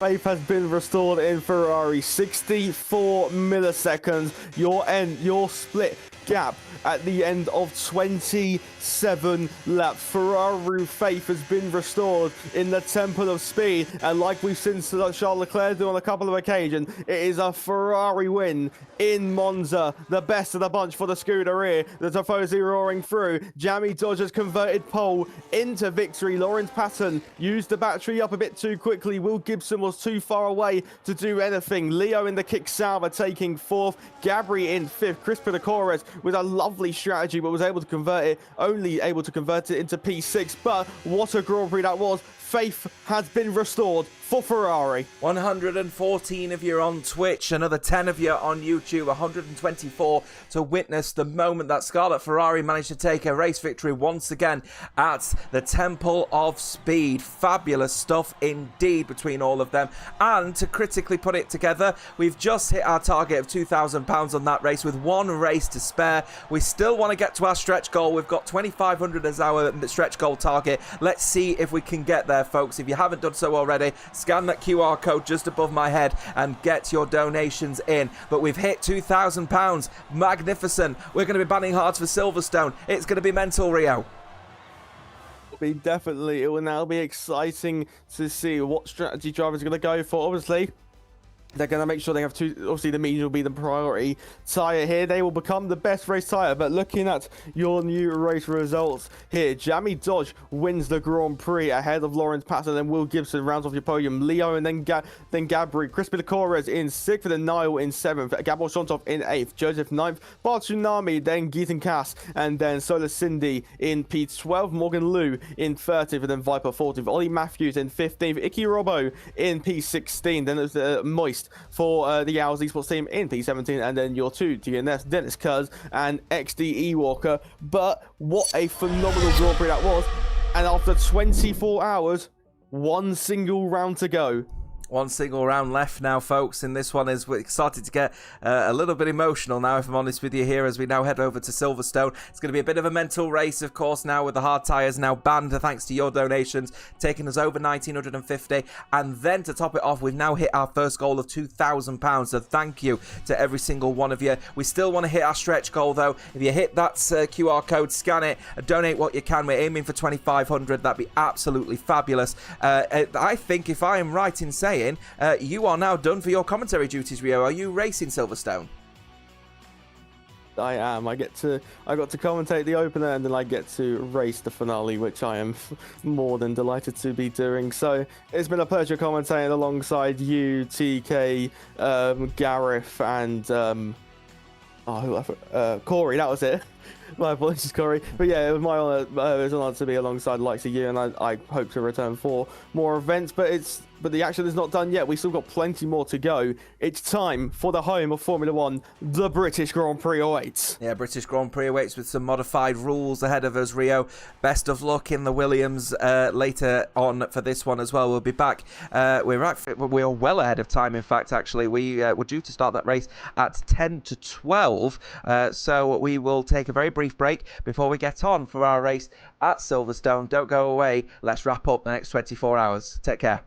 Faith has been restored in Ferrari. 64 milliseconds. Your split gap at the end of 27 laps. Ferrari faith has been restored in the Temple of Speed, and like we've seen Charles Leclerc do on a couple of occasions, it is a Ferrari win in Monza. The best of the bunch for the Scuderia. The Tifosi roaring through. Jamie Dodge has converted pole into victory. Lorenz Patton used the battery up a bit too quickly. Will Gibson was too far away to do anything. Leo in the kick salva taking 4th. Gabri in 5th. Chris Pedicores with a lovely strategy, but was able to convert it, only able to convert it into P6. But what a Grand Prix that was. Faith has been restored for Ferrari. 114 of you on Twitch, another 10 of you on YouTube, 124 to witness the moment that Scarlet Ferrari managed to take a race victory once again at the Temple of Speed. Fabulous stuff indeed between all of them. And to critically put it together, we've just hit our target of £2,000 on that race with one race to spare. We still want to get to our stretch goal. We've got 2,500 as our stretch goal target. Let's see if we can get there, folks. If you haven't done so already, scan that QR code just above my head and get your donations in. But we've hit £2,000. Magnificent. We're going to be banning hearts for Silverstone. It's going to be mental, Rio. It will now be exciting to see what strategy drivers are going to go for. Obviously, they're going to make sure they have two. Obviously, the medium will be the priority tyre here. They will become the best race tyre. But looking at your new race results here, Jamie Dodge wins the Grand Prix ahead of Lorenz Patton, and Will Gibson rounds off your podium. Leo and then Gabri. Chris Pedicores in 6th, and then Niall in 7th. Gabor Shontov in 8th. Joseph 9th. Bart Tsunami, then Geetan Cass, and then Solar Cindy in P12. Morgan Liu in 30th, and then Viper 40th. Ollie Matthews in 15th. Icky Robbo in P16. Then there's Moist for the Owls Esports team in P17, and then your two DNS, Dennis Cuz and XDE Walker. But what a phenomenal Grand Prix that was, and after 24 hours, one single round to go. One single round left now, folks, and this one is, we're starting to get a little bit emotional now, if I'm honest with you here, as we now head over to Silverstone. It's going to be a bit of a mental race, of course, now with the hard tyres now banned, thanks to your donations, taking us over 1,950, and then to top it off, we've now hit our first goal of £2,000, so thank you to every single one of you. We still want to hit our stretch goal, though. If you hit that QR code, scan it, donate what you can. We're aiming for 2,500. That'd be absolutely fabulous. I think, if I am right in saying, you are now done for your commentary duties, Rio. Are you racing Silverstone? I am. I got to commentate the opener, and then I get to race the finale, which I am more than delighted to be doing. So it's been a pleasure commentating alongside you, TK, Gareth, and Corey. That was it. My apologies, Corey. But yeah, it was my honour. It was an honour to be alongside the likes of you, and I hope to return for more events. But the action is not done yet. We still got plenty more to go. It's time for the home of Formula One, the British Grand Prix awaits. Yeah, British Grand Prix awaits with some modified rules ahead of us, Rio. Best of luck in the Williams later on for this one as well. We'll be back. We're well ahead of time, in fact, actually. We were due to start that race at 10 to 12. So we will take a very brief break before we get on for our race at Silverstone. Don't go away. Let's wrap up the next 24 hours. Take care.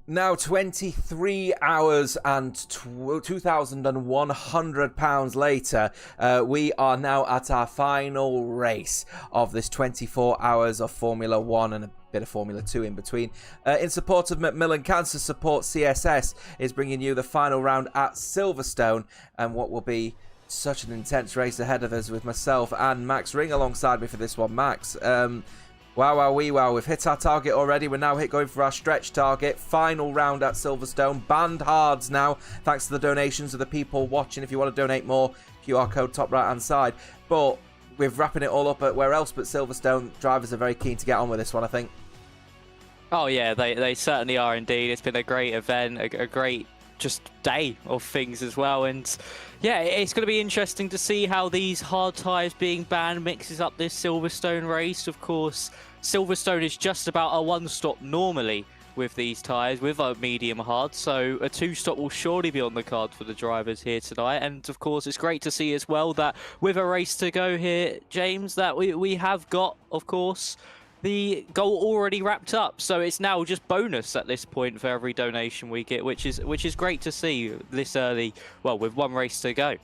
Now 23 hours and £2,100 later, we are now at our final race of this 24 hours of Formula 1 and a bit of Formula 2 in between. In support of Macmillan Cancer Support, CSS is bringing you the final round at Silverstone, and what will be such an intense race ahead of us with myself and Max Ring alongside me for this one. Max, wow, we've hit our target already. We're now going for our stretch target. Final round at Silverstone. Banned hards now, thanks to the donations of the people watching. If you want to donate more, QR code top right hand side. But we're wrapping it all up at where else but Silverstone. Drivers are very keen to get on with this one, I think. Oh yeah, they certainly are indeed. It's been a great event, a great just day of things as well, and yeah, it's going to be interesting to see how these hard tyres being banned mixes up this Silverstone race. Of course, Silverstone is just about a one-stop normally with these tyres, with a medium hard, so a two-stop will surely be on the card for the drivers here tonight. And of course, it's great to see as well that with a race to go here, James, that we have got, of course, the goal already wrapped up, so it's now just bonus at this point for every donation we get, which is great to see this early, well, with one race to go.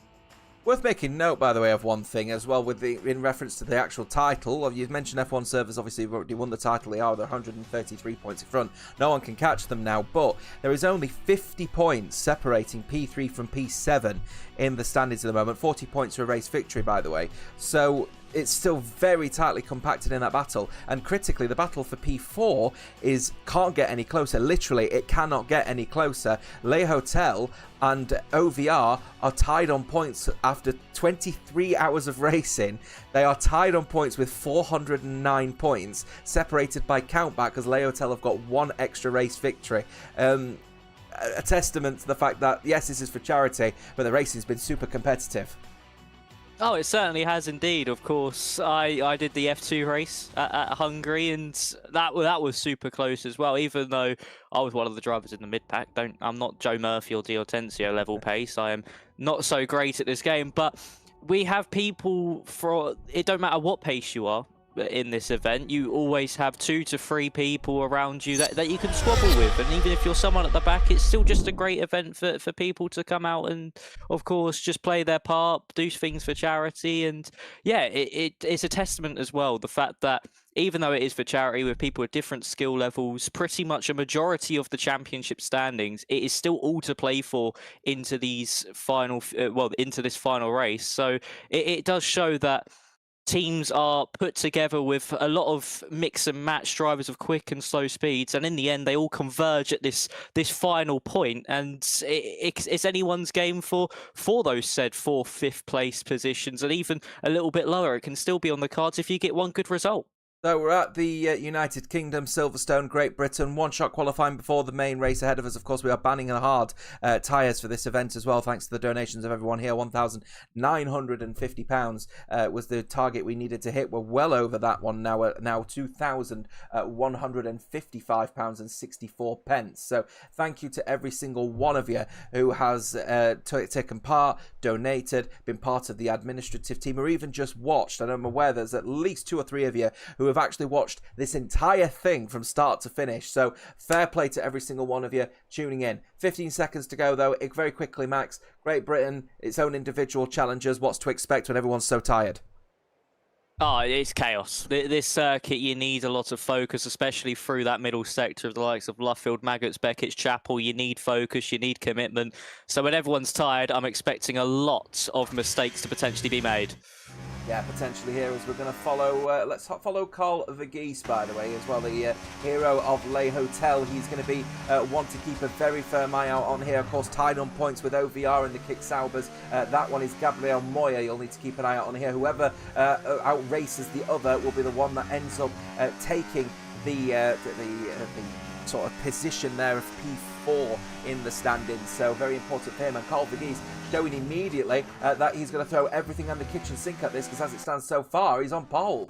Worth making note, by the way, of one thing as well, in reference to the actual title. You've mentioned F1 servers, obviously, have already won the title. They are 133 points in front. No one can catch them now, but there is only 50 points separating P3 from P7 in the standings at the moment. 40 points for a race victory, by the way. So it's still very tightly compacted in that battle, and critically the battle for P4 can't get any closer. Literally, it cannot get any closer. Le Hotel and OVR are tied on points after 23 hours of racing. They are tied on points with 409 points, separated by countback because Le Hotel have got one extra race victory. A testament to the fact that yes, this is for charity, but the racing's been super competitive. Oh, it certainly has indeed. Of course, I did the F2 race at Hungary, and that was super close as well. Even though I was one of the drivers in the mid pack, I'm not Joe Murphy or Di Hortensio level pace. I am not so great at this game, but we have people it don't matter what pace you are in this event, you always have 2 to 3 people around you that you can squabble with, and even if you're someone at the back, it's still just a great event for people to come out and of course just play their part, do things for charity. And yeah, it's a testament as well, the fact that even though it is for charity with people with different skill levels, pretty much a majority of the championship standings, it is still all to play for into these into this final race. So it does show that teams are put together with a lot of mix and match drivers of quick and slow speeds, and in the end they all converge at this final point, and it's anyone's game for those said 4th, 5th place positions, and even a little bit lower. It can still be on the cards if you get one good result. So we're at the United Kingdom, Silverstone, Great Britain. One-shot qualifying before the main race ahead of us. Of course, we are banning the hard tyres for this event as well, thanks to the donations of everyone here. £1,950 was the target we needed to hit. We're well over that one now. Now £2,155.64. So thank you to every single one of you who has taken part, donated, been part of the administrative team, or even just watched. And I'm aware there's at least 2 or 3 of you who have actually watched this entire thing from start to finish. So fair play to every single one of you tuning in. 15 seconds to go though. Very quickly, Max. Great Britain, its own individual challenges. What's to expect when everyone's so tired? Oh, it's chaos. This circuit, you need a lot of focus, especially through that middle sector of the likes of Luffield, Maggots, Beckett's, Chapel. You need focus, you need commitment. So when everyone's tired, I'm expecting a lot of mistakes to potentially be made. Yeah, potentially here as we're going to follow, let's follow Carl Vergeese, by the way, as well, the hero of Le Hotel. He's going to be one to keep a very firm eye out on here. Of course, tied on points with OVR and the Kick Saubers. That one is Gabriel Moya. You'll need to keep an eye out on here. Whoever outraces the other will be the one that ends up taking the sort of position there of P4 in the standings. So very important for him. And Carl Vergeese showing immediately that he's going to throw everything on the kitchen sink at this, because as it stands so far, he's on pole.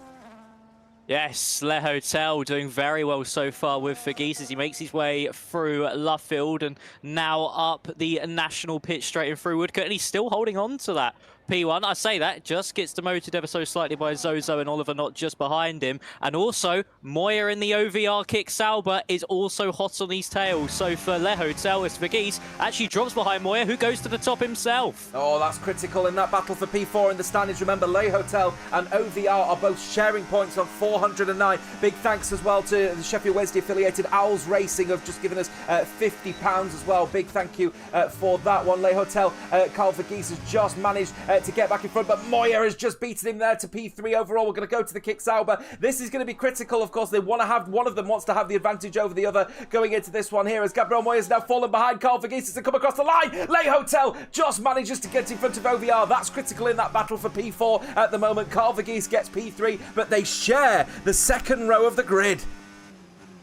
Yes, Le Hotel doing very well so far with Vergeese as he makes his way through Luffield and now up the national pitch straight in through Woodcote, and he's still holding on to that P1. I say that, just gets demoted ever so slightly by Zozo and Oliver Knott just behind him. And also, Moya in the OVR kick Sauber is also hot on his tail. So for Le Hotel, it's Verghese actually drops behind Moya, who goes to the top himself. Oh, that's critical in that battle for P4 in the standings. Remember, Le Hotel and OVR are both sharing points on 409. Big thanks as well to the Sheffield Wednesday affiliated Owls Racing of just giving us £50 as well. Big thank you for that one. Le Hotel, Carl Verghese has just managed to get back in front, but Moya has just beaten him there to P3 overall. We're going to go to the kick Sauber. This is going to be critical, of course. They want to have, one of them wants to have the advantage over the other going into this one here, as Gabriel Moya is now fallen behind Carl Verghese to come across the line. Le Hotel just manages to get in front of OVR. That's critical in that battle for P4 at the moment. Carl Verghese gets P3, but they share the second row of the grid.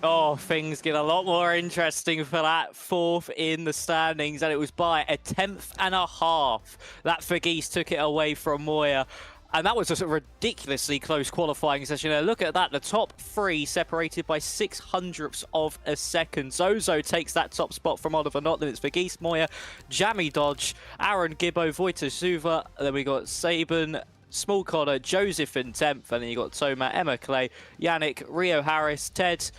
Oh, things get a lot more interesting for that fourth in the standings, and it was by a 1/10.5 that Verghese took it away from Moya. And that was just a ridiculously close qualifying session. Now, look at that. The top three separated by 0.06 of a second. Zozo takes that top spot from Oliver Knott. Then it's Verghese, Moya, Jammy Dodge, Aaron Gibbo, Vojta Suva. Then we got Saban, Small Connor, Joseph in 10th. And then you got Toma, Emma Clay, Yannick, Rio Harris, Ted,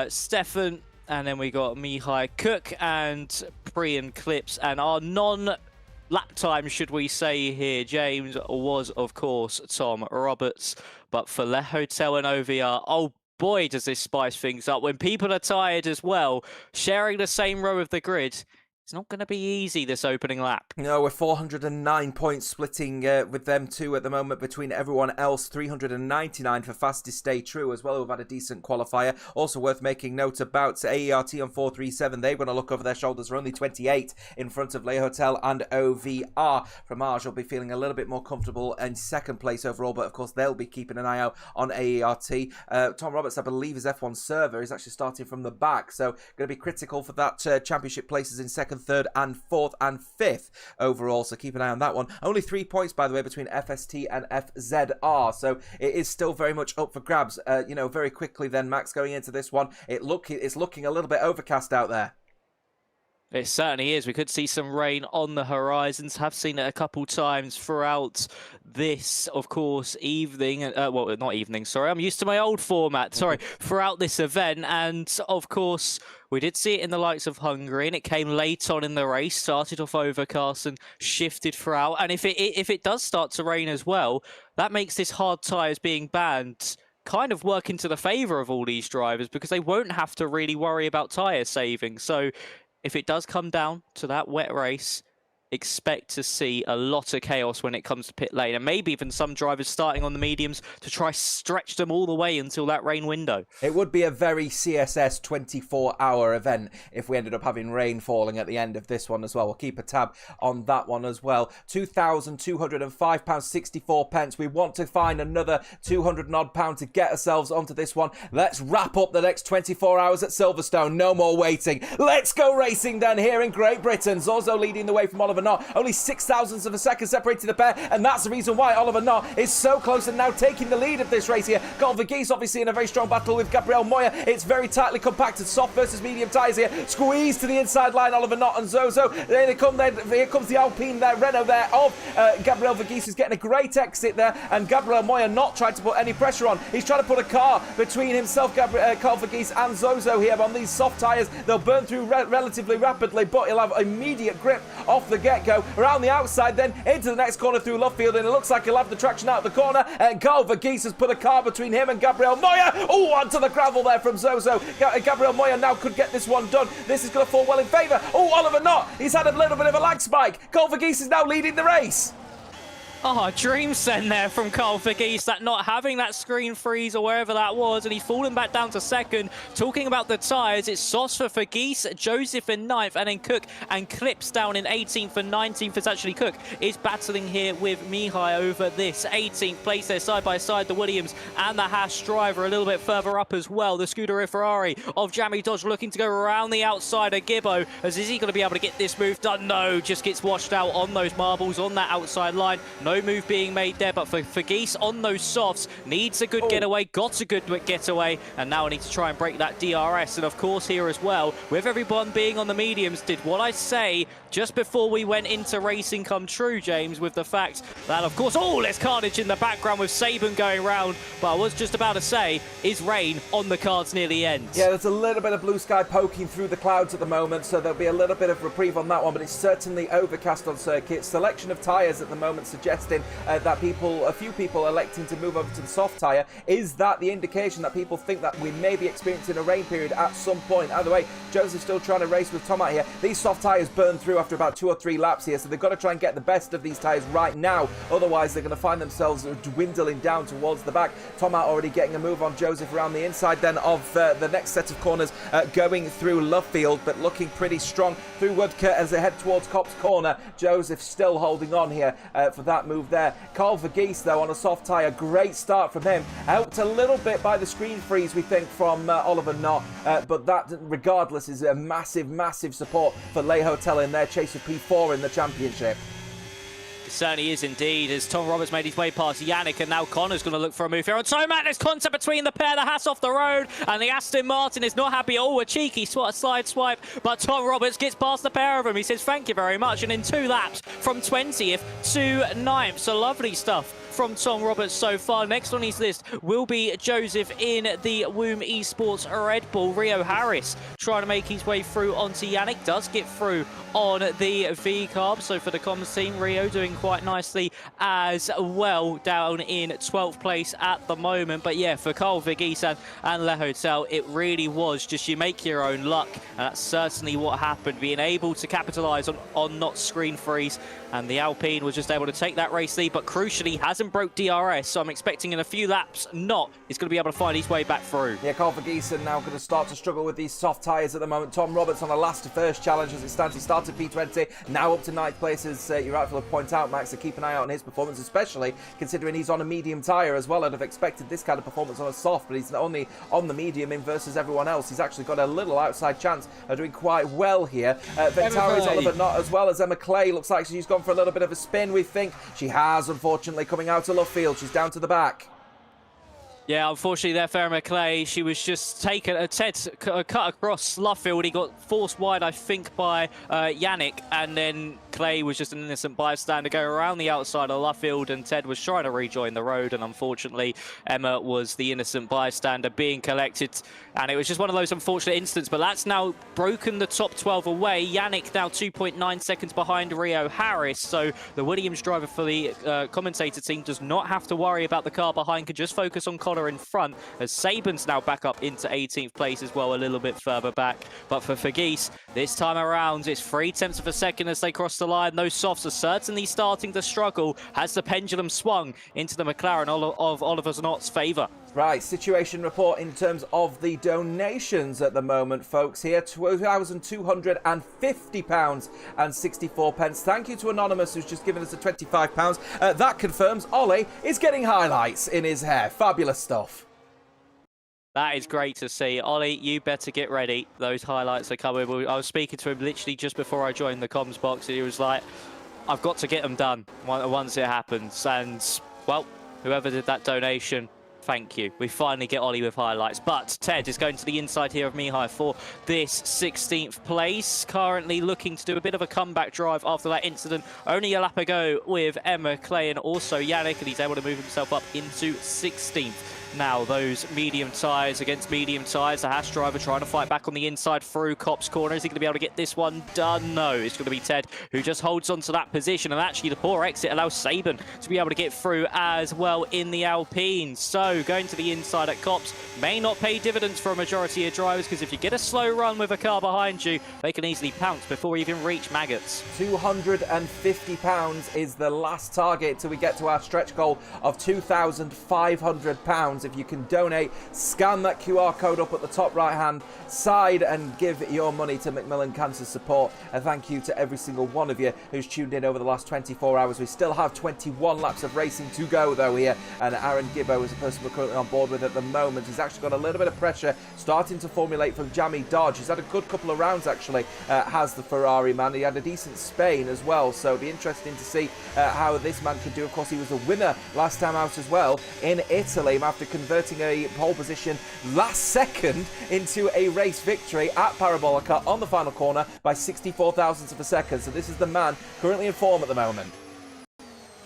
Stefan. And then we got Mihai Cook and Priyan Clips. And our lap time, should we say here, James, was, of course, Tom Roberts. But for Le Hotel and OVR, oh boy, does this spice things up. When people are tired as well, sharing the same row of the grid, it's not going to be easy this opening lap. No, we're 409 points splitting with them two at the moment between everyone else. 399 for fastest stay true as well. We've had a decent qualifier. Also worth making note about AERT on 437. They're going to look over their shoulders. They're only 28 in front of Le Hotel and OVR. Fromage will be feeling a little bit more comfortable in second place overall, but of course they'll be keeping an eye out on AERT. Tom Roberts, I believe, his F1 server is actually starting from the back, so going to be critical for that championship places in second, third and fourth and fifth overall, so keep an eye on that one. Only 3 points, by the way, between FST and FZR, so it is still very much up for grabs. Very quickly then, Max, going into this one, it's looking a little bit overcast out there. It certainly is. We could see some rain on the horizons. Have seen it a couple times throughout this, of course, evening. Well, not evening, sorry. I'm used to my old format. Sorry. Throughout this event. And, of course, we did see it in the likes of Hungary, and it came late on in the race. Started off overcast and shifted throughout. And if it does start to rain as well, that makes this hard tyres being banned kind of work into the favour of all these drivers, because they won't have to really worry about tyre saving. So if it does come down to that wet race, expect to see a lot of chaos when it comes to pit lane, and maybe even some drivers starting on the mediums to try stretch them all the way until that rain window. It would be a very CSS 24-hour event if we ended up having rain falling at the end of this one as well. We'll keep a tab on that one as well. £2,205.64. We want to find another 200 and odd pound to get ourselves onto this one. Let's wrap up the next 24 hours at Silverstone. No more waiting. Let's go racing then here in Great Britain. Zozo leading the way from Oliver Knott. Only 0.06 of a second separated the pair, and that's the reason why Oliver Knott is so close and now taking the lead of this race here. Carl Verghese obviously in a very strong battle with Gabriel Moya. It's very tightly compacted, soft versus medium tyres here. Squeeze to the inside line, Oliver Knott and Zozo. There they come. Here comes the Alpine there, Renault there of Gabriel Verghese, is getting a great exit there, and Gabriel Moya not trying to put any pressure on. He's trying to put a car between himself, Carl Verghese, and Zozo here on these soft tyres. They'll burn through relatively rapidly, but he'll have immediate grip off the get-go. Around the outside then, into the next corner through Lovefield, and it looks like he'll have the traction out of the corner, and Carl Verghese has put a car between him and Gabriel Moya. Oh, onto the gravel there from Zozo. Gabriel Moya now could get this one done. This is going to fall well in favour. Oh, Oliver Knott, he's had a little bit of a lag spike. Carl Verghese is now leading the race. Oh, dream send there from Carl Verghese, that not having that screen freeze or wherever that was, and he's fallen back down to second. Talking about the tyres, it's Sauce for Verghese, Joseph in 9th, and then Cook and Clips down in 18th and 19th. It's actually Cook is battling here with Mihai over this 18th place there side by side. The Williams and the Haas driver a little bit further up as well. The Scuderia Ferrari of Jamie Dodge looking to go around the outside of Gibbo. As is he going to be able to get this move done? No, just gets washed out on those marbles on that outside line. No No move being made there, but for Geese on those softs, needs a good getaway, got a good getaway, and now I need to try and break that DRS. And of course here as well, with everyone being on the mediums, did what I say just before we went into racing come true, James, with the fact that, of course, there's carnage in the background with Saban going round, but I was just about to say, is rain on the cards near the end? Yeah, there's a little bit of blue sky poking through the clouds at the moment, so there'll be a little bit of reprieve on that one, but it's certainly overcast on circuit. Selection of tyres at the moment suggesting that a few people electing to move over to the soft tyre. Is that the indication that people think that we may be experiencing a rain period at some point? Either way, Joseph's still trying to race with Tom out here. These soft tyres burn through after about 2 or 3 laps here, so they've got to try and get the best of these tyres right now. Otherwise, they're going to find themselves dwindling down towards the back. Tom out already getting a move on Joseph around the inside then of the next set of corners going through Lovefield, but looking pretty strong through Woodcote as they head towards Copse Corner. Joseph still holding on here for that move there. Carl Vergeese, though, on a soft tyre. Great start from him. Helped a little bit by the screen freeze, we think, from Oliver Knott, but that, regardless, is a massive, massive support for Le Hotel in their chase of P4 in the championship. It certainly is indeed, as Tom Roberts made his way past Yannick, and now Connor's going to look for a move here. And so, Matt, there's contact between the pair. The Haas off the road, and the Aston Martin is not happy. A cheeky slide swipe, but Tom Roberts gets past the pair of them. He says, thank you very much, and in 2 laps, from 20th to 9th. So lovely stuff from Tom Roberts so far. Next on his list will be Joseph in the Woom Esports Red Bull. Rio Harris trying to make his way through onto Yannick. Does get through on the V-carb. So for the comms team, Rio doing quite nicely as well, down in 12th place at the moment. But yeah, for Carl Vergeese and Le Hotel, it really was just you make your own luck. And that's certainly what happened. Being able to capitalise on not screen freeze. And the Alpine was just able to take that race lead, but crucially hasn't broke DRS, so I'm expecting in a few laps Knott is going to be able to find his way back through. Yeah, Carl Vergeese now going to start to struggle with these soft tyres at the moment. Tom Roberts on a last to first challenge as it stands. He started P20, now up to 9th place, as you rightfully point out, Max, so keep an eye out on his performance, especially considering he's on a medium tyre as well. I'd have expected this kind of performance on a soft, but he's only on the medium in versus everyone else. He's actually got a little outside chance of doing quite well here. Ventari's Oliver Knott as well as Emma Clay. Looks like she's gone for a little bit of a spin, we think. She has, unfortunately, coming out of Lovefield. She's down to the back. Yeah, unfortunately there for Emma Clay, she was just taken, Ted cut across Lovefield. He got forced wide, I think, by Yannick, and then Clay was just an innocent bystander going around the outside of Lovefield, and Ted was trying to rejoin the road, and unfortunately Emma was the innocent bystander being collected, and it was just one of those unfortunate incidents. But that's now broken the top 12 away. Yannick now 2.9 seconds behind Rio Harris, so the Williams driver for the commentator team does not have to worry about the car behind, can just focus on Connor in front, as Saban's now back up into 18th place as well, a little bit further back. But for Vergeese, this time around, it's 0.3 of a second as they cross the line. Those softs are certainly starting to struggle. Has the pendulum swung into the McLaren of Oliver Knott's favour? Right, situation report in terms of the donations at the moment, folks. Here, £2,250 and 64 pence. Thank you to Anonymous, who's just given us a £25. That confirms Ollie is getting highlights in his hair. Fabulous stuff. That is great to see. Ollie, you better get ready. Those highlights are coming. I was speaking to him literally just before I joined the comms box, and he was like, I've got to get them done once it happens. And, well, whoever did that donation, thank you. We finally get Ollie with highlights. But Ted is going to the inside here of Mihai for this 16th place. Currently looking to do a bit of a comeback drive after that incident. Only a lap ago with Emma Clay and also Yannick, and he's able to move himself up into 16th. Now, those medium tyres against medium tyres. The Haas driver trying to fight back on the inside through Copse Corner. Is he going to be able to get this one done? No, it's going to be Ted who just holds on to that position. And actually, the poor exit allows Saban to be able to get through as well in the Alpine. So, going to the inside at Copse may not pay dividends for a majority of drivers, because if you get a slow run with a car behind you, they can easily pounce before we even reach Maggots. £250 is the last target till we get to our stretch goal of £2,500. if you can donate, scan that QR code up at the top right hand side and give your money to Macmillan Cancer Support. And thank you to every single one of you who's tuned in over the last 24 hours. We still have 21 laps of racing to go though here, and Aaron Gibbo is a person we're currently on board with at the moment. He's actually got a little bit of pressure starting to formulate from Jamie Dodge. He's had a good couple of rounds actually, has the Ferrari man. He had a decent Spain as well, so it'll be interesting to see how this man could do. Of course, he was a winner last time out as well in Italy after converting a pole position last second into a race victory at Parabolica on the final corner by 64 thousandths of a second. So this is the man currently in form at the moment.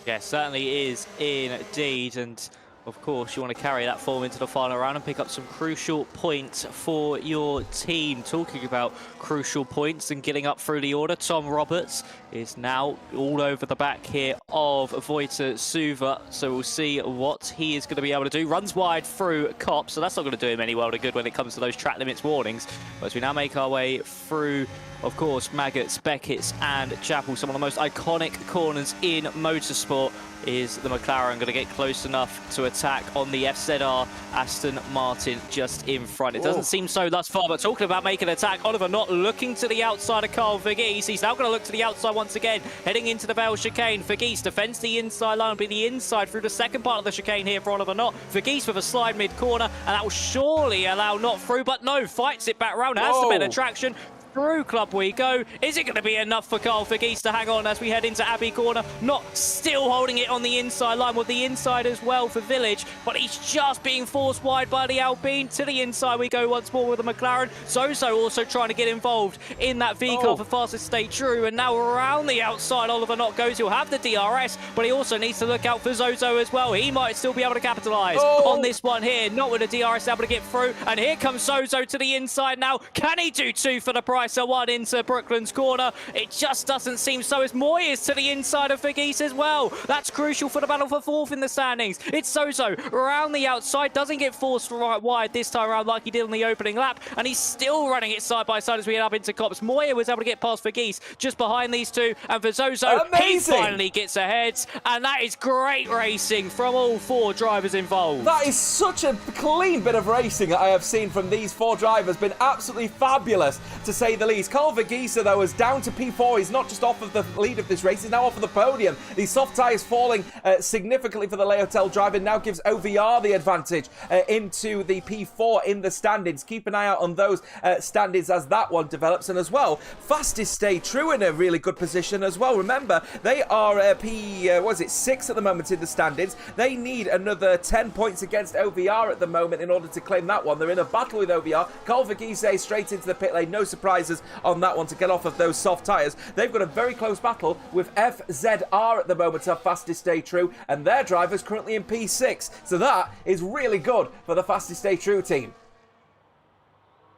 Yeah, certainly is indeed, and of course you want to carry that form into the final round and pick up some crucial points for your team. Talking about crucial points and getting up through the order, Tom Roberts is now all over the back here of Vojta Suva, so we'll see what he is going to be able to do. Runs wide through Cop, so that's not going to do him any world of good when it comes to those track limits warnings. But as we now make our way through, of course, Maggots, Beckett's and Chapel, some of the most iconic corners in motorsport, is the McLaren going to get close enough to attack on the FZR Aston Martin just in front? It doesn't seem so thus far, but talking about making an attack, Oliver not looking to the outside of Carl Vergese. He's now going to look to the outside once again, heading into the Vale chicane. Vergese defends the inside line, will be the inside through the second part of the chicane here for Oliver Knott. Vergese with a slide mid-corner, and that will surely allow Knott through, but no, fights it back round, has the better traction. Through Club we go. Is it going to be enough for Carl Vergese to hang on as we head into Abbey Corner? Not still holding it on the inside line, with the inside as well for Village, but he's just being forced wide by the Alpine. To the inside we go once more with the McLaren. Zozo also trying to get involved in that V-car for fastest stay true, and now around the outside Oliver Knott goes. He'll have the DRS, but he also needs to look out for Zozo as well. He might still be able to capitalise on this one here. Not with the DRS able to get through, and here comes Zozo to the inside now. Can he do two for the price of one into Brooklands corner? It just doesn't seem so, as Moy is to the inside of Vergese as well. That's crucial for the battle for fourth in the standings. It's Zozo around the outside, doesn't get forced right wide this time around like he did on the opening lap, and he's still running it side by side as we head up into Cops. Moya was able to get past Vergese just behind these two, and for Zozo, he finally gets ahead, and that is great racing from all four drivers involved. That is such a clean bit of racing that I have seen from these four drivers. Been absolutely fabulous, to say the least. Carl Vergese, though, is down to P4. He's not just off of the lead of this race, he's now off of the podium. These soft tyres falling significantly for the Le Hotel driver now gives OVR the advantage into the P4 in the standings. Keep an eye out on those standings as that one develops. And as well, Fastest Stay True in a really good position as well. Remember, they are P6 at the moment in the standings. They need another 10 points against OVR at the moment in order to claim that one. They're in a battle with OVR. Carl Vergese straight into the pit lane. No surprises on that one to get off of those soft tyres. They've got a very close battle with FZR at the moment of Fastest Stay True, and their driver's currently in P6. So that is really good for the Fastest Stay True team.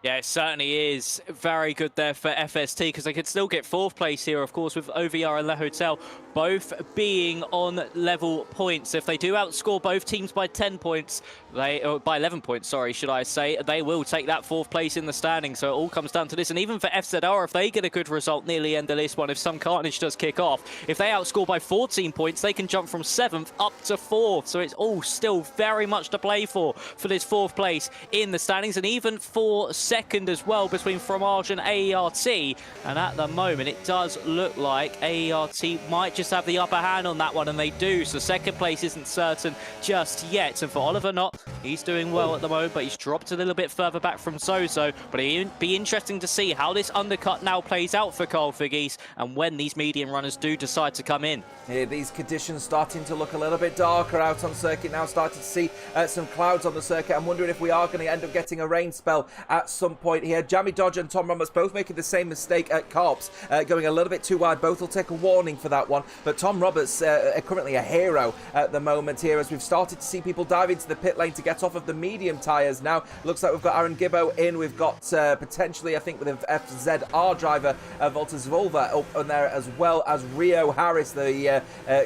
Yeah, it certainly is very good there for FST, because they could still get fourth place here, of course, with OVR and Le Hotel both being on level points. If they do outscore both teams by 10 points, by 11 points, sorry, should I say, they will take that fourth place in the standing. So it all comes down to this. And even for FZR, if they get a good result near the end of this one, if some carnage does kick off, if they outscore by 14 points, they can jump from 7th up to 4th. So it's all still very much to play for this fourth place in the standings, and even for second as well between Fromage and AERT. And at the moment, it does look like AERT might just have the upper hand on that one, and they do. So second place isn't certain just yet. And for Oliver Knott, he's doing well at the moment, but he's dropped a little bit further back from Zozo. But it'd be interesting to see how this undercut now plays out for Carl Vergese, and when these medium runners do decide to come in. Here, these conditions starting to look a little bit darker out on circuit now. Starting to see some clouds on the circuit. I'm wondering if we are going to end up getting a rain spell at some point here. Jamie Dodge and Tom Roberts both making the same mistake at Cops, going a little bit too wide. Both will take a warning for that one. But Tom Roberts currently a hero at the moment here, as we've started to see people dive into the pit lane to get off of the medium tyres now. Looks like we've got Aaron Gibbo in. We've got potentially, I think, with an FZR driver, Volta Zvolva up on there, as well as Rio Harris, the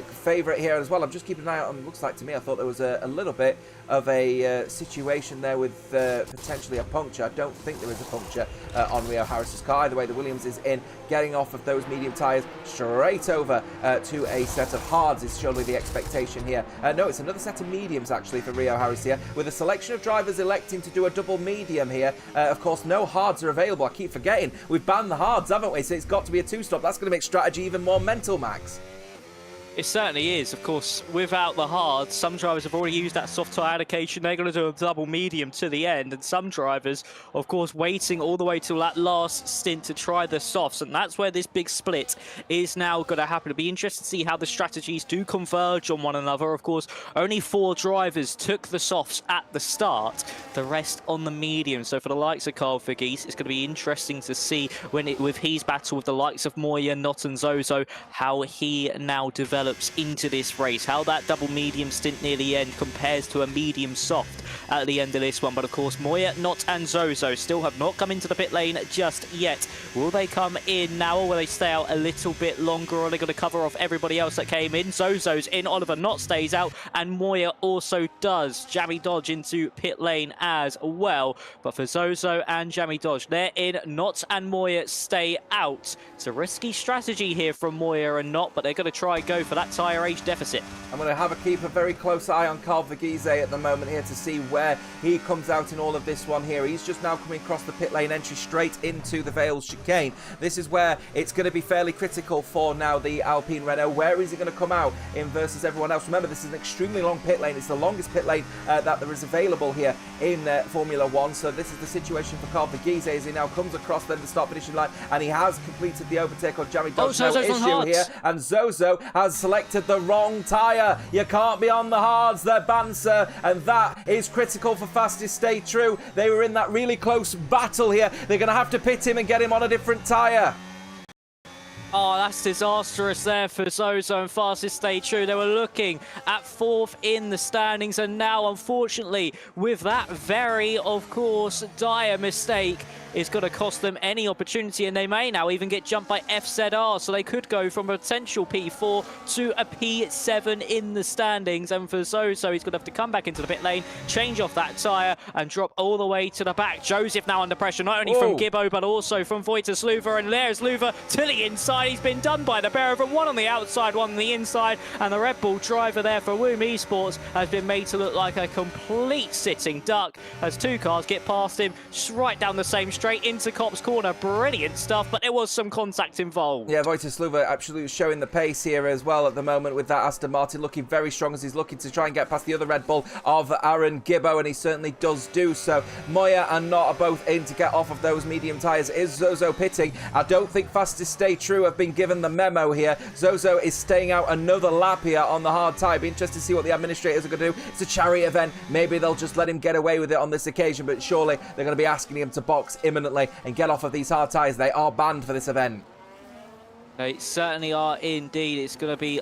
favourite here as well. I'm just keeping an eye out on, looks like to me, I thought there was a little bit of a situation there with potentially a puncture. I don't think there is a puncture on Rio Harris's car. Either way, the Williams is in, getting off of those medium tyres straight over to a set of hards is surely the expectation here. No, it's another set of mediums actually for Rio Harris here, with a selection of drivers electing to do a double medium here. Of course, no hards are available. I keep forgetting. We've banned the hards, haven't we? So it's got to be a two-stop. That's going to make strategy even more mental, Max. It certainly is. Of course, without the hard, some drivers have already used that soft tyre allocation. They're going to do a double medium to the end. And some drivers, of course, waiting all the way till that last stint to try the softs. And that's where this big split is now going to happen. It'll be interesting to see how the strategies do converge on one another. Of course, only 4 drivers took the softs at the start, the rest on the medium. So for the likes of Carl Vergeese, it's going to be interesting to see with his battle with the likes of Moya, Not and Zozo, how he now develops into this race, how that double medium stint near the end compares to a medium soft at the end of this one. But of course, Moya, Not and Zozo still have not come into the pit lane just yet. Will they come in now, or will they stay out a little bit longer, or are they going to cover off everybody else that came in? Zozo's in, Oliver Not stays out, and Moya also does. Jammy Dodge into pit lane as well. But for Zozo and Jammy Dodge, they're in, Not and Moya stay out. It's a risky strategy here from Moya and Not, but they're going to try and go for that tyre age deficit. I'm going to keep a very close eye on Carl Vergeese at the moment here to see where he comes out in all of this one here. He's just now coming across the pit lane entry straight into the Vales chicane. This is where it's going to be fairly critical for now the Alpine Renault. Where is he going to come out in versus everyone else? Remember, this is an extremely long pit lane. It's the longest pit lane that there is available here in Formula 1. So this is the situation for Carl Vergeese as he now comes across then the start finishing line, and he has completed the overtake on Jamie Dodge. No issue here, and Zozo has selected the wrong tyre. You can't be on the hards, they're banned, sir, and that is critical for fastest stay true. They were in that really close battle here. They're going to have to pit him and get him on a different tyre. Oh, that's disastrous there for Zozo and fastest stay true. They were looking at 4th in the standings, and now, unfortunately, with that very, of course, dire mistake, is going to cost them any opportunity, and they may now even get jumped by FZR, so they could go from a potential P4 to a P7 in the standings. And for Zozo, he's going to have to come back into the pit lane, change off that tyre, and drop all the way to the back. Joseph now under pressure, not only from Gibbo, but also from Voitas Luva, and there's Luva to the inside. He's been done by the pair of them, one on the outside, one on the inside, and the Red Bull driver there for Woom Esports has been made to look like a complete sitting duck as 2 cars get past him right down the same straight into Cop's corner. Brilliant stuff, but there was some contact involved. Yeah, Voitas Luva absolutely showing the pace here as well at the moment with that Aston Martin, looking very strong as he's looking to try and get past the other Red Bull of Aaron Gibbo, and he certainly does do so. Moya and Not are both in to get off of those medium tyres. Is Zozo pitting? I don't think fastest stay true have been given the memo here. Zozo is staying out another lap here on the hard tyre. Be interested to see what the administrators are going to do. It's a charity event. Maybe they'll just let him get away with it on this occasion, but surely they're going to be asking him to box imminently and get off of these hard tyres. They are banned for this event. They certainly are indeed. It's going to be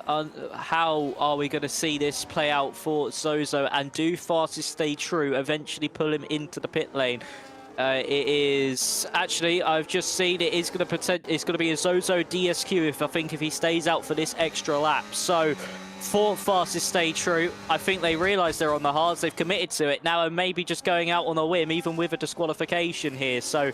how are we going to see this play out for Zozo, and do fastest stay true eventually pull him into the pit lane? It is actually, I've just seen it is going to be a Zozo DSQ if he stays out for this extra lap. So for fastest stay true, I think they realise they're on the hards. They've committed to it now, and maybe just going out on a whim, even with a disqualification here. So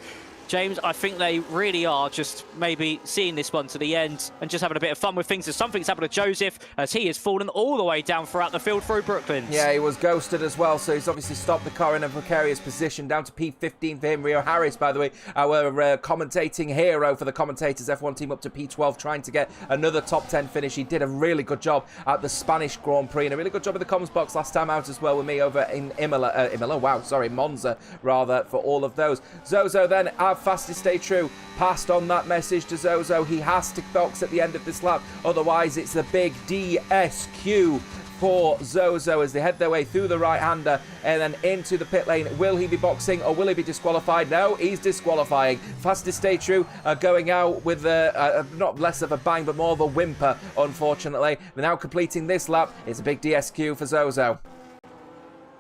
James, I think they really are just maybe seeing this one to the end and just having a bit of fun with things. As something's happened to Joseph as he has fallen all the way down throughout the field through Brooklyn. Yeah, he was ghosted as well, so he's obviously stopped the car in a precarious position. Down to P15 for him. Rio Harris, by the way, our commentating hero for the commentators F1 team, up to P12, trying to get another top 10 finish. He did a really good job at the Spanish Grand Prix and a really good job in the comms box last time out as well with me over in Monza, rather, for all of those. Zozo then, fastest stay true, passed on that message to Zozo. He has to box at the end of this lap, otherwise it's a big DSQ for Zozo as they head their way through the right-hander and then into the pit lane. Will he be boxing or will he be disqualified? No, he's disqualifying. Fastest stay true going out with not less of a bang but more of a whimper, unfortunately. They're now completing this lap. It's a big DSQ for Zozo.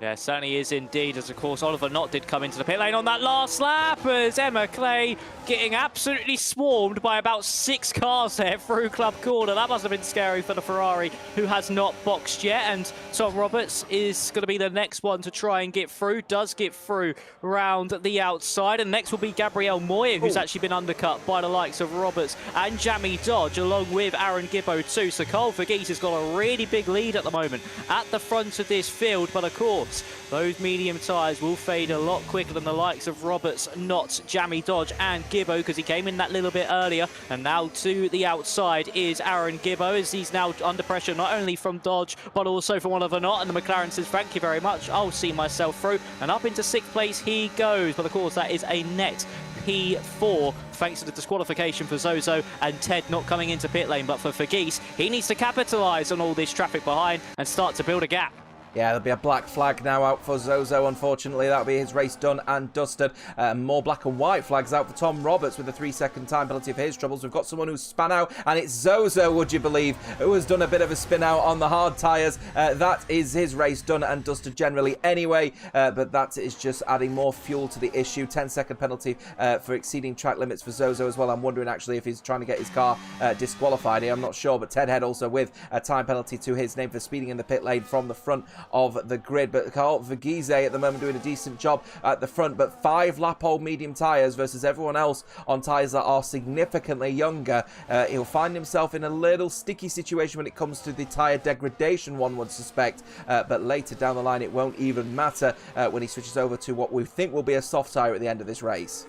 Yeah, certainly is indeed, as of course Oliver Knott did come into the pit lane on that last lap, as Emma Clay getting absolutely swarmed by about 6 cars there through Club Corner. That must have been scary for the Ferrari, who has not boxed yet, and Tom Roberts is going to be the next one to try and get through, does get through round the outside, and next will be Gabrielle Moyer, who's actually been undercut by the likes of Roberts and Jamie Dodge, along with Aaron Gibbo too. So Cole Verghese has got a really big lead at the moment at the front of this field, but of course, those medium tyres will fade a lot quicker than the likes of Roberts, Knott, Jamie Dodge and Gibbo, because he came in that little bit earlier. And now to the outside is Aaron Gibbo, as he's now under pressure not only from Dodge but also from Oliver Knott, and the McLaren says thank you very much, I'll see myself through, and up into 6th place he goes. But of course that is a net P4 thanks to the disqualification for Zozo and Ted not coming into pit lane. But for Verghese, he needs to capitalise on all this traffic behind and start to build a gap. Yeah, there'll be a black flag now out for Zozo, unfortunately. That'll be his race done and dusted. More black and white flags out for Tom Roberts with a 3-second time penalty for his troubles. We've got someone who's spun out, and it's Zozo, would you believe, who has done a bit of a spin out on the hard tyres. That is his race done and dusted generally anyway, but that is just adding more fuel to the issue. 10-second penalty for exceeding track limits for Zozo as well. I'm wondering actually if he's trying to get his car disqualified here. I'm not sure, but Ted Head also with a time penalty to his name for speeding in the pit lane from the front of the grid. But Carl Verghese at the moment doing a decent job at the front, but 5-lap-old medium tyres versus everyone else on tyres that are significantly younger. He'll find himself in a little sticky situation when it comes to the tyre degradation, one would suspect, but later down the line it won't even matter when he switches over to what we think will be a soft tyre at the end of this race.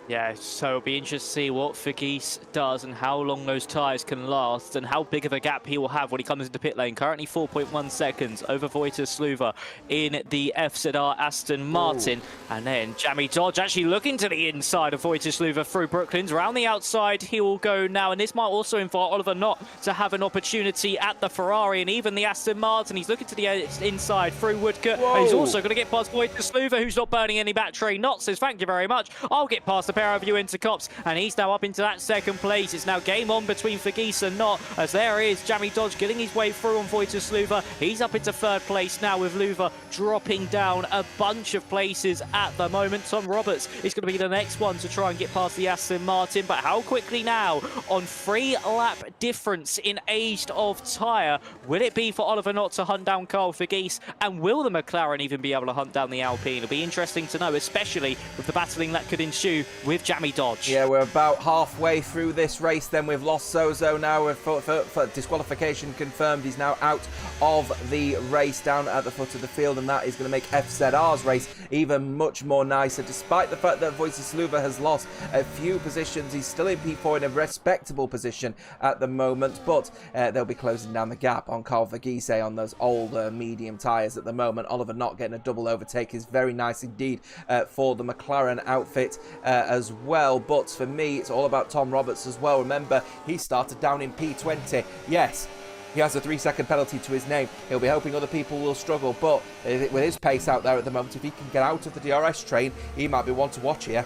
Yeah, so it'll be interesting to see what Verghese does and how long those tyres can last and how big of a gap he will have when he comes into pit lane. Currently 4.1 seconds over Wojciech Sluva in the FZR Aston Martin. And then Jamie Dodge actually looking to the inside of Wojciech Sluva through Brooklands. Around the outside he will go now, and this might also invite Oliver Knott to have an opportunity at the Ferrari and even the Aston Martin. He's looking to the inside through Woodcote. And he's also going to get past Wojciech Sluva, who's not burning any battery. Knott says thank you very much, I'll get past the pair of you into cops, and he's now up into that 2nd place. It's now game on between Verghese and Knott, as there is Jamie Dodge getting his way through on Wojciech Sluva. He's up into 3rd place now, with Luva dropping down a bunch of places at the moment. Tom Roberts is going to be the next one to try and get past the Aston Martin, but how quickly now on 3-lap difference in aged of tyre will it be for Oliver Knott to hunt down Carl Verghese, and will the McLaren even be able to hunt down the Alpine? It'll be interesting to know, especially with the battling that could ensue with Jamie Dodge. Yeah, we're about halfway through this race then. We've lost Zozo now for disqualification confirmed. He's now out of the race down at the foot of the field, and that is going to make FZR's race even much more nicer. Despite the fact that Wojciech Sluva has lost a few positions, he's still in P4 in a respectable position at the moment, but they'll be closing down the gap on Carl Verghese on those older medium tyres at the moment. Oliver Knott getting a double overtake is very nice indeed for the McLaren outfit as well. But for me, it's all about Tom Roberts as well. Remember, he started down in P20. Yes, he has a 3-second penalty to his name. He'll be hoping other people will struggle, but with his pace out there at the moment, if he can get out of the DRS train, he might be one to watch here.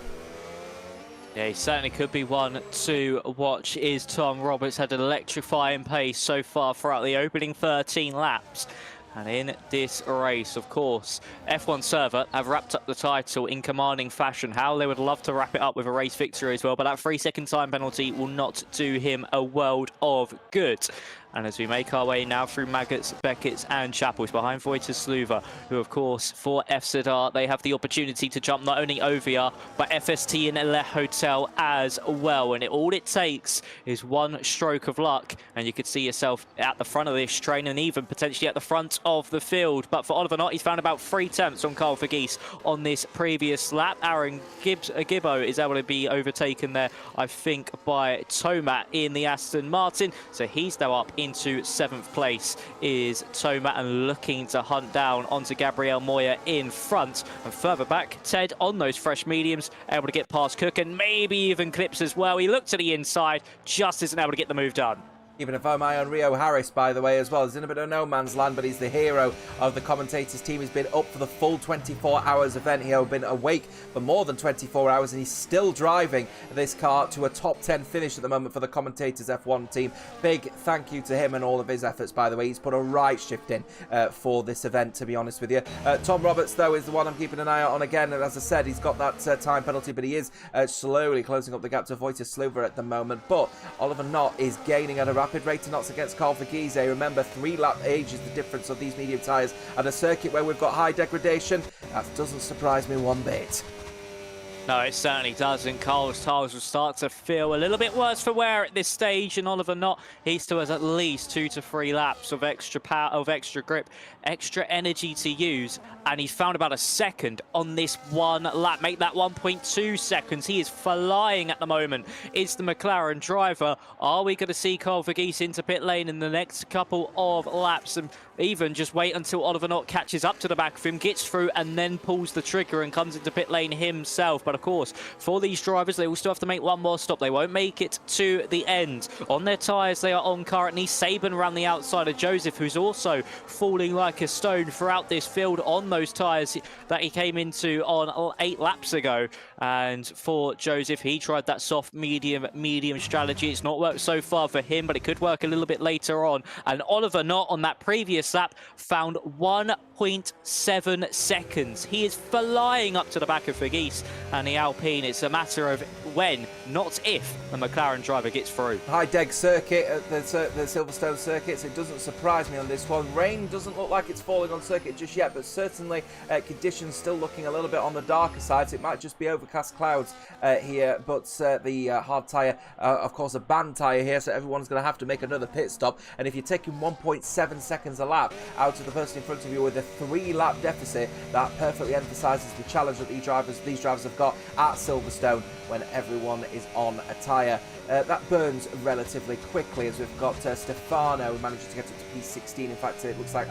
Yeah, he certainly could be one to watch. Is Tom Roberts had an electrifying pace so far throughout the opening 13 laps. And in this race, of course, F1 Server have wrapped up the title in commanding fashion. How they would love to wrap it up with a race victory as well, but that 3-second time penalty will not do him a world of good. And as we make our way now through Maggots, Beckett's and Chapels behind Wojciech Sluva, who of course for FZR, they have the opportunity to jump not only OVR, but FST and Le Hotel as well. And all it takes is one stroke of luck, and you could see yourself at the front of this train and even potentially at the front of the field. But for Oliver Knott, he's found about 3 attempts on Carl Verghese on this previous lap. Aaron Gibbo is able to be overtaken there, I think, by Tomat in the Aston Martin. So he's now up into 7th place is Tomat, and looking to hunt down onto Gabrielle Moyer in front. And further back, Ted on those fresh mediums, able to get past Cook and maybe even Clips as well. He looked to the inside, just isn't able to get the move done. Keeping an eye on Rio Harris, by the way, as well. He's in a bit of no man's land, but he's the hero of the commentators team. He's been up for the full 24 hours event here, been awake for more than 24 hours, and he's still driving this car to a top 10 finish at the moment for the commentators F1 team. Big thank you to him and all of his efforts, by the way. He's put a right shift in for this event, to be honest with you. Tom Roberts, though, is the one I'm keeping an eye on again, and as I said, he's got that time penalty, but he is slowly closing up the gap to Wojciech Sluver at the moment. But Oliver Knott is gaining at a rapid rate to knots against Carl Verghese. Remember, 3-lap age is the difference of these medium tyres at a circuit where we've got high degradation. That doesn't surprise me one bit. No, it certainly does, and Carl's tyres will start to feel a little bit worse for wear at this stage, and Oliver Knott, he still has at least 2 to 3 laps of extra power, of extra grip, extra energy to use, and he's found about a second on this one lap. Make that 1.2 seconds. He is flying at the moment. It's the McLaren driver. Are we going to see Carl Verghese into pit lane in the next couple of laps, and even just wait until Oliver Knott catches up to the back of him, gets through, and then pulls the trigger and comes into pit lane himself? But of course, for these drivers, they will still have to make one more stop. They won't make it to the end. On their tyres, they are on currently. Saban around the outside of Joseph, who's also falling like a stone throughout this field on those tyres that he came into on 8 laps ago. And for Joseph, he tried that soft medium strategy. It's not worked so far for him, but it could work a little bit later on. And Oliver Knott on that previous lap found 1.7 seconds. He is flying up to the back of Verghese and the Alpine. It's a matter of when, not if, the McLaren driver gets through. High deg circuit at the Silverstone circuits. It doesn't surprise me on this one. Rain doesn't look like it's falling on circuit just yet, but certainly conditions still looking a little bit on the darker side. So it might just be overcast clouds here, but the hard tyre, of course, a band tyre here, so everyone's going to have to make another pit stop. And if you're taking 1.7 seconds a lap out of the person in front of you with a 3-lap deficit, that perfectly emphasises the challenge that these drivers have got at Silverstone when everyone is on a tyre. That burns relatively quickly, as we've got Stefano managing to get up to P16. In fact, it looks like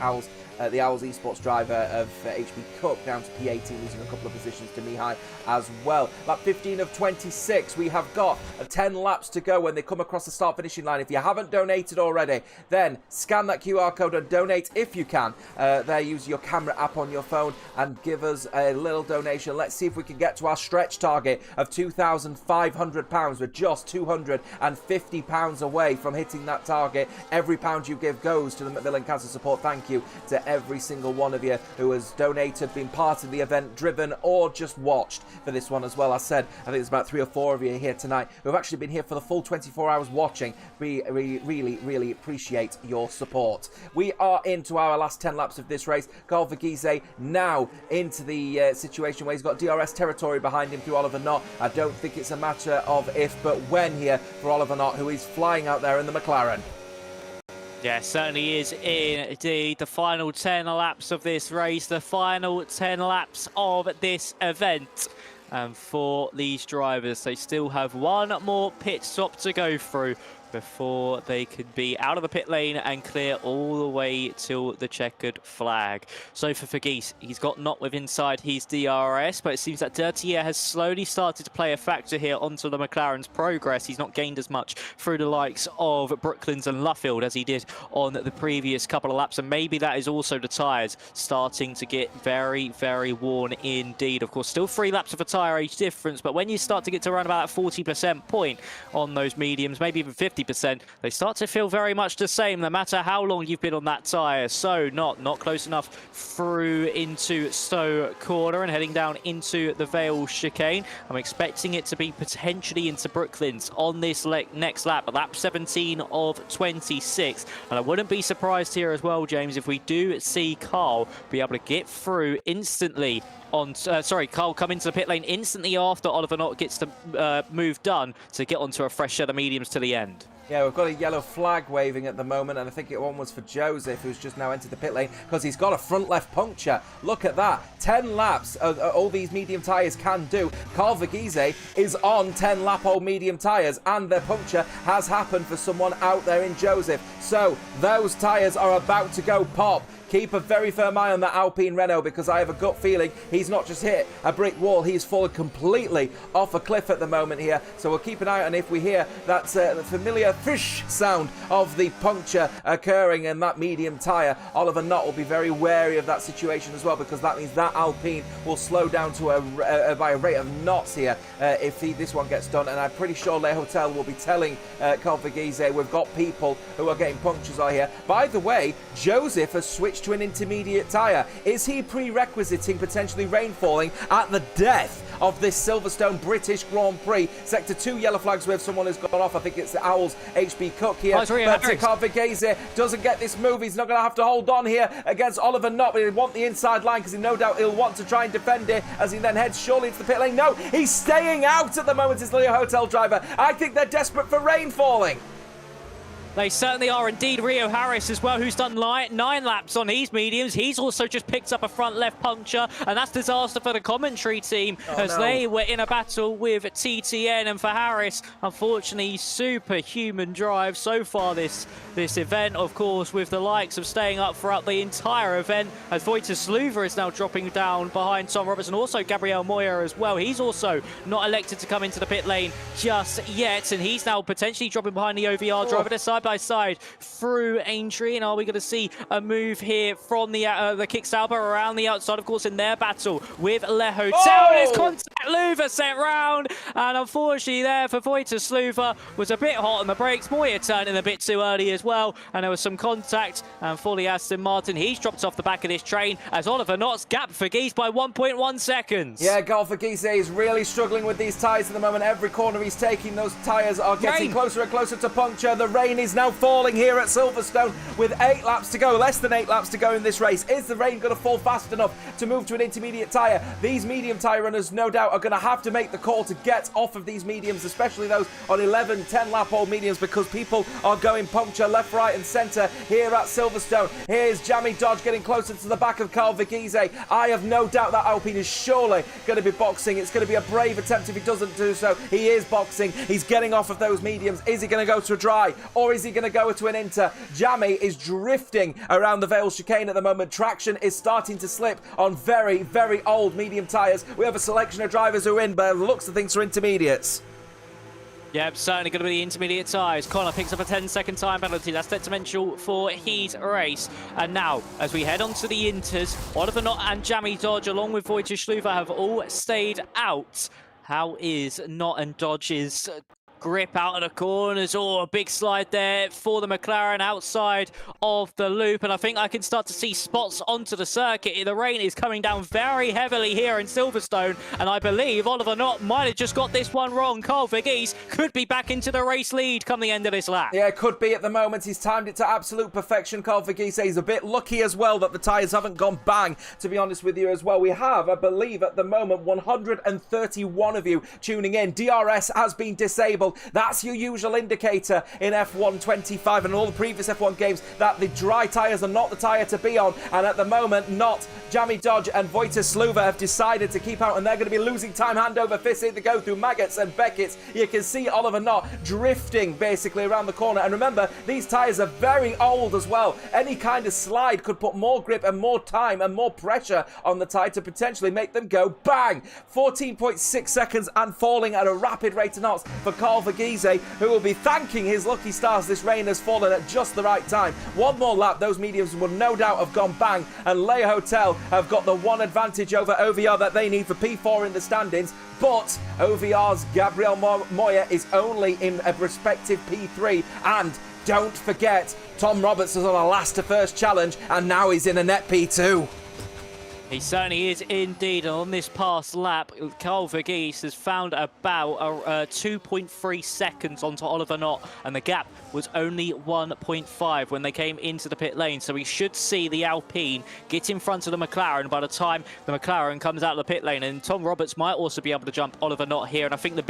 the Owls esports driver of HB Cup down to P18, losing a couple of positions to Mihai as well. Lap 15 of 26, we have got 10 laps to go when they come across the start finishing line. If you haven't donated already, then scan that QR code and donate if you can. There, use your camera app on your phone and give us a little donation. Let's see if we can get to our stretch target of £2,500. We're just £250 away from hitting that target. Every pound you give goes to the Macmillan Cancer Support. Thank you to every single one of you who has donated, been part of the event, driven, or just watched for this one as well. I said, I think there's about 3 or 4 of you here tonight who have actually been here for the full 24 hours watching. We really appreciate your support. We are into our last 10 laps of this race. Carl Verghese now into the situation where he's got DRS territory behind him through Oliver Knott. I don't think it's a matter of if, but when here for Oliver Knott, who is flying out there in the McLaren. Yeah, certainly is indeed. The final 10 laps of this race, the final 10 laps of this event. And for these drivers, they still have one more pit stop to go through before they could be out of the pit lane and clear all the way till the checkered flag. So for Verghese, he's got Knott with inside his DRS, but it seems that dirty air has slowly started to play a factor here onto the McLaren's progress. He's not gained as much through the likes of Brooklands and Luffield as he did on the previous couple of laps, and maybe that is also the tyres starting to get very worn indeed. Of course, still 3 laps of a tyre age difference, but when you start to get to around about that 40% point on those mediums, maybe even 50%, they start to feel very much the same, no matter how long you've been on that tyre. So not close enough through into Stowe Corner and heading down into the Vale chicane. I'm expecting it to be potentially into Brooklands on this next lap, lap 17 of 26. And I wouldn't be surprised here as well, James, if we do see Carl be able to get through instantly on, Carl come into the pit lane instantly after Oliver Knott gets the move done to get onto a fresh set of mediums to the end. Yeah, we've got a yellow flag waving at the moment, and I think one was for Joseph, who's just now entered the pit lane because he's got a front left puncture. Look at that. 10 laps, all these medium tyres can do. Carl Verghese is on 10 lap old medium tyres, and their puncture has happened for someone out there in Joseph. So those tyres are about to go pop. keep a very firm eye on that Alpine Renault, because I have a gut feeling he's not just hit a brick wall, he's fallen completely off a cliff at the moment here. So we'll keep an eye on if we hear that familiar fish sound of the puncture occurring in that medium tyre. Oliver Knott will be very wary of that situation as well, because that means that Alpine will slow down to by a rate of knots here if this one gets done. And I'm pretty sure Le Hotel will be telling Carl Verghese, we've got people who are getting punctures out here. By the way, Joseph has switched to an intermediate tyre. Is he prerequisiting potentially rain falling at the death of this Silverstone British Grand Prix? Sector 2 yellow flags with someone who's gone off. I think it's the Owls HB Cook here. But Carl Verghese doesn't get this move. He's not going to have to hold on here against Oliver Knott, but he'll want the inside line, because no doubt he'll want to try and defend it as he then heads surely into the pit lane. No, he's staying out at the moment, is the Leo Hotel driver. I think they're desperate for rain falling. They certainly are indeed. Rio Harris as well, who's done 9 laps on his mediums. He's also just picked up a front left puncture, and that's disaster for the commentary team as they were in a battle with TTN. And for Harris, unfortunately, superhuman drive so far this event, of course, with the likes of staying up throughout the entire event, as Wojciech Sluva is now dropping down behind Tom Roberts, and also Gabriel Moya as well. He's also not elected to come into the pit lane just yet, and he's now potentially dropping behind the OVR driver. They're side by side through Aintree, and are we going to see a move here from the Kick Sauber around the outside, of course, in their battle with Le Hotel? There's contact. Luva sent round, and unfortunately there for Wojciech Sluva was a bit hot on the brakes. Moya turning a bit too early as well, and there was some contact, and fully Aston Martin, he's dropped off the back of this train as Oliver Knott's gap Verghese by 1.1 seconds. Yeah, Carl Verghese is really struggling with these tyres at the moment. Every corner he's taking, those tyres are getting closer and closer to puncture. The rain is now falling here at Silverstone with 8 laps to go, less than 8 laps to go in this race. Is the rain going to fall fast enough to move to an intermediate tyre? These medium tyre runners no doubt are going to have to make the call to get off of these mediums, especially those on 11, 10 lap old mediums, because people are going puncture left, right and centre here at Silverstone. Here's Jamie Dodge getting closer to the back of Carl Verghese. I have no doubt that Alpine is surely going to be boxing. It's going to be a brave attempt if he doesn't do so. He is boxing. He's getting off of those mediums. Is he going to go to a dry, or is he going to go to an inter? Jamie is drifting around the Vale chicane at the moment. Traction is starting to slip on very, very old medium tyres. We have a selection of drivers who are in, but looks of things for intermediates. Yep, certainly going to be the intermediate tyres. Connor picks up a 10-second time penalty. That's detrimental for his race. And now, as we head on to the inters, Oliver Knott and Jamie Dodge, along with Wojciech Sluva, have all stayed out. How is Knott and Dodge's grip out of the corners? Oh, a big slide there for the McLaren outside of the loop, and I think I can start to see spots onto the circuit. The rain is coming down very heavily here in Silverstone, and I believe Oliver Knott might have just got this one wrong. Carl Verghese could be back into the race lead come the end of this lap. Yeah, it could be at the moment. He's timed it to absolute perfection. Carl Verghese is a bit lucky as well that the tyres haven't gone bang, to be honest with you as well. We have, I believe, at the moment 131 of you tuning in. DRS has been disabled. That's your usual indicator in F1 25 and all the previous F1 games that the dry tyres are not the tyre to be on. And at the moment, not Jamie Dodge and Wojciech Sluva have decided to keep out, and they're going to be losing time hand over fist as they go through Maggots and Beckett's. You can see Oliver Knott drifting basically around the corner. And remember, these tyres are very old as well. Any kind of slide could put more grip and more time and more pressure on the tyre to potentially make them go bang. 14.6 seconds and falling at a rapid rate of knots for Carl Verghese, who will be thanking his lucky stars this rain has fallen at just the right time. One more lap, those mediums will no doubt have gone bang, and Le Hotel have got the one advantage over OVR that they need for P4 in the standings. But OVR's Gabriel Moya is only in a respective P3, and don't forget, Tom Roberts was on a last to first challenge, and now he's in a net P2. He certainly is indeed. And on this past lap, Carl Verghese has found about 2.3 seconds onto Oliver Knott, and the gap was only 1.5 when they came into the pit lane. So we should see the Alpine get in front of the McLaren by the time the McLaren comes out of the pit lane. And Tom Roberts might also be able to jump Oliver Knott here. And I think the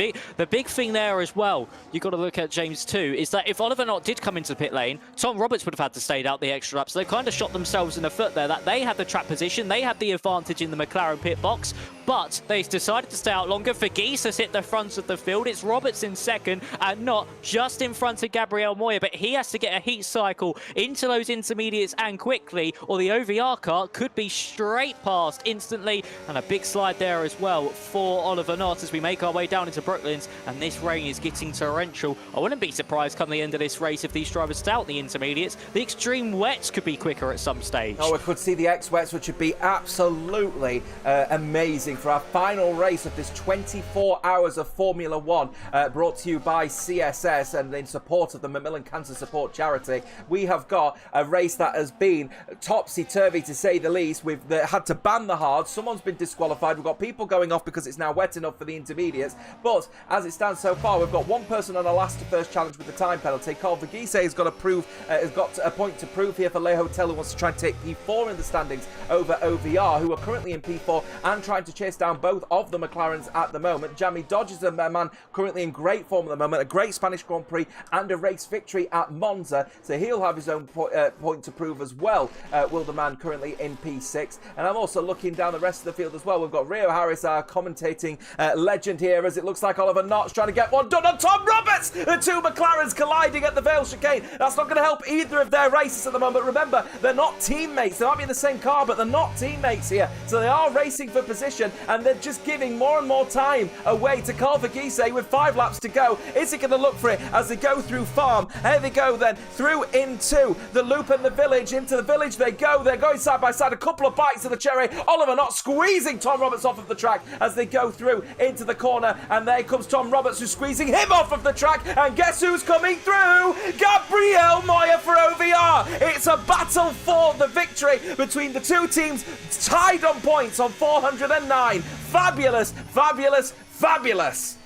big thing there as well, you've got to look at James too, is that if Oliver Knott did come into the pit lane, Tom Roberts would have had to stay out the extra lap. So they kind of shot themselves in the foot there, that they had the track position, they had the the advantage in the McLaren pit box, but they've decided to stay out longer. Vergis has hit the front of the field. It's Roberts in second, and not just in front of Gabriel Moya, but he has to get a heat cycle into those intermediates and quickly, or the OVR car could be straight past instantly. And a big slide there as well for Oliver Knott as we make our way down into Brooklands, and this rain is getting torrential. I wouldn't be surprised come the end of this race if these drivers stay out the intermediates. The extreme wets could be quicker at some stage. Oh, we could see the X-Wets, which would be absolutely amazing for our final race of this 24 hours of Formula One, brought to you by CSS and in support of the Macmillan Cancer Support Charity. We have got a race that has been topsy-turvy, to say the least. We've had to ban the hards. Someone's been disqualified. We've got people going off because it's now wet enough for the intermediates. But as it stands so far, we've got one person on a last to first challenge with the time penalty. Carl Vergise has got a point to prove here for Le Hotel, who wants to try and take P4 in the standings over OVR, who are currently in P4 and trying to chase down both of the McLarens at the moment. Jamie Dodge is a man currently in great form at the moment, a great Spanish Grand Prix and a race victory at Monza, so he'll have his own point to prove as well, will the man currently in P6. And I'm also looking down the rest of the field as well. We've got Rio Harris, our commentating legend here, as it looks like Oliver Knott's trying to get one done on Tom Roberts. The two McLarens colliding at the Vale chicane. That's not going to help either of their races at the moment. Remember, they're not teammates. They might be in the same car, but they're not teammates here. So they are racing for position, and they're just giving more and more time away to Carl Vergise with 5 laps to go. Is he going to look for it as they go through Farm? Here they go then, through into the loop and the village. Into the village they go. They're going side by side. A couple of bites of the cherry. Oliver Knott squeezing Tom Roberts off of the track as they go through into the corner. And there comes Tom Roberts, who's squeezing him off of the track. And guess who's coming through? Gabriel Moya for OVR. It's a battle for the victory between the two teams, tied on points on 409. Fabulous, fabulous, fabulous.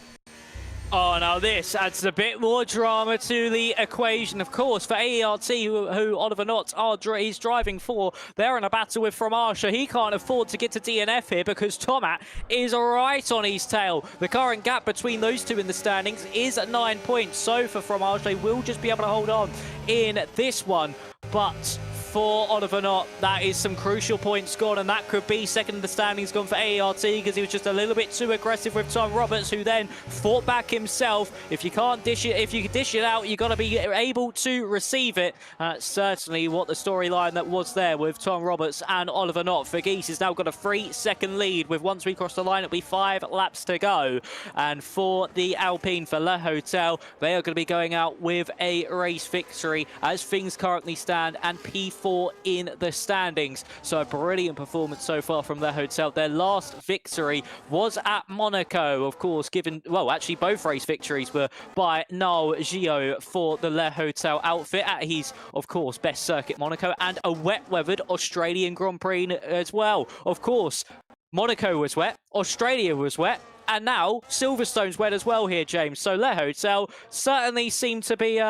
Oh, now this adds a bit more drama to the equation, of course, for AERT, who Oliver Knott he's driving for. They're in a battle with Fromage. He can't afford to get to DNF here because Tomat is right on his tail. The current gap between those two in the standings is at 9 points. So for Fromage, they will just be able to hold on in this one. But for Oliver Knott, that is some crucial points gone, and that could be second in the standings gone for AERT because he was just a little bit too aggressive with Tom Roberts, who then fought back himself. If you can't dish it, if you can dish it out, you've got to be able to receive it. Certainly what the storyline that was there with Tom Roberts and Oliver Knott. Vergis has now got a 3-second lead with, once we cross the line, it'll be 5 laps to go. And for the Alpine, for Le Hotel, they are going to be going out with a race victory as things currently stand, and P4 in the standings. So a brilliant performance so far from Le Hotel. Their last victory was at Monaco, of course, well, actually both race victories were by Noel Gio for the Le Hotel outfit at his, of course, best circuit, Monaco, and a wet-weathered Australian Grand Prix as well. Of course, Monaco was wet, Australia was wet, and now Silverstone's wet as well here, James. So Le Hotel certainly seem to be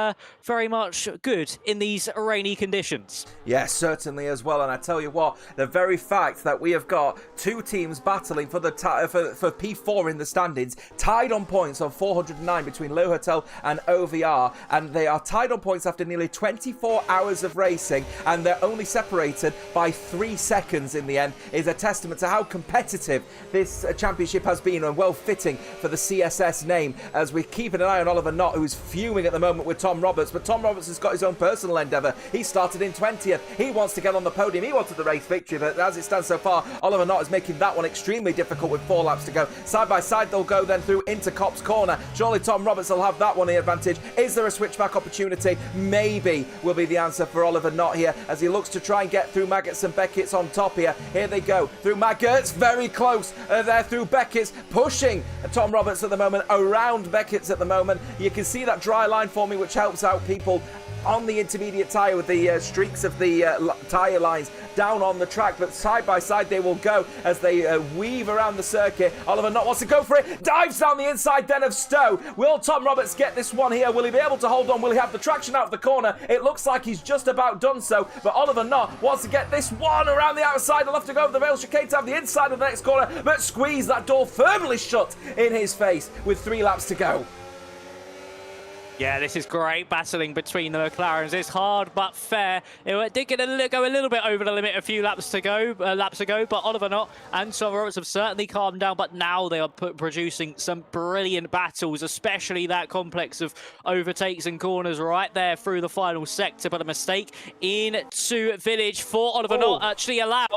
very much good in these rainy conditions. Yes, certainly as well. And I tell you what, the very fact that we have got two teams battling for the for P4 in the standings, tied on points on 409 between Le Hotel and OVR, and they are tied on points after nearly 24 hours of racing, and they're only separated by 3 seconds in the end, is a testament to how competitive this championship has been, and well fitting for the CSS name, as we're keeping an eye on Oliver Knott, who's fuming at the moment with Tom Roberts. But Tom Roberts has got his own personal endeavour. He started in 20th. He wants to get on the podium. He wanted the race victory, but as it stands so far, Oliver Knott is making that one extremely difficult with 4 laps to go. Side by side, they'll go then through into Cop's corner. Surely Tom Roberts will have that one the advantage. Is there a switchback opportunity? Maybe will be the answer for Oliver Knott here, as he looks to try and get through Maggots and Beckett's on top here. Here they go through Maggots, very close there through Beckett's, pushing Tom Roberts at the moment around Beckett's at the moment. You can see that dry line forming, which helps out people on the intermediate tyre with the streaks of the tyre lines down on the track, but side by side they will go as they weave around the circuit. Oliver Knott wants to go for it, dives down the inside then of Stowe. Will Tom Roberts get this one here? Will he be able to hold on? Will he have the traction out of the corner? It looks like he's just about done so, but Oliver Knott wants to get this one around the outside. He'll have to go over the Vale chicane to have the inside of the next corner, but squeeze that door firmly shut in his face with 3 laps to go. Yeah, this is great battling between the McLarens. It's hard but fair. It did go a little bit over the limit a few laps ago, but Oliver Knott and Tom Roberts have certainly calmed down. But now they are producing some brilliant battles, especially that complex of overtakes and corners right there through the final sector. But a mistake into Village for Oliver Knott actually allowed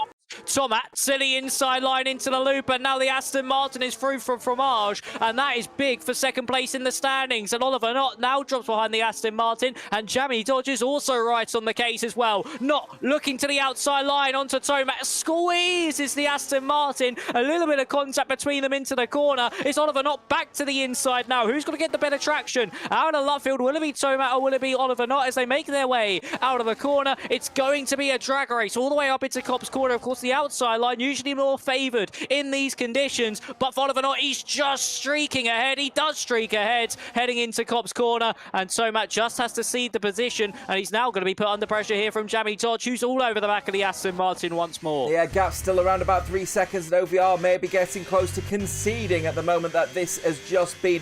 Tomat to the inside line into the loop, and now the Aston Martin is through from Fromage, and that is big for second place in the standings. And Oliver Knott now drops behind the Aston Martin, and Jamie Dodge is also right on the case as well. Not looking to the outside line onto Tomat, squeezes the Aston Martin. A little bit of contact between them into the corner. It's Oliver Knott back to the inside now. Who's going to get the better traction out of left field? Will it be Tomat or will it be Oliver Knott as they make their way out of the corner? It's going to be a drag race all the way up into Copse Corner. Of course, the outside line usually more favoured in these conditions, but for Oliver Knott, he's just streaking ahead. He does streak ahead heading into Copse Corner, and Tomat just has to cede the position, and he's now going to be put under pressure here from Jamie Dodge, who's all over the back of the Aston Martin once more. Yeah, gap's still around about 3 seconds, and OVR may be getting close to conceding at the moment that this has just been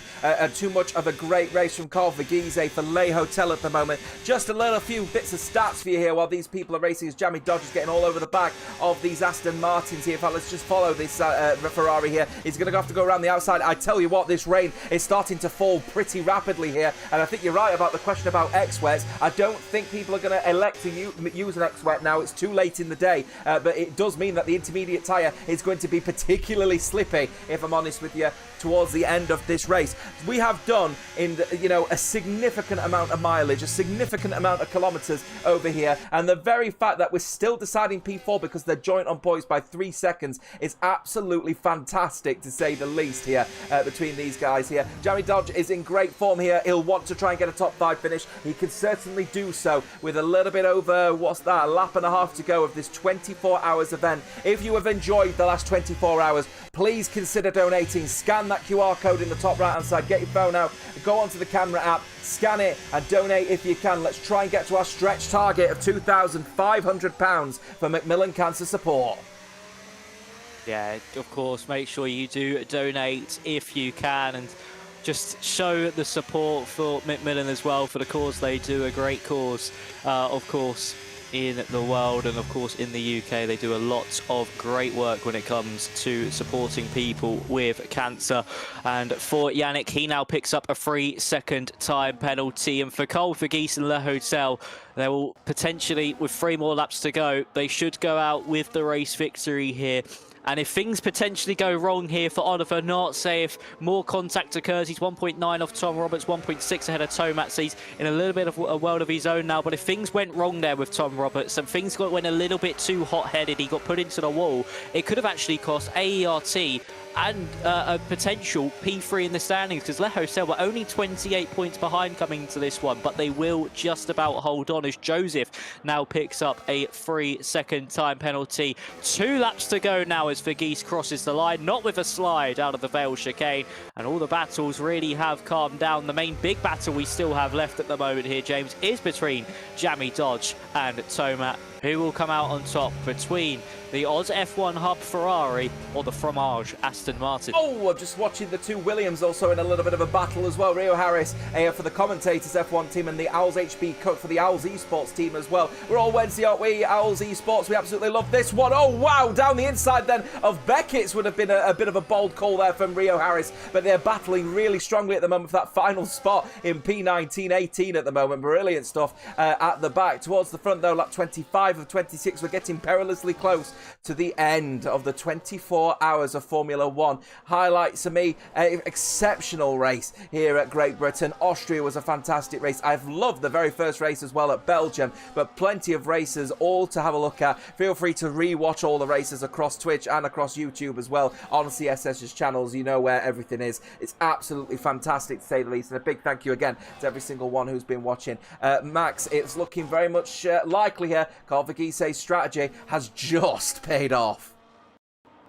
too much of a great race from Carl Verghese for Le Hotel at the moment. Just a little few bits of stats for you here while these people are racing, as Jamie Dodge is getting all over the back of these Aston Martins here. In fact, let's just follow this Ferrari here. He's going to have to go around the outside. I tell you what, this rain is starting to fall pretty rapidly here, and I think you're right about the question about X-Wets. I don't think people are going to elect to use an X-Wet now. It's too late in the day, but it does mean that the intermediate tyre is going to be particularly slippy, if I'm honest with you, towards the end of this race. We have done a significant amount of mileage, a significant amount of kilometres over here, and the very fact that we're still deciding P4 because they're joint on points by 3 seconds is absolutely fantastic, to say the least, here between these guys here. Jamie Dodge is in great form here. He'll want to try and get a top 5 finish. He can certainly do so with a little bit over, what's that, a lap and a half to go of this 24 hours event. If you have enjoyed the last 24 hours, please consider donating. Scan that QR code in the top right hand side, get your phone out, go onto the camera app, scan it and donate if you can. Let's try and get to our stretch target of £2,500 for Macmillan Cancer Support. Yeah, of course, make sure you do donate if you can, and just show the support for Macmillan as well for the cause they do. A great cause, of course, in the world, and of course in the UK. They do a lot of great work when it comes to supporting people with cancer. And for Yannick, he now picks up a 3-second time penalty, and for Carl Verghese and Le Hotel, they will potentially, with 3 more laps to go, they should go out with the race victory here. And if things potentially go wrong here for Oliver Knott, say if more contact occurs, he's 1.9 off Tom Roberts, 1.6 ahead of Tomat, so he's in a little bit of a world of his own now. But if things went wrong there with Tom Roberts and things went a little bit too hot-headed, he got put into the wall, it could have actually cost AERT and a potential P3 in the standings, because Le Hotel were only 28 points behind coming into this one, but they will just about hold on as Joseph now picks up a 3-second time penalty. 2 laps to go now as Verghese crosses the line, not with a slide out of the Vale chicane, and all the battles really have calmed down. The main big battle we still have left at the moment here, James, is between Jamie Dodge and Tomat. Who will come out on top between the Oz F1 Hub Ferrari or the Fromage Aston Martin? Oh, I'm just watching the 2 Williams also in a little bit of a battle as well. Rio Harris for the commentators F1 team, and the Owls HB Cook for the Owls Esports team as well. We're all Wednesday, aren't we? Owls Esports, we absolutely love this one. Oh, wow, down the inside then of Beckett's would have been a bit of a bold call there from Rio Harris, but they're battling really strongly at the moment for that final spot in P19-18 at the moment. Brilliant stuff at the back. Towards the front though, lap 25 of 26, we're getting perilously close to the end of the 24 hours of Formula 1. Highlights for me, exceptional race here at Great Britain. Austria was a fantastic race. I've loved the very first race as well at Belgium, but plenty of races all to have a look at. Feel free to re-watch all the races across Twitch and across YouTube as well on CSS's channels. You know where everything is. It's absolutely fantastic, to say the least, and a big thank you again to every single one who's been watching. Max, it's looking very much likely here Carl Verghese's strategy has just paid off.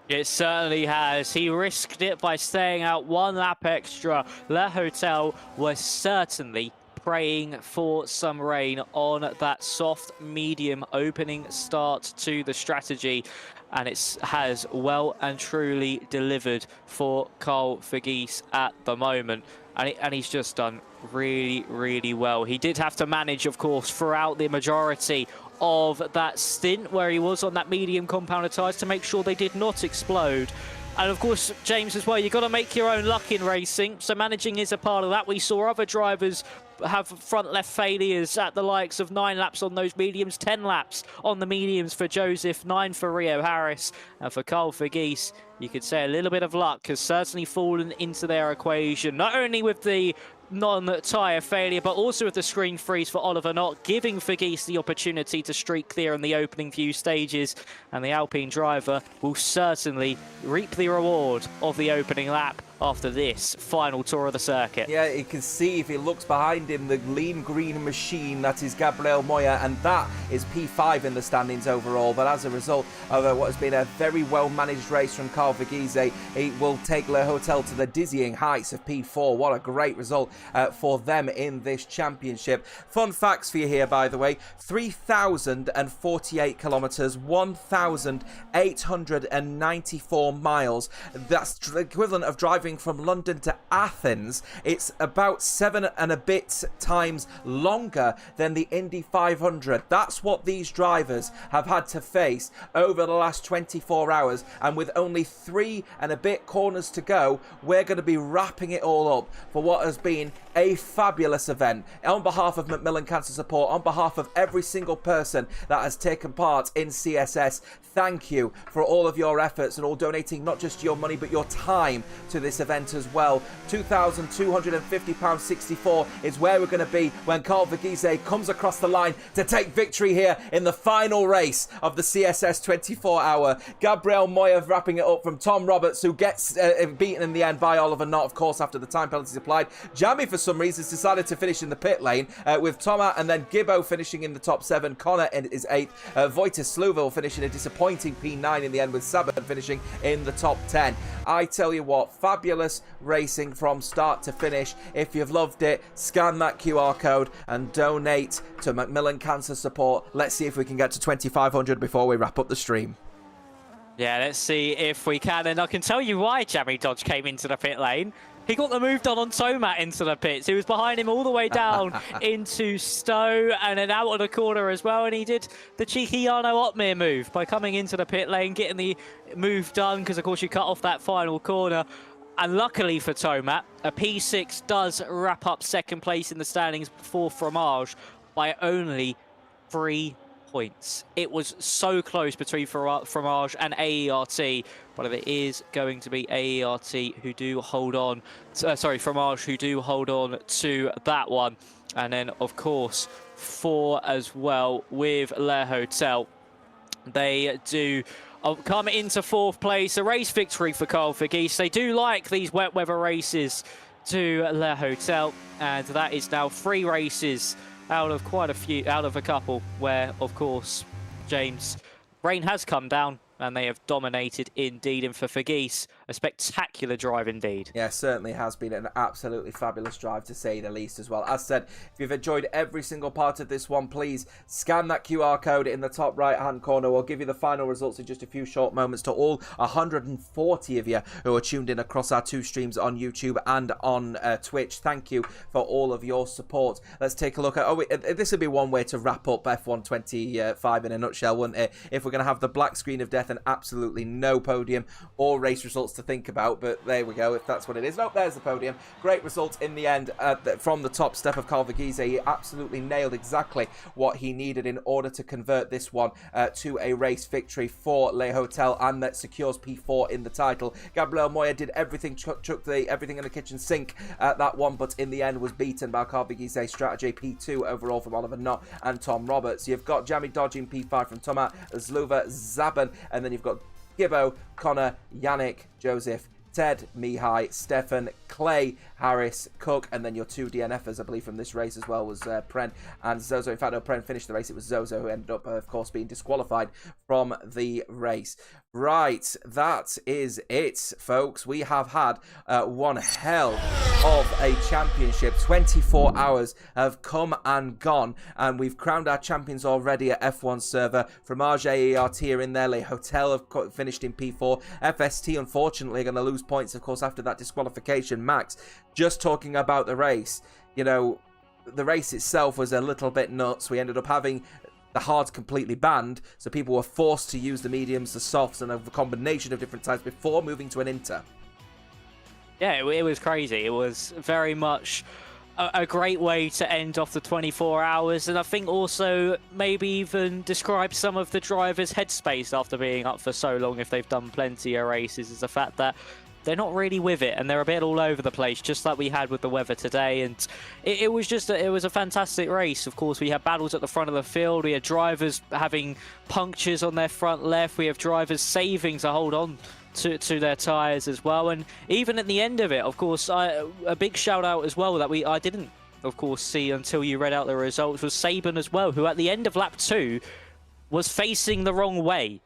It certainly has. He risked it by staying out 1 lap extra. Le Hotel was certainly praying for some rain on that soft medium opening start to the strategy. and it has well and truly delivered for Carl Vergees at the moment. And he's just done really, really well. He did have to manage, of course, throughout the majority of that stint where he was on that medium compounded tyres to make sure they did not explode. And of course, James, as well, you've got to make your own luck in racing. So managing is a part of that. We saw other drivers have front left failures at the likes of 9 laps on those mediums, 10 laps on the mediums for Joseph, 9 for Rio Harris. And for Carl Vergees, you could say a little bit of luck has certainly fallen into their equation, not only with the non-tyre failure, but also with the screen freeze for Oliver Knott, giving Vergees the opportunity to streak clear in the opening few stages. And the Alpine driver will certainly reap the reward of the opening lap after this final tour of the circuit. Yeah, you can see if he looks behind him, the lean green machine, that is Gabriel Moya, and that is P5 in the standings overall. But as a result of what has been a very well-managed race from Carl Vergees, he will take Le Hotel to the dizzying heights of P4. What a great result for them in this championship. Fun facts for you here, by the way. 3,048 kilometres, 1,894 miles. That's the equivalent of driving from London to Athens. It's about 7 and a bit times longer than the Indy 500. That's what these drivers have had to face over the last 24 hours. And with only 3 and a bit corners to go, we're going to be wrapping it all up for what has been a fabulous event. On behalf of Macmillan Cancer Support, on behalf of every single person that has taken part in CSS, thank you for all of your efforts and all donating not just your money but your time to this event as well. £2,250.64 is where we're going to be when Carl Vergees comes across the line to take victory here in the final race of the CSS 24-hour. Gabriel Moya wrapping it up from Tom Roberts, who gets beaten in the end by Oliver Knott, of course, after the time penalties applied. Jamie, for some reasons, decided to finish in the pit lane with Thomas and then Gibbo finishing in the top 7. Connor in his 8th. Wojciech Sluvel finishing a disappointing P9 in the end, with Saban finishing in the top 10. I tell you what, fabulous racing from start to finish. If you've loved it, scan that QR code and donate to Macmillan Cancer Support. Let's see if we can get to 2,500 before we wrap up the stream. Yeah, let's see if we can. And I can tell you why Jamie Dodge came into the pit lane. He got the move done on Tomat into the pits. He was behind him all the way down into Stowe and then out of the corner as well. And he did the cheeky Jarno Otmir move by coming into the pit lane, getting the move done, because, of course, you cut off that final corner. And luckily for Tomat, a P6 does wrap up second place in the standings before Fromage by only 3 points. It was so close between Fromage and AERT, but it is going to be AERT who do hold on, Fromage who do hold on to that one. And then, of course, 4 as well with Le Hotel. They do come into 4th place. A race victory for Carl Vergees. They do like these wet weather races to Le Hotel, and that is now 3 races out of a couple where, of course, James, rain has come down and they have dominated indeed. And for Vergees, a spectacular drive indeed. Yeah, certainly has been an absolutely fabulous drive, to say the least, as well. As said, if you've enjoyed every single part of this one, please scan that QR code in the top right-hand corner. We'll give you the final results in just a few short moments to all 140 of you who are tuned in across our 2 streams on YouTube and on Twitch. Thank you for all of your support. Let's take a look at... this would be one way to wrap up F1 25 in a nutshell, wouldn't it? If we're going to have the black screen of death and absolutely no podium or race results to think about, but there we go, if that's what it is. Nope, there's the podium. Great result in the end from the top step of Carl Vergees. He absolutely nailed exactly what he needed in order to convert this one to a race victory for Le Hotel, and that secures P4 in the title. Gabriel Moya did everything, chucked everything in the kitchen sink at that one, but in the end was beaten by Carl Vergees' strategy. P2 overall from Oliver Knott and Tom Roberts. You've got Jamie Dodge in P5 from Tomat, Zluva, Zaban, and then you've got Gibbo, Connor, Yannick, Joseph, Ted, Mihai, Stefan, Clay, Harris, Cook, and then your 2 DNFers, I believe, from this race as well was Pren and Zozo. In fact, no, Pren finished the race. It was Zozo who ended up, of course, being disqualified from the race. Right, that is it, folks. We have had one hell of a championship. 24 hours have come and gone, and we've crowned our champions already at F1 server. Fromage ERT are in there. Le Hotel have finished in P4. FST, unfortunately, are going to lose points, of course, after that disqualification. Max, just talking about the race, you know, the race itself was a little bit nuts. We ended up having the hards completely banned, so people were forced to use the mediums, the softs, and a combination of different types before moving to an inter. Yeah, it was crazy. It was very much a great way to end off the 24 hours, and I think also maybe even describe some of the drivers' headspace after being up for so long, if they've done plenty of races, is the fact that they're not really with it, and they're a bit all over the place, just like we had with the weather today. And it was just it was a fantastic race. Of course, we had battles at the front of the field. We had drivers having punctures on their front left. We have drivers saving to hold on to their tyres as well. And even at the end of it, of course, a big shout out as well that I didn't, of course, see until you read out the results, was Saban as well, who at the end of lap 2 was facing the wrong way,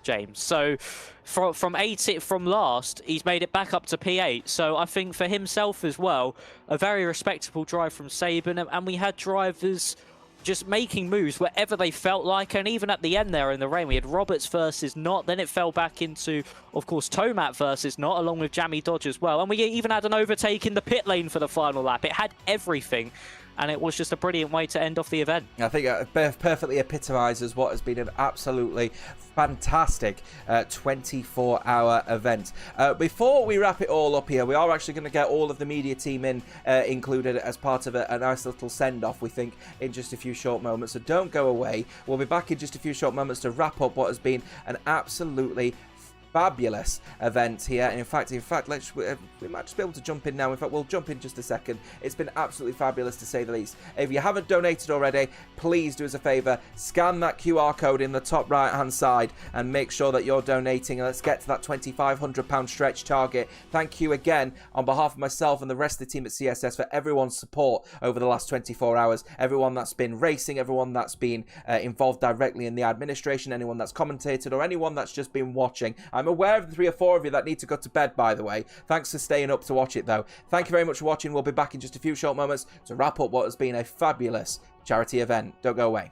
James. So from last, he's made it back up to P8. So I think for himself as well, a very respectable drive from Saban, and we had drivers just making moves wherever they felt like. And even at the end there in the rain, we had Roberts versus Not, then it fell back into, of course, Tomac versus Not, along with Jammy Dodge as well. And we even had an overtake in the pit lane for the final lap. It had everything, and it was just a brilliant way to end off the event. I think it perfectly epitomises what has been an absolutely fantastic 24-hour event. Before we wrap it all up here, we are actually going to get all of the media team included as part of a nice little send-off, we think, in just a few short moments. So don't go away. We'll be back in just a few short moments to wrap up what has been an absolutely fabulous event here. And in fact, we might just be able to jump in now. In fact, we'll jump in just a second. It's been absolutely fabulous, to say the least. If you haven't donated already, please do us a favor, scan that QR code in the top right hand side and make sure that you're donating, and let's get to that £2,500 stretch target. Thank you again on behalf of myself and the rest of the team at CSS for everyone's support over the last 24 hours. Everyone that's been racing, everyone that's been involved directly in the administration, anyone that's commentated, or anyone that's just been watching. I'm aware of the 3 or 4 of you that need to go to bed, by the way. Thanks for staying up to watch it, though. Thank you very much for watching. We'll be back in just a few short moments to wrap up what has been a fabulous charity event. Don't go away.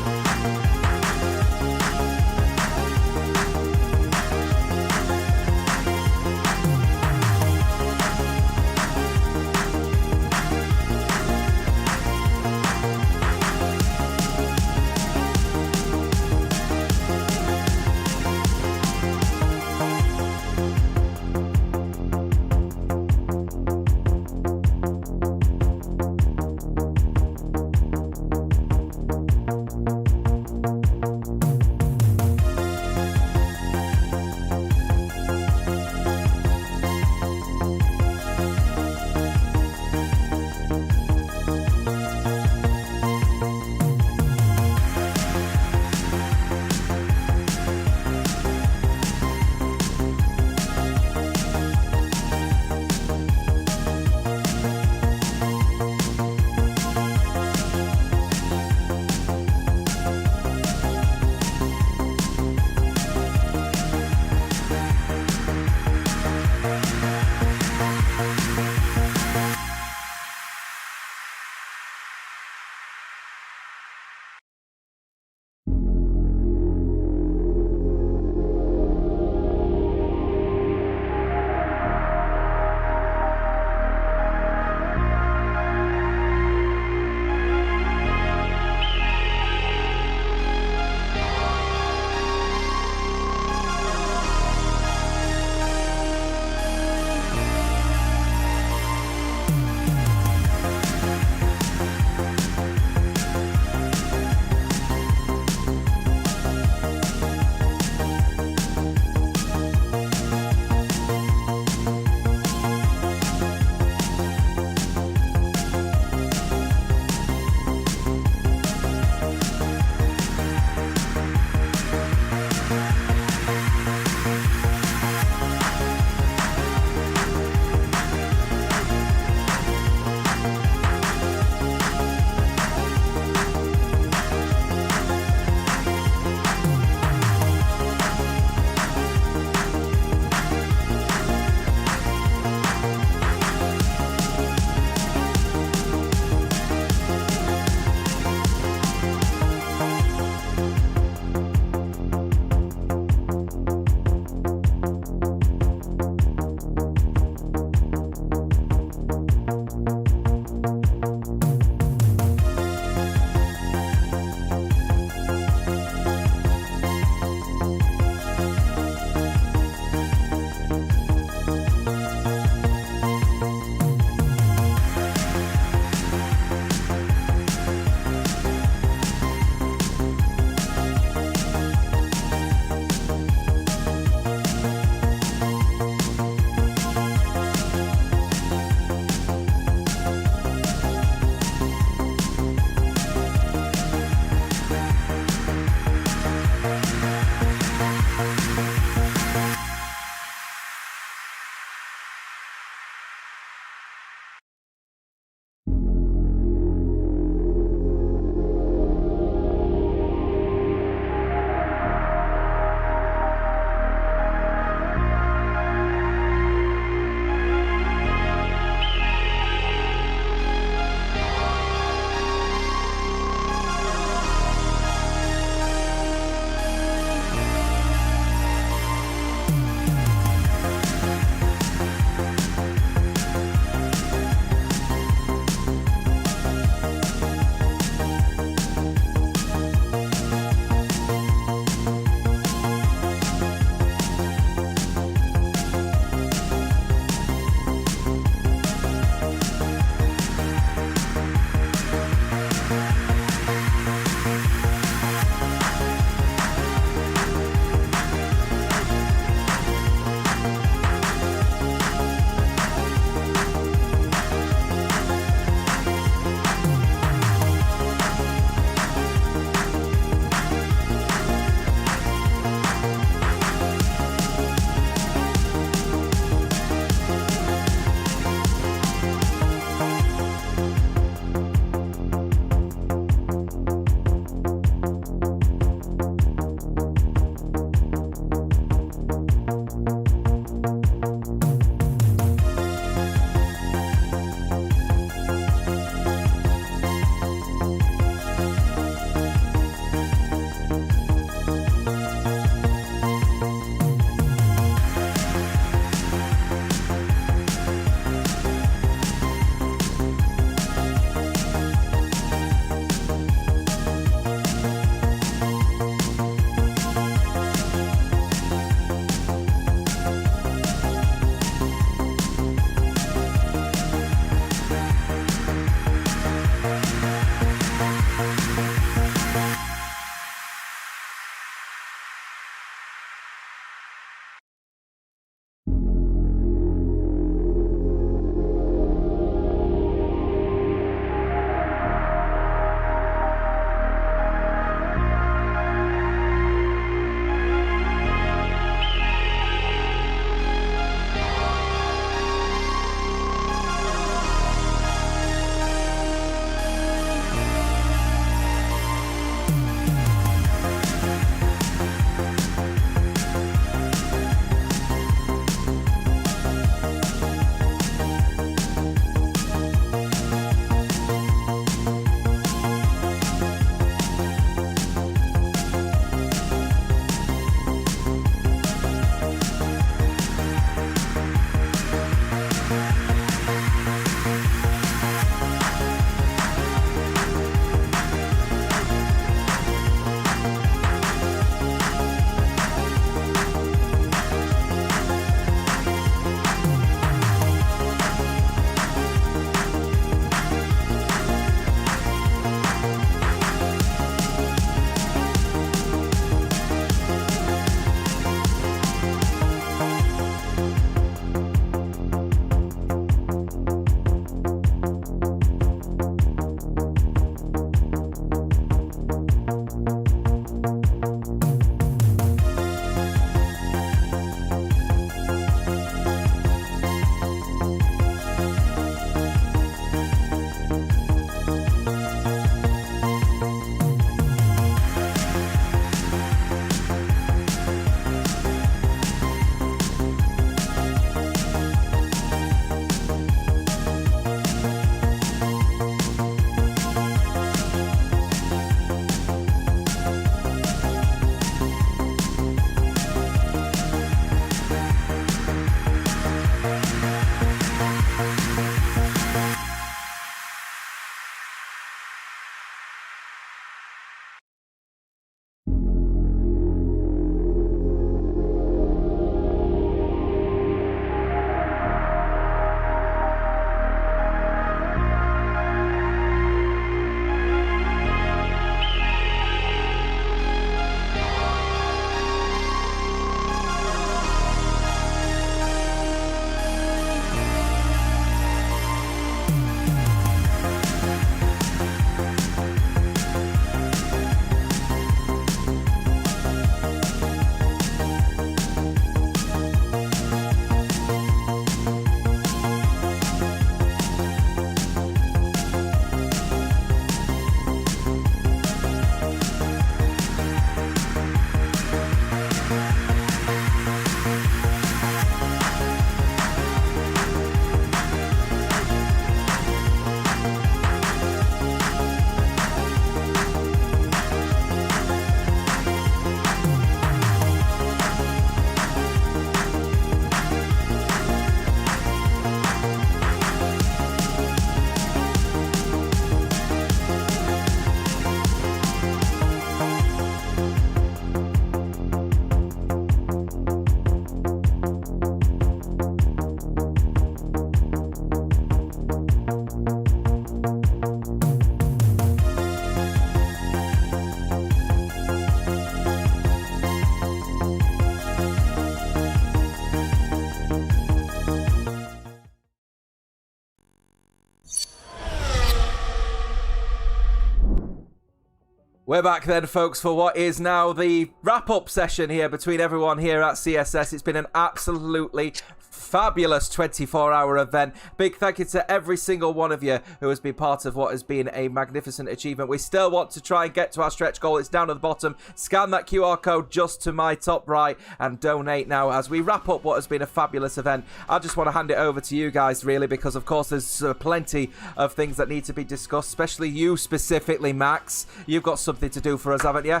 We're back then, folks, for what is now the wrap-up session here between everyone here at CSS. It's been an absolutely fabulous 24-hour event. Big thank you to every single one of you who has been part of what has been a magnificent achievement. We still want to try and get to our stretch goal. It's down at the bottom. Scan that QR code just to my top right and donate now as we wrap up what has been a fabulous event. I just want to hand it over to you guys, really, because, of course, there's plenty of things that need to be discussed, especially you specifically, Max. You've got something to do for us, haven't you?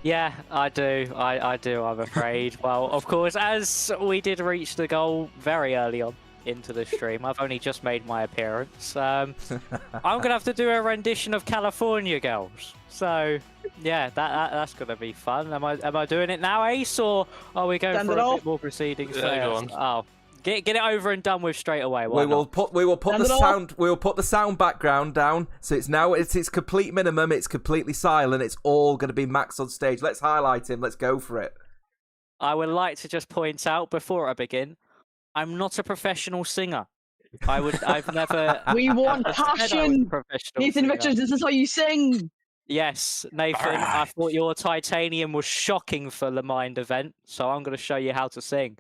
Yeah, I do. I do, I'm afraid. Well, of course, as we did reach the goal very early on into the stream, I've only just made my appearance. I'm going to have to do a rendition of California Girls. So, yeah, that's going to be fun. Am I doing it now, Ace, or are we going for a bit more proceedings first? Oh. Get it over and done with straight away. We will put the sound background down. So it's its complete minimum. It's completely silent. It's all going to be Max on stage. Let's highlight him. Let's go for it. I would like to just point out before I begin, I'm not a professional singer. I've never. We want passion. Nathan Richards, this is how you sing. Yes, Nathan. Right. I thought your titanium was shocking for the Mind event, so I'm going to show you how to sing.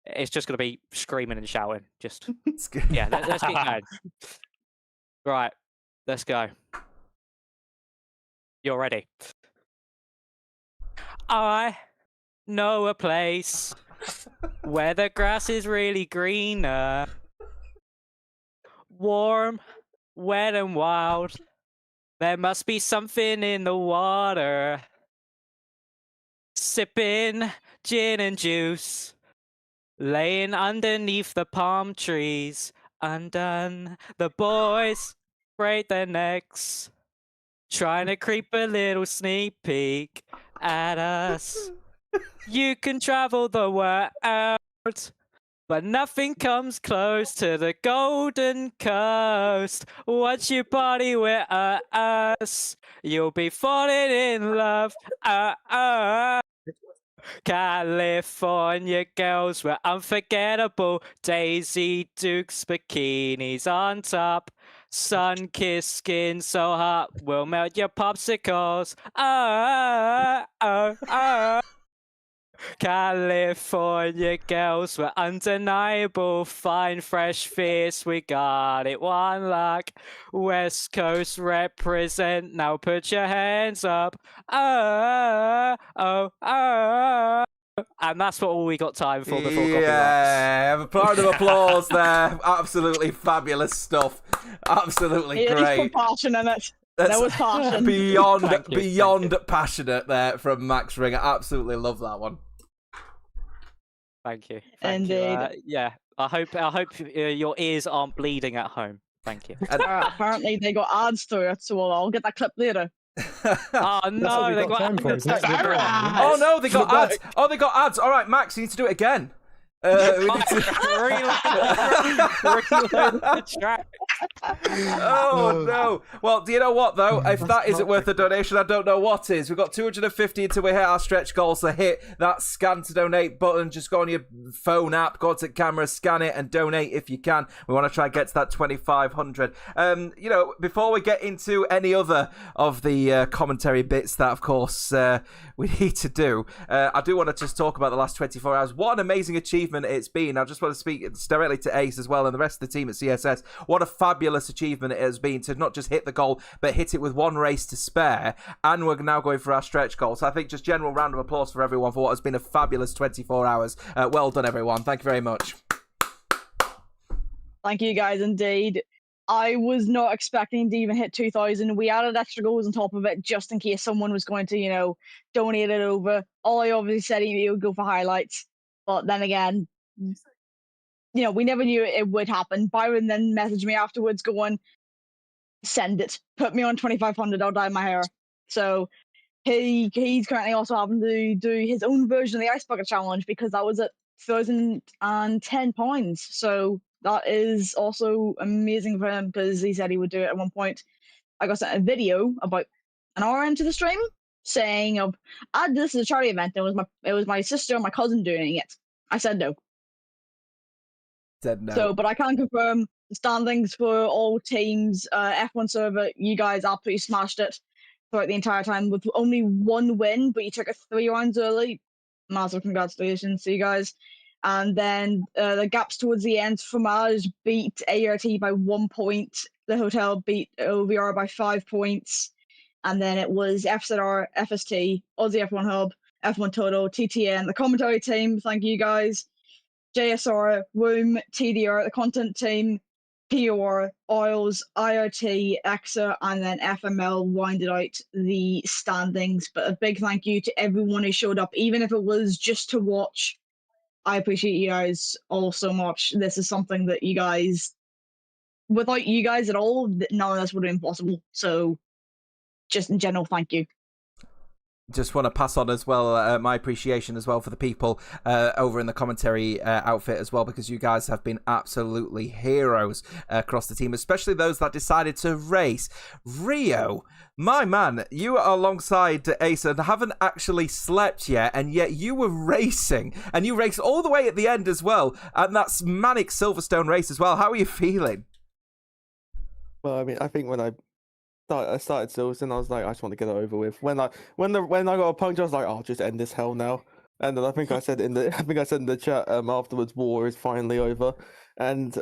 It's just going to be screaming and shouting. Just yeah, let's get going. Right, let's go. You're ready. I know a place where the grass is really greener, warm, wet and wild. There must be something in the water. Sipping gin and juice. Laying underneath the palm trees, undone, the boys break their necks, trying to creep a little sneak peek at us. You can travel the world, but nothing comes close to the Golden Coast. Once you party with us, you'll be falling in love. California girls were unforgettable. Daisy Dukes bikinis on top. Sun-kissed skin so hot will melt your popsicles. California girls were undeniable. Fine, fresh, fierce, we got it one lock. West Coast represent, now put your hands up. And that's what all we got time for before copyright. Yeah, a round of applause there. Absolutely fabulous stuff. Absolutely great. There's passion in it. There was passion. Beyond passionate there from Max Ringer. Absolutely love that one. Thank you. Indeed. Yeah, I hope your ears aren't bleeding at home. Thank you. Apparently they got ads to it, so I'll get that clip later. Oh no, they got ads. Oh no, they got ads. Oh, they got ads. All right, Max, you need to do it again. We need to reload the track. Oh no! Well, do you know what though? If that isn't worth a donation, I don't know what is. We've got 250 until we hit our stretch goal. So hit that scan to donate button. Just go on your phone app, go to the camera, scan it, and donate if you can. We want to try and get to that 2,500. Before we get into any other of the commentary bits that, of course, we need to do, I do want to just talk about the last 24 hours. What an amazing achievement it's been. I just want to speak directly to Ace as well and the rest of the team at CSS. What a fabulous achievement it has been to not just hit the goal, but hit it with one race to spare. And we're now going for our stretch goal. So I think just general round of applause for everyone for what has been a fabulous 24 hours. Well done, everyone. Thank you very much. Thank you, guys, indeed. I was not expecting to even hit 2,000. We added extra goals on top of it just in case someone was going to, donate it over. All I obviously said he would go for highlights. But then again, we never knew it would happen. Byron then messaged me afterwards going, send it. Put me on 2,500, I'll dye my hair. So he's currently also having to do his own version of the Ice Bucket Challenge because that was at £1,010. So that is also amazing for him because he said he would do it at one point. I got sent a video about an hour into the stream saying, this is a charity event. It was my sister and my cousin doing it. I said no. Said no. So, but I can confirm standings for all teams. F1 server, you guys absolutely smashed it throughout the entire time with only one win, but you took it 3 rounds early. Massive congratulations to you guys. And then the gaps towards the end, Fromage beat ART by 1 point. The Hotel beat OVR by 5 points. And then it was FZR, FST, Aussie F1 Hub, F1 Total, TTN, the commentary team, thank you guys, JSR, Room, TDR, the content team, POR, Oils, IRT, EXA, and then FML winded out the standings. But a big thank you to everyone who showed up, even if it was just to watch. I appreciate you guys all so much. This is something that you guys, without you guys at all, none of this would have been possible. So just in general, thank you. Just want to pass on as well my appreciation as well for the people over in the commentary outfit as well, because you guys have been absolutely heroes across the team, especially those that decided to race. Rio, my man, you are alongside Ace and haven't actually slept yet, and yet you were racing, and you raced all the way at the end as well, and that's Manic Silverstone race as well. How are you feeling? Well, I mean, I think when I started Silverstone, I was like, I just want to get it over with. When I got a puncture, I was like, I'll just end this hell now. And then I think I said in the chat afterwards, war is finally over. And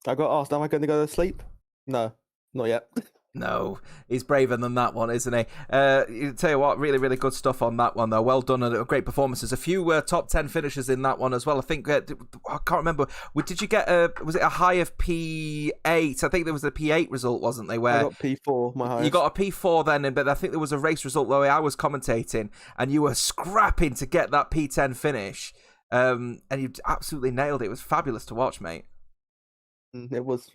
I got asked, am I going to go to sleep? No, not yet. No, he's braver than that one, isn't he? Tell you what, really, really good stuff on that one, though. Well done and great performances. A few top 10 finishes in that one as well. I think, I can't remember. Did you get, was it a high of P8? I think there was a P8 result, wasn't there? Where I got P4, my highest. You got a P4 then, but I think there was a race result where I was commentating and you were scrapping to get that P10 finish. And you absolutely nailed it. It was fabulous to watch, mate. It was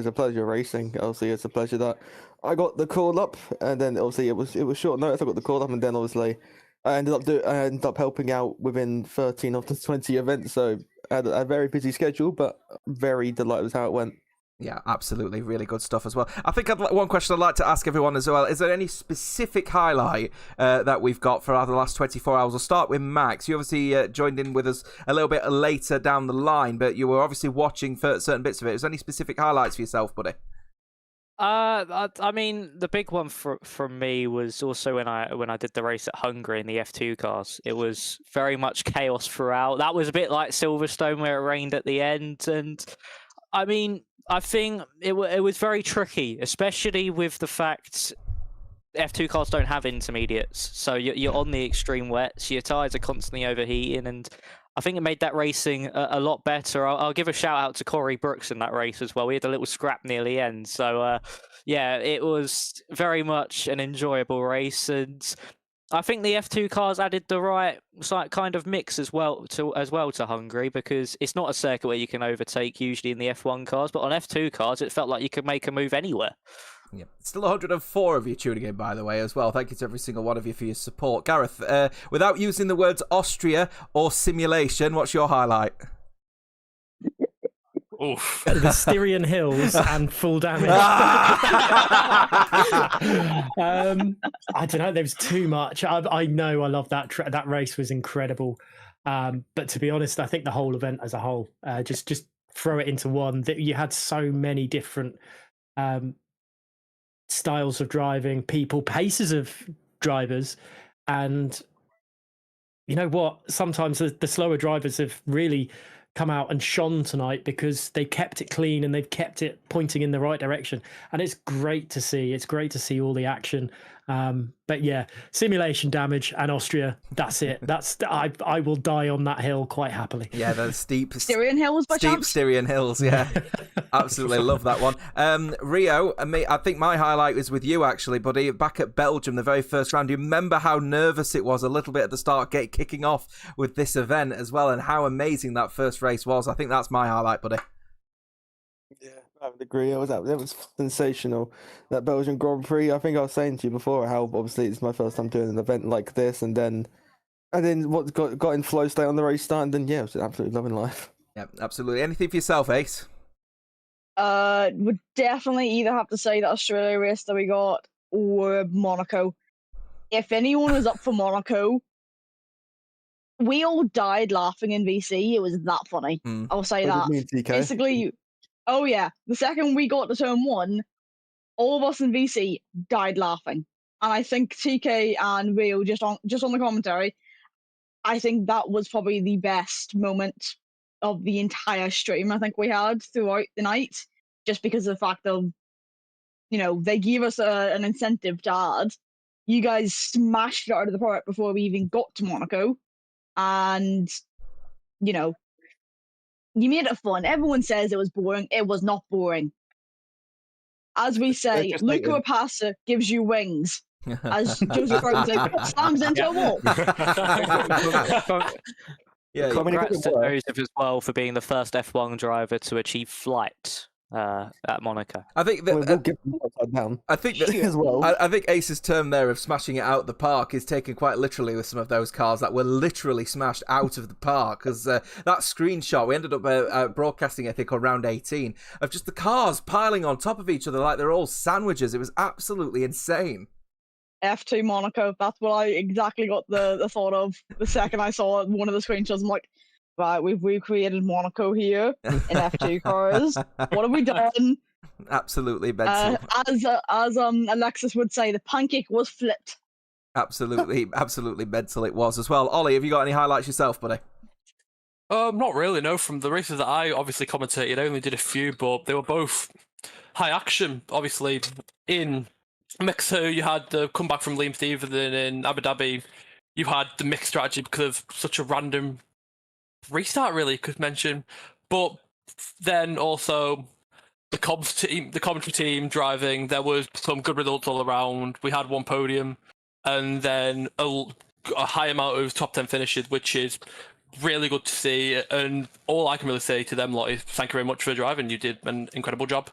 a pleasure racing. Obviously, it's a pleasure that I got the call up, and then obviously it was short notice. I got the call up, and then obviously I ended up helping out within 13 of the 20 events. So I had a very busy schedule, but very delighted with how it went. Yeah, absolutely. Really good stuff as well. I think one question I'd like to ask everyone as well. Is there any specific highlight that we've got for the last 24 hours? We'll start with Max. You obviously joined in with us a little bit later down the line, but you were obviously watching for certain bits of it. Is there any specific highlights for yourself, buddy? I mean, the big one from me was also when I did the race at Hungary in the F2 cars. It was very much chaos throughout. That was a bit like Silverstone where it rained at the end, and I mean, I think it was very tricky, especially with the fact F2 cars don't have intermediates, so you're on the extreme wets, your tyres are constantly overheating, and I think it made that racing a lot better. I'll give a shout out to Corey Brooks in that race as well. We had a little scrap near the end, so yeah, it was very much an enjoyable race, and I think the F2 cars added the right kind of mix as well to Hungary, because it's not a circuit where you can overtake usually in the F1 cars, but on F2 cars it felt like you could make a move anywhere. Yeah. Still 104 of you tuning in, by the way, as well. Thank you to every single one of you for your support. Gareth, without using the words Austria or simulation, what's your highlight? Oof. The Styrian Hills and full damage. I don't know. There was too much. I know. I love that. That race was incredible. But to be honest, I think the whole event as a whole, just throw it into one. That you had so many different styles of driving, paces of drivers, and you know what? Sometimes the slower drivers have really come out and shone tonight because they kept it clean and they've kept it pointing in the right direction, and it's great to see. It's great to see all the action. But yeah, simulation damage and Austria, that's it. I will die on that hill quite happily. Yeah, the steep Styrian Hills, by chance? Styrian Hills, yeah. Absolutely love that one. Rio, I think my highlight was with you actually, buddy, back at Belgium, the very first round. You remember how nervous it was a little bit at the start, kicking off with this event as well, and how amazing that first race was. I think that's my highlight, buddy. Yeah, I would agree. It was sensational, that Belgian Grand Prix. I think I was saying to you before how obviously it's my first time doing an event like this, and then what got in flow state on the race start, and then yeah, it was absolutely loving life. Yeah, absolutely. Anything for yourself, Ace? Would definitely either have to say that Australia race that we got or Monaco. If anyone was up for Monaco, we all died laughing in VC. It was that funny. I'll say that. Basically, Oh yeah, the second we got to turn 1, all of us in VC died laughing, and I think TK and Rio just on the commentary. I think that was probably the best moment of the entire stream I think we had throughout the night, just because of the fact of, they gave us an incentive to add. You guys smashed it out of the park before we even got to Monaco, and you made it fun. Everyone says it was boring. It was not boring. As we say, Luca Rapassa gives you wings. As Joseph Rogan said, slams into a wall. Yeah, Congrats to Joseph as well for being the first F1 driver to achieve flight at Monaco. I think We'll that. give them upside down. I think that as well. I think Ace's term there of smashing it out the park is taken quite literally with some of those cars that were literally smashed out of the park. Because that screenshot, we ended up broadcasting, I think, on round 18, of just the cars piling on top of each other like they're all sandwiches. It was absolutely insane. F2 Monaco. That's what I exactly got the thought of the second I saw one of the screenshots. I'm like, right, we've recreated Monaco here in F2 cars. What have we done? Absolutely mental. As Alexis would say, the pancake was flipped. Absolutely mental it was as well. Ollie, have you got any highlights yourself, buddy? Not really, no. From the races that I obviously commentated, I only did a few, but they were both high action. Obviously, in Mexico, you had the comeback from Liam Stevens, and in Abu Dhabi, you had the mixed strategy because of such a random restart, really, could mention. But then also the commentary team driving, there was some good results all around. We had one podium, and then a high amount of top 10 finishes, which is really good to see. And all I can really say to them lot is thank you very much for driving. You did an incredible job.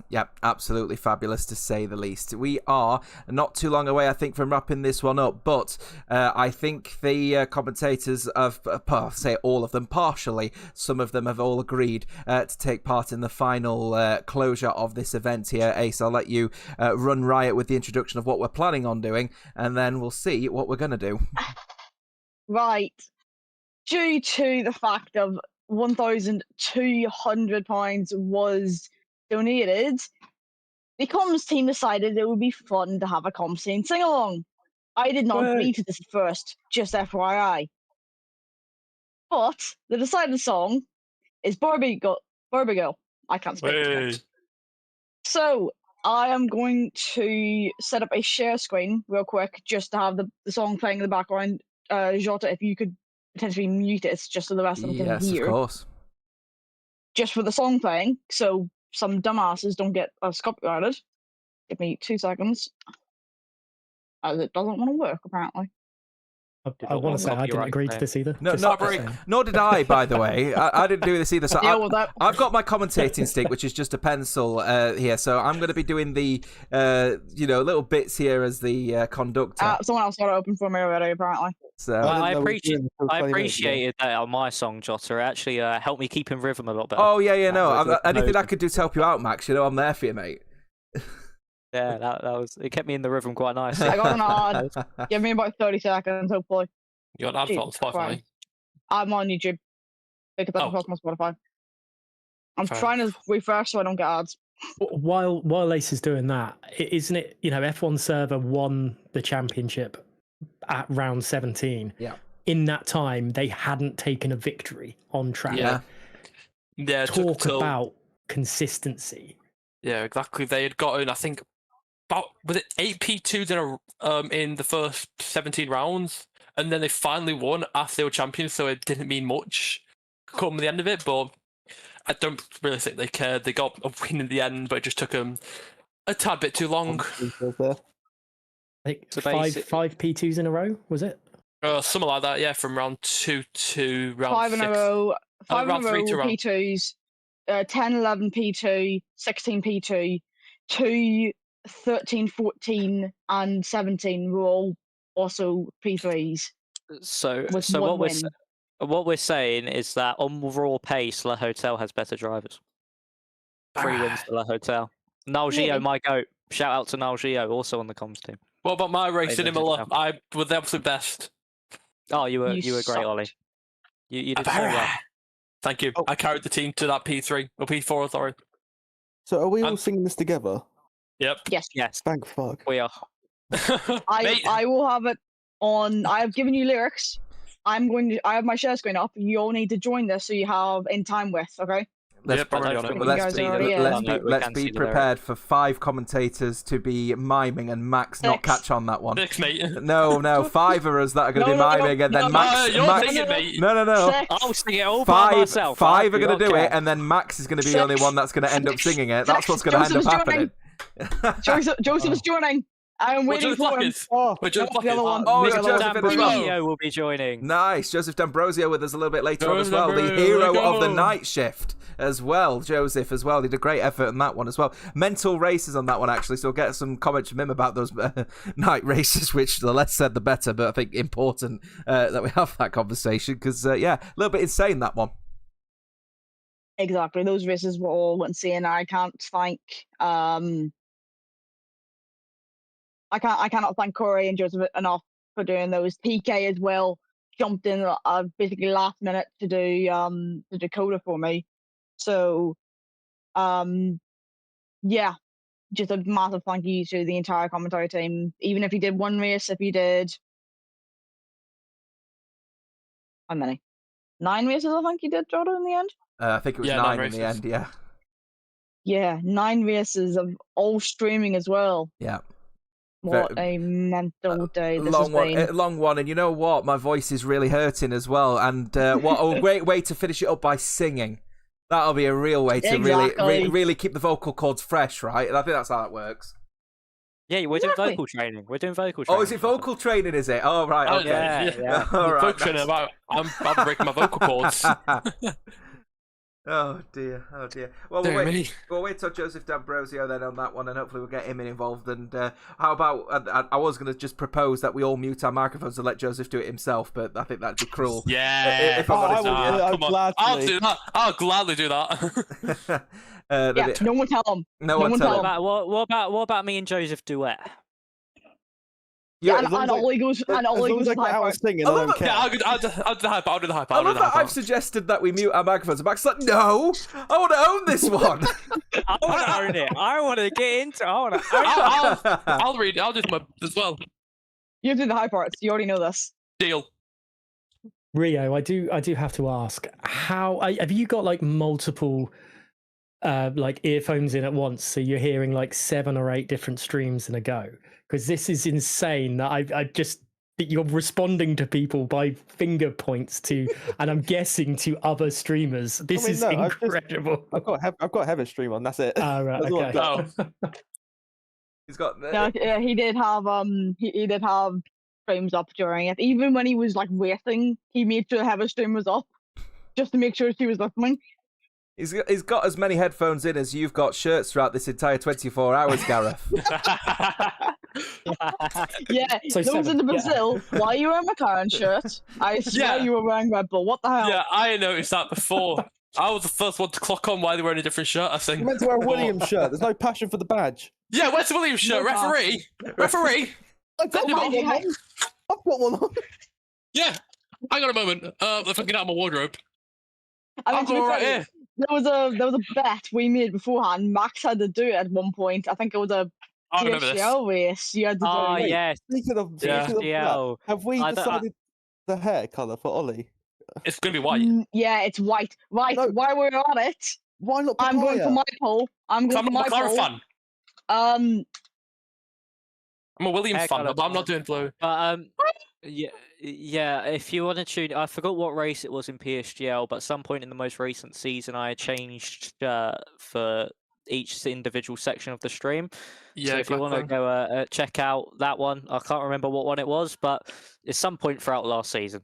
Yep, absolutely fabulous to say the least. We are not too long away, I think, from wrapping this one up, but I think the commentators have, say all of them, partially, some of them have all agreed to take part in the final closure of this event here. Ace, I'll let you run riot with the introduction of what we're planning on doing, and then we'll see what we're going to do. Right. Due to the fact of £1,200 was donated, the comms team decided it would be fun to have a comms team sing along. I did not agree to this at first, just FYI. But the decided song is Barbie Girl. I can't speak. It. So I am going to set up a share screen real quick just to have the song playing in the background. Jota, if you could potentially mute it just so the rest of them can hear. Yes, of course. Just for the song playing, so some dumbasses don't get us copyrighted. Give me 2 seconds. As it doesn't want to work, apparently. I want to say I didn't agree to this either. No, nor did I, by the way. I didn't do this either. So I've got my commentating stick, which is just a pencil here. So I'm going to be doing the, little bits here as the conductor. Someone else got it open for me already, apparently. So I appreciated that on my song, Jota. It actually helped me keep in rhythm a lot better. Oh, yeah, no. Anything I could do to help you out, Max, I'm there for you, mate. Yeah, that was. It kept me in the rhythm quite nicely. I got an ad. Give me about 30 seconds, hopefully. You got an ad on Spotify? I'm on YouTube. Pick up on Spotify. I'm trying to refresh so I don't get ads. While Ace is doing that, isn't it? F1 server won the championship at round 17. Yeah. In that time, they hadn't taken a victory on track. Yeah. Talk about consistency. Yeah, exactly. They had gotten, I think, was it 8 P2s in the first 17 rounds, and then they finally won after they were champions. So it didn't mean much come the end of it, but I don't really think they cared. They got a win in the end, but it just took them a tad bit too long. I think five P2s in a row, was it? Something like that, yeah, from round 2 to round 5 6. in a row. 5 round in a row 3 to round P2s. 10, 11 P2, 16 P2, 2, 13, 14, and 17 were all also P3s. So what we're saying is that on raw pace, La Hotel has better drivers. 3 wins to La Hotel. Nal Gio, my goat. Shout out to Nal Gio, also on the comms team. What about my race in Imola? I was the absolute best. Oh, you were great, Ollie. You did so well. Thank you. Oh. I carried the team to that P3 or P4, sorry. So are we all I'm- singing this together? Yep. Yes, Thank fuck. we are. Mate, I will have it on. I have given you lyrics. I have my share screen up. You all need to join this so you have in time with. Okay. Yep, I'm already I don't on it. think You guys are already in. let's be prepared for 5 commentators to be miming and Max not 6. catch on that one. 6, mate. No, 5 of us that are going to be miming, and then Max. You're Max singing, mate. no. 6. I'll sing it all by myself. Five I are going to don't do care. it, and then Max is going to be the only 6. one that's going to end up singing it. That's 6. what's going to end up Joseph's happening. Joseph is joining. I am What's waiting the for him. Plackers? Oh, What's the The other one. Oh, The it's other Joseph one. in as well. D'Ambrosio will be joining. Nice, Joseph D'Ambrosio with us a little bit later on as Joseph, well. The here hero we of the go. night shift as well, Joseph as well. He did a great effort on that one as well. Mental races on that one actually, so we'll get some comments from him about those night races, which the less said the better, but I think important that we have that conversation because, yeah, a little bit insane that one. Exactly. Those races were all insane. I can't thank I cannot thank Corey and Joseph enough for doing those. PK as well jumped in basically last minute to do the Dakota for me. So yeah, just a massive thank you to the entire commentary team. Even if you did one race, if you did how many? 9 races I think you did, Jordan, in the end? I think it was Yeah, 9 9 in the races. end, yeah. Yeah, 9 races of all streaming as well. Yeah. What a mental day this has Long one, been. long one, and you know what? My voice is really hurting as well. And what a great way to finish it up by singing. That'll be a real way to Exactly. really keep the vocal cords fresh, right? And I think that's how that works. Yeah, we're doing Exactly. vocal training. We're doing vocal training. Oh, is it vocal training? Is it? Oh, right. Oh, Okay. yeah. All right. Function about I'm breaking my vocal cords. Oh dear. Well, Dear we'll me. wait till Joseph D'Ambrosio then on that one, and hopefully we'll get him involved. And how about? I was going to just propose that we all mute our microphones and let Joseph do it himself, but I think that'd be cruel. Yeah. If I'm honest with you. Come on. I'll do that. I'll gladly do that. Yeah, no one tell them. No one tell him. What about me and Joseph duet? Yeah, Yeah, and Ollie goes As long as I get out singing, I I love don't care. Yeah, I'll do the hype. I'll do the hype. I love that I've suggested that we mute our microphones. And Max is like, no, I want to own this one. I want to own it. I want to get into. I want to own it. I'll read it. I'll do my as well. You do the high parts. You already know this. Deal. Rio, I do have to ask, how have you got like multiple like earphones in at once, so you're hearing like 7 or 8 different streams in a go? Because this is insane that I just that you're responding to people by finger points to, and I'm guessing to other streamers. This is incredible. I've got Heaven stream on. That's it. Right, That's all I've okay. got. He's got. No, he did have he did have streams up during it. Even when he was like racing, he made sure Heaven stream was up just to make sure she was listening. He's got as many headphones in as you've got shirts throughout this entire 24 hours, Gareth. Yeah, So those 7, in Brazil. Why are you wearing a McLaren shirt? I swear Yeah. you were wearing Red Bull. What the hell? Yeah, I noticed that before. I was the first one to clock on why they were wearing a different shirt. I think. You meant to wear a Williams shirt. There's no passion for the badge. Yeah, where's the Williams shirt? No Referee. Referee. I've got Send him one on. on. I've got one on. Yeah. Hang on a moment. If I get out my wardrobe. I mean, I'll to be go right fair, here. there was a bet we made beforehand. Max had to do it at one point. I think it was a I remember this. CSL race. You had to Oh do it. yes. Speaking of Yeah. that, DL. have we I don't- decided the hair colour for Ollie? It's gonna be white. Yeah, it's white. Right, No. while we're on it, Why not? I'm going for papaya? my poll. I'm So going I'm for a my McLaren poll. fan. I'm a Williams Hair fan, colour. but I'm not doing blue. But yeah. If you want to tune, I forgot what race it was in PSGL, but at some point in the most recent season, I changed for each individual section of the stream. Yeah, So if you want to go check out that one, I can't remember what one it was, but it's some point throughout last season.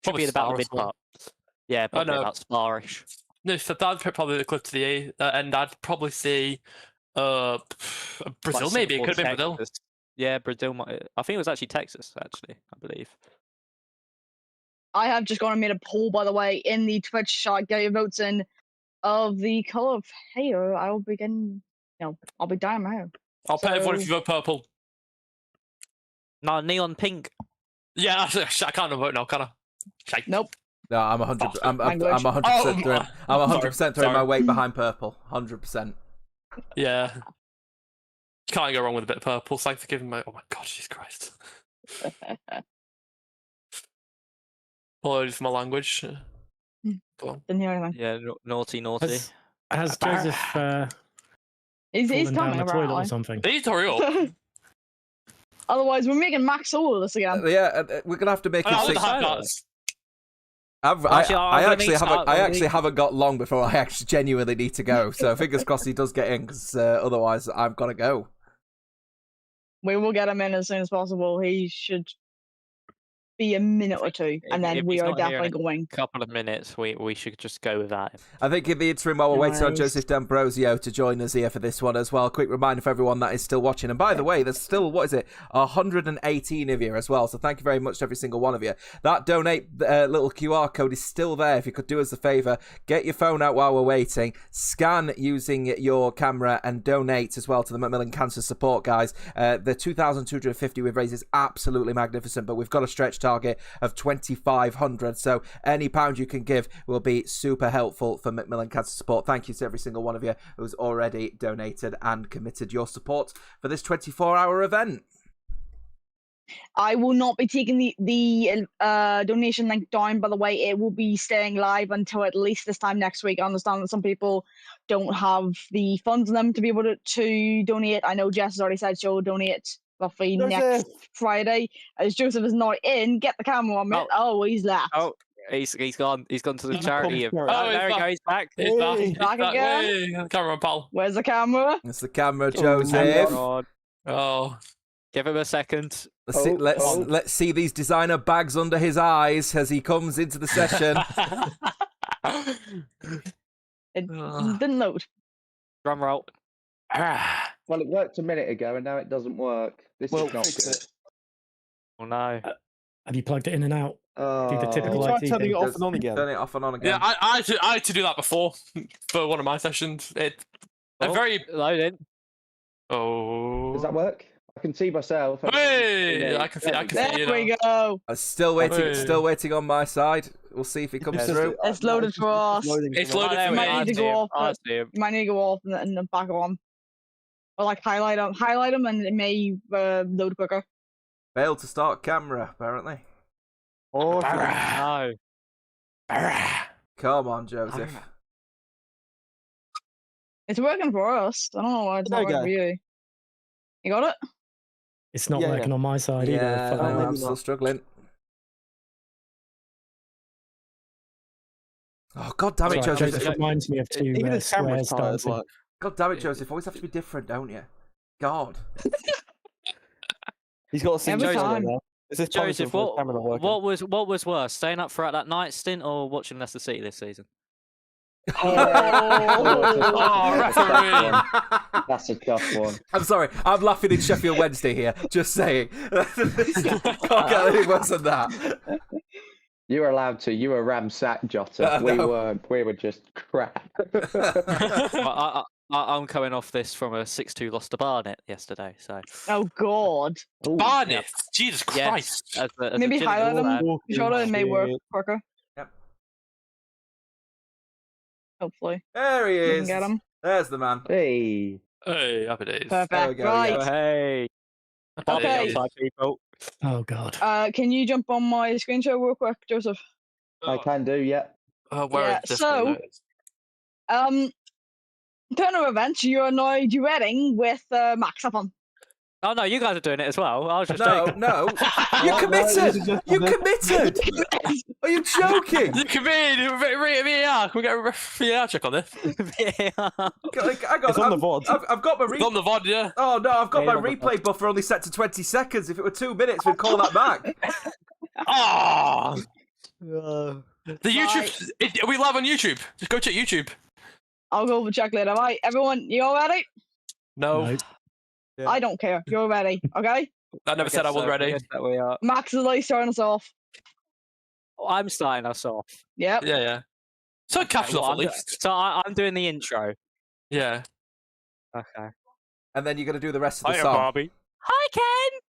Should Probably be about the Spa mid as well. part. Yeah, probably know. about Sparish. No, so that'd put probably the clip to the end. I'd probably see Brazil, Like maybe. It Singapore, could have been Brazil. Texas. Yeah, Brazil. I think it was actually Texas. Actually, I believe. I have just gone and made a poll, by the way, in the Twitch chat. Get your votes in of the colour of hair. I will begin. No, I'll be down now. I'll pay everyone if So- you vote purple. No, neon pink. Yeah, I can't vote now, can I? Shite. Nope. No, I'm 100. I'm Language. 100% throwing. I'm 100% throwing my sorry. weight behind purple. 100%. Yeah. Can't go wrong with a bit of purple. Thanks for giving my. Oh my god, Jesus Christ. Apologies for my language. Go on. Didn't hear anything. Yeah, naughty. Has Joseph He's fallen down coming the toilet or apparently. something? They need to hurry up. Otherwise, we're making Max solo this again. Yeah, we're gonna have to make it I 6. I actually haven't got long before I actually genuinely need to go. So fingers crossed he does get in, because otherwise I've got to go. We will get him in as soon as possible. He should be a minute or two, and then If we he's are not here in definitely going. Couple of minutes, we should just go with that. I think in the interim, while we're waiting on Nice. Joseph D'Ambrosio to join us here for this one as well, quick reminder for everyone that is still watching. And by the way, there's still, 118 of you as well. So thank you very much to every single one of you. That donate little QR code is still there. If you could do us a favour, get your phone out while we're waiting, scan using your camera, and donate as well to the Macmillan Cancer Support guys. The 2,250 we've raised is absolutely magnificent, but we've got a stretch target of 2,500. So any pound you can give will be super helpful for Macmillan Cancer Support. Thank you to every single one of you who's already donated and committed your support for this 24-hour event. I will not be taking the donation link down, by the way. It will be staying live until at least this time next week. I understand that some people don't have the funds in them to be able to donate. I know Jess has already said she'll donate roughly next Friday. As Joseph is not in, get the camera on me. Oh, he's left. Oh, he's gone. He's gone to the charity. Oh, There he goes. He's back. He's back. He's Back back. again? Hey, camera on, pal. Where's the camera? It's the camera, Oh, Joseph. God. Oh. Give him a second. Let's see these designer bags under his eyes as he comes into the session. It didn't load. Drum roll. Well, it worked a minute ago, and now it doesn't work. This is not good. Oh no. Have you plugged it in and out? Do the typical Try IT turning thing. it off and on again. Turn it off and on again. Yeah, I had to do that before for one of my sessions. They're very. Loading. Oh. Does that work? I can see myself. Hey, I can see you. There we go. Still waiting on my side. We'll see if he comes through. It's loaded for us. It's loaded You for might me. need to go off. I see him. You might need to go off and then back on. Or like highlight them, and it may load quicker. Failed to start camera, apparently. Oh, No. Come on, Joseph. It's working for us. I don't know why it's There not you working for you. You got it? It's not Yeah, working yeah. on my side Yeah, either. no, maybe I'm still not. struggling. Oh, God damn it, Sorry, Joseph. Joseph reminds me of two Even his camera's squares tired. dancing. Like, God damn it, Joseph. Always have to be different, don't you? God. he's got a single Every camera time. now. Is this punishment Joseph, for his camera not working? what was worse, staying up throughout that night stint or watching Leicester City this season? Oh, referee. That's a tough one. I'm sorry. I'm laughing in Sheffield Wednesday here. Just saying. Can't get any worse than that. You were allowed to. You were ramsacked, Jota. We No. weren't. We were just crap. I'm coming off this from a 6-2 loss to Barnet yesterday, so Oh God. Ooh, Barnet. Jesus yes, Christ. as a Maybe Gillingham highlight them. fan. Short it may work quicker. Yep. Hopefully. There he We can is. get him. There's the man. Hey. Hey, happy days. There we Perfect. go, Right. yeah. Hey, Okay. outside people. Oh god. Can you jump on my screen share real quick, Joseph? I can do, yeah. Where Yeah, is this so- one? Turn of events, you are now duetting with Max up on. Oh no, you guys are doing it as well. I was just No, joking. no. You committed. You committed. Are you joking? You can be VAR. Can we get a VAR check on this? Hang on, It's on the VOD. I've got my It's on the VOD, yeah. Oh no, I've got Yeah, my on the replay buffer only set to 20 seconds. If it were 2 minutes, we'd call that back. Ah. The YouTube. Are we live on YouTube? Just go check YouTube. I'll go check later. Right, everyone, you all ready? No, No. Yeah. I don't care. You're ready, okay? I never said I was ready. Yes, that we are. Max is like starting us off. I'm starting us off. Yep. Yeah, yeah. So caps Well, off at I'm, least. so I'm doing the intro. Yeah. Okay. And then you're going to do the rest of the Hiya, song. Barbie. Hi, Ken.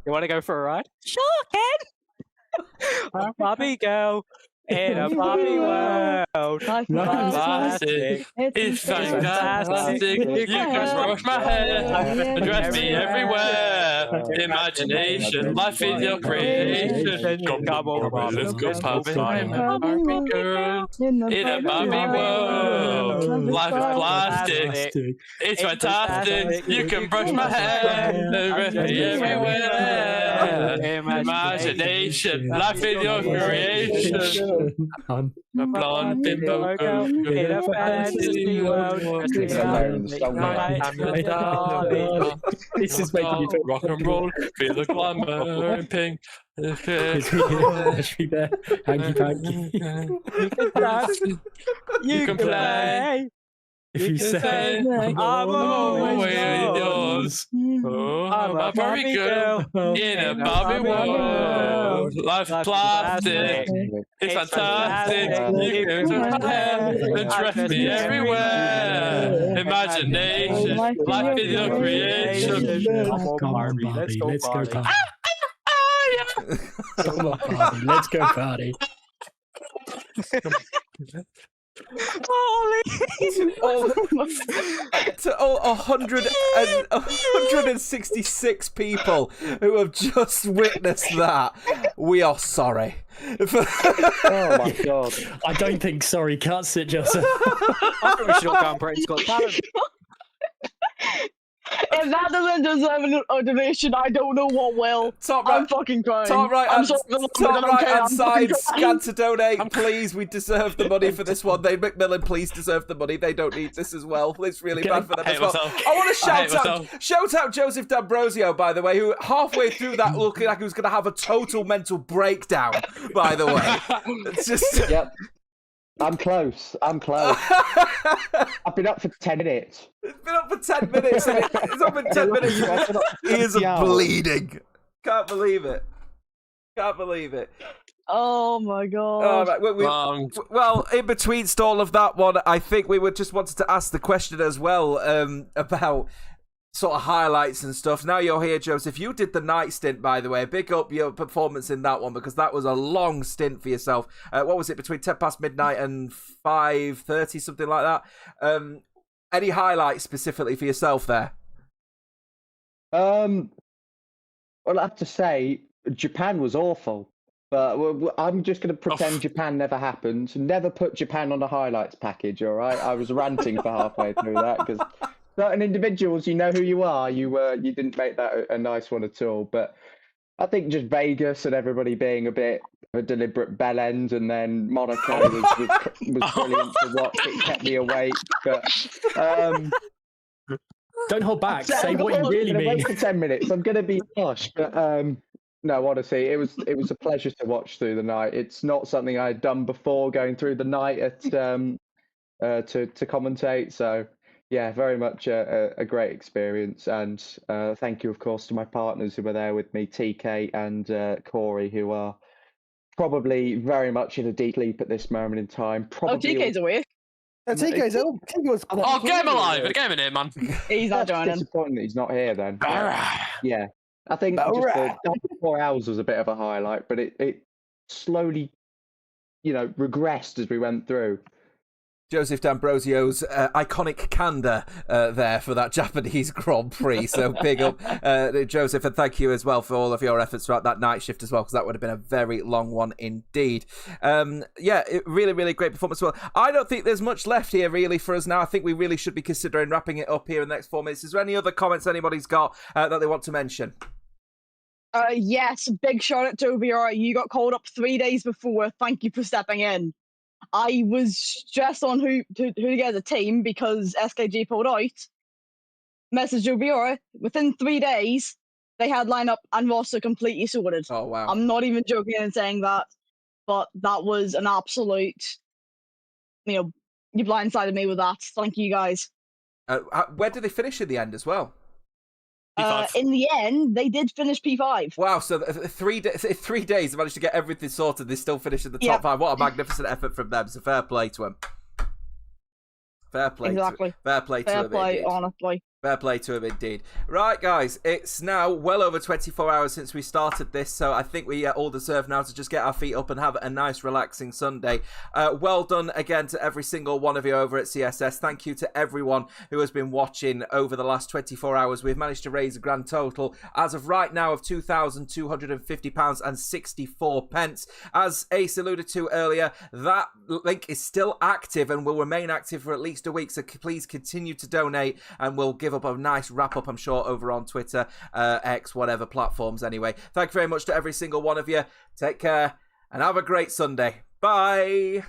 You want to go for a ride? Sure, Ken. Barbie girl. In a Barbie world, Life No, is plastic. It's fantastic. You can brush my hair and dress me everywhere. Imagination, life is your creation. Come on, Barbie, let's go Barbie. Barbie girl in a Barbie world. Life is plastic. It's fantastic. You can brush my hair and dress me everywhere. Imagination, life is your creation. A blonde bimbo girl in a fantasy world. This is making you feel rock and roll, feel the glamour in pink. Actually there, hanky panky. You can play. If you say I'm always yours. Oh, I'm a Barbie girl in a Barbie world. Life's plastic. It's fantastic. You can brush my hair and dress me everywhere. Imagination, life is your creation. Come on, Barbie, let's go party. Come on, Barbie, let's go party. To all 166 people who have just witnessed that, we are sorry. Oh my god. I don't think sorry cuts it, Joseph. I think we should all go on Britain's Got Talent. If that doesn't deserve an automation, I don't know what will. Top I'm right, fucking crying. top right, I'm hand, sorry, top right hand I'm side, fucking scan to donate, please. We deserve the money for this one. Macmillan, please deserve the money. They don't need this as well. It's really bad for them as well. I want to shout out Joseph D'Ambrosio, by the way, who halfway through that looked like he was going to have a total mental breakdown, by the way. It's just... Yep. I'm close. I've been up for 10 minutes. It's been up for 10 minutes. And it's up for 10 minutes. Ears are bleeding. Can't believe it. Oh my god. All right, well, in betweenst all of that one, I think we would just wanted to ask the question as well about sort of highlights and stuff. Now you're here, Joseph. You did the night stint, by the way. Big up your performance in that one because that was a long stint for yourself. What was it, between 10 past midnight and 5:30, something like that? Any highlights specifically for yourself there? Well, I have to say, Japan was awful. But I'm just going to pretend Japan never happened. Never put Japan on a highlights package, all right? I was ranting for halfway through that because certain individuals, you know who you are. You didn't make that a nice one at all. But I think just Vegas and everybody being a bit of a deliberate bell end, and then Monaco was brilliant to watch. It kept me awake. But don't hold back. Say what you really mean. Wait for 10 minutes. I'm going to be harsh, but no, honestly, it was a pleasure to watch through the night. It's not something I had done before, going through the night at to commentate. So yeah, very much a great experience. And thank you, of course, to my partners who were there with me, TK and Corey, who are probably very much in a deep sleep at this moment in time. Probably TK's awake. TK's ill. Oh, get him alive! Get him in here, man. He's not That's joining. disappointing that he's not here then. Yeah. I think just the 4 hours was a bit of a highlight, but it slowly, regressed as we went through. Joseph D'Ambrosio's iconic candor there for that Japanese Grand Prix. So big up, Joseph, and thank you as well for all of your efforts throughout that night shift as well, because that would have been a very long one indeed. Really, really great performance as well. I don't think there's much left here really for us now. I think we really should be considering wrapping it up here in the next 4 minutes. Is there any other comments anybody's got that they want to mention? Yes, big shout out to OBR. You got called up 3 days before. Thank you for stepping in. I was stressed on who to get as a team because SKG pulled out. Message OBR. Within 3 days, they had lineup and roster completely sorted. Oh, wow. I'm not even joking in saying that, but that was an absolute, you blindsided me with that. Thank you, guys. Where did they finish in the end as well? In the end, they did finish P5. Wow, so 3 days they managed to get everything sorted. They still finished in the top 5. What a magnificent effort from them. So fair play to them. Fair play. Exactly. Fair play to Fair them. play, honestly. Fair play to him indeed. Right, guys, it's now well over 24 hours since we started this, so I think we all deserve now to just get our feet up and have a nice, relaxing Sunday. Well done again to every single one of you over at CSS. Thank you to everyone who has been watching over the last 24 hours. We've managed to raise a grand total, as of right now, of £2,250.64. As Ace alluded to earlier, that link is still active and will remain active for at least a week, so please continue to donate, and we'll give up a nice wrap up, I'm sure, over on Twitter, X, whatever platforms anyway. Thank you very much to every single one of you. Take care and have a great Sunday. Bye.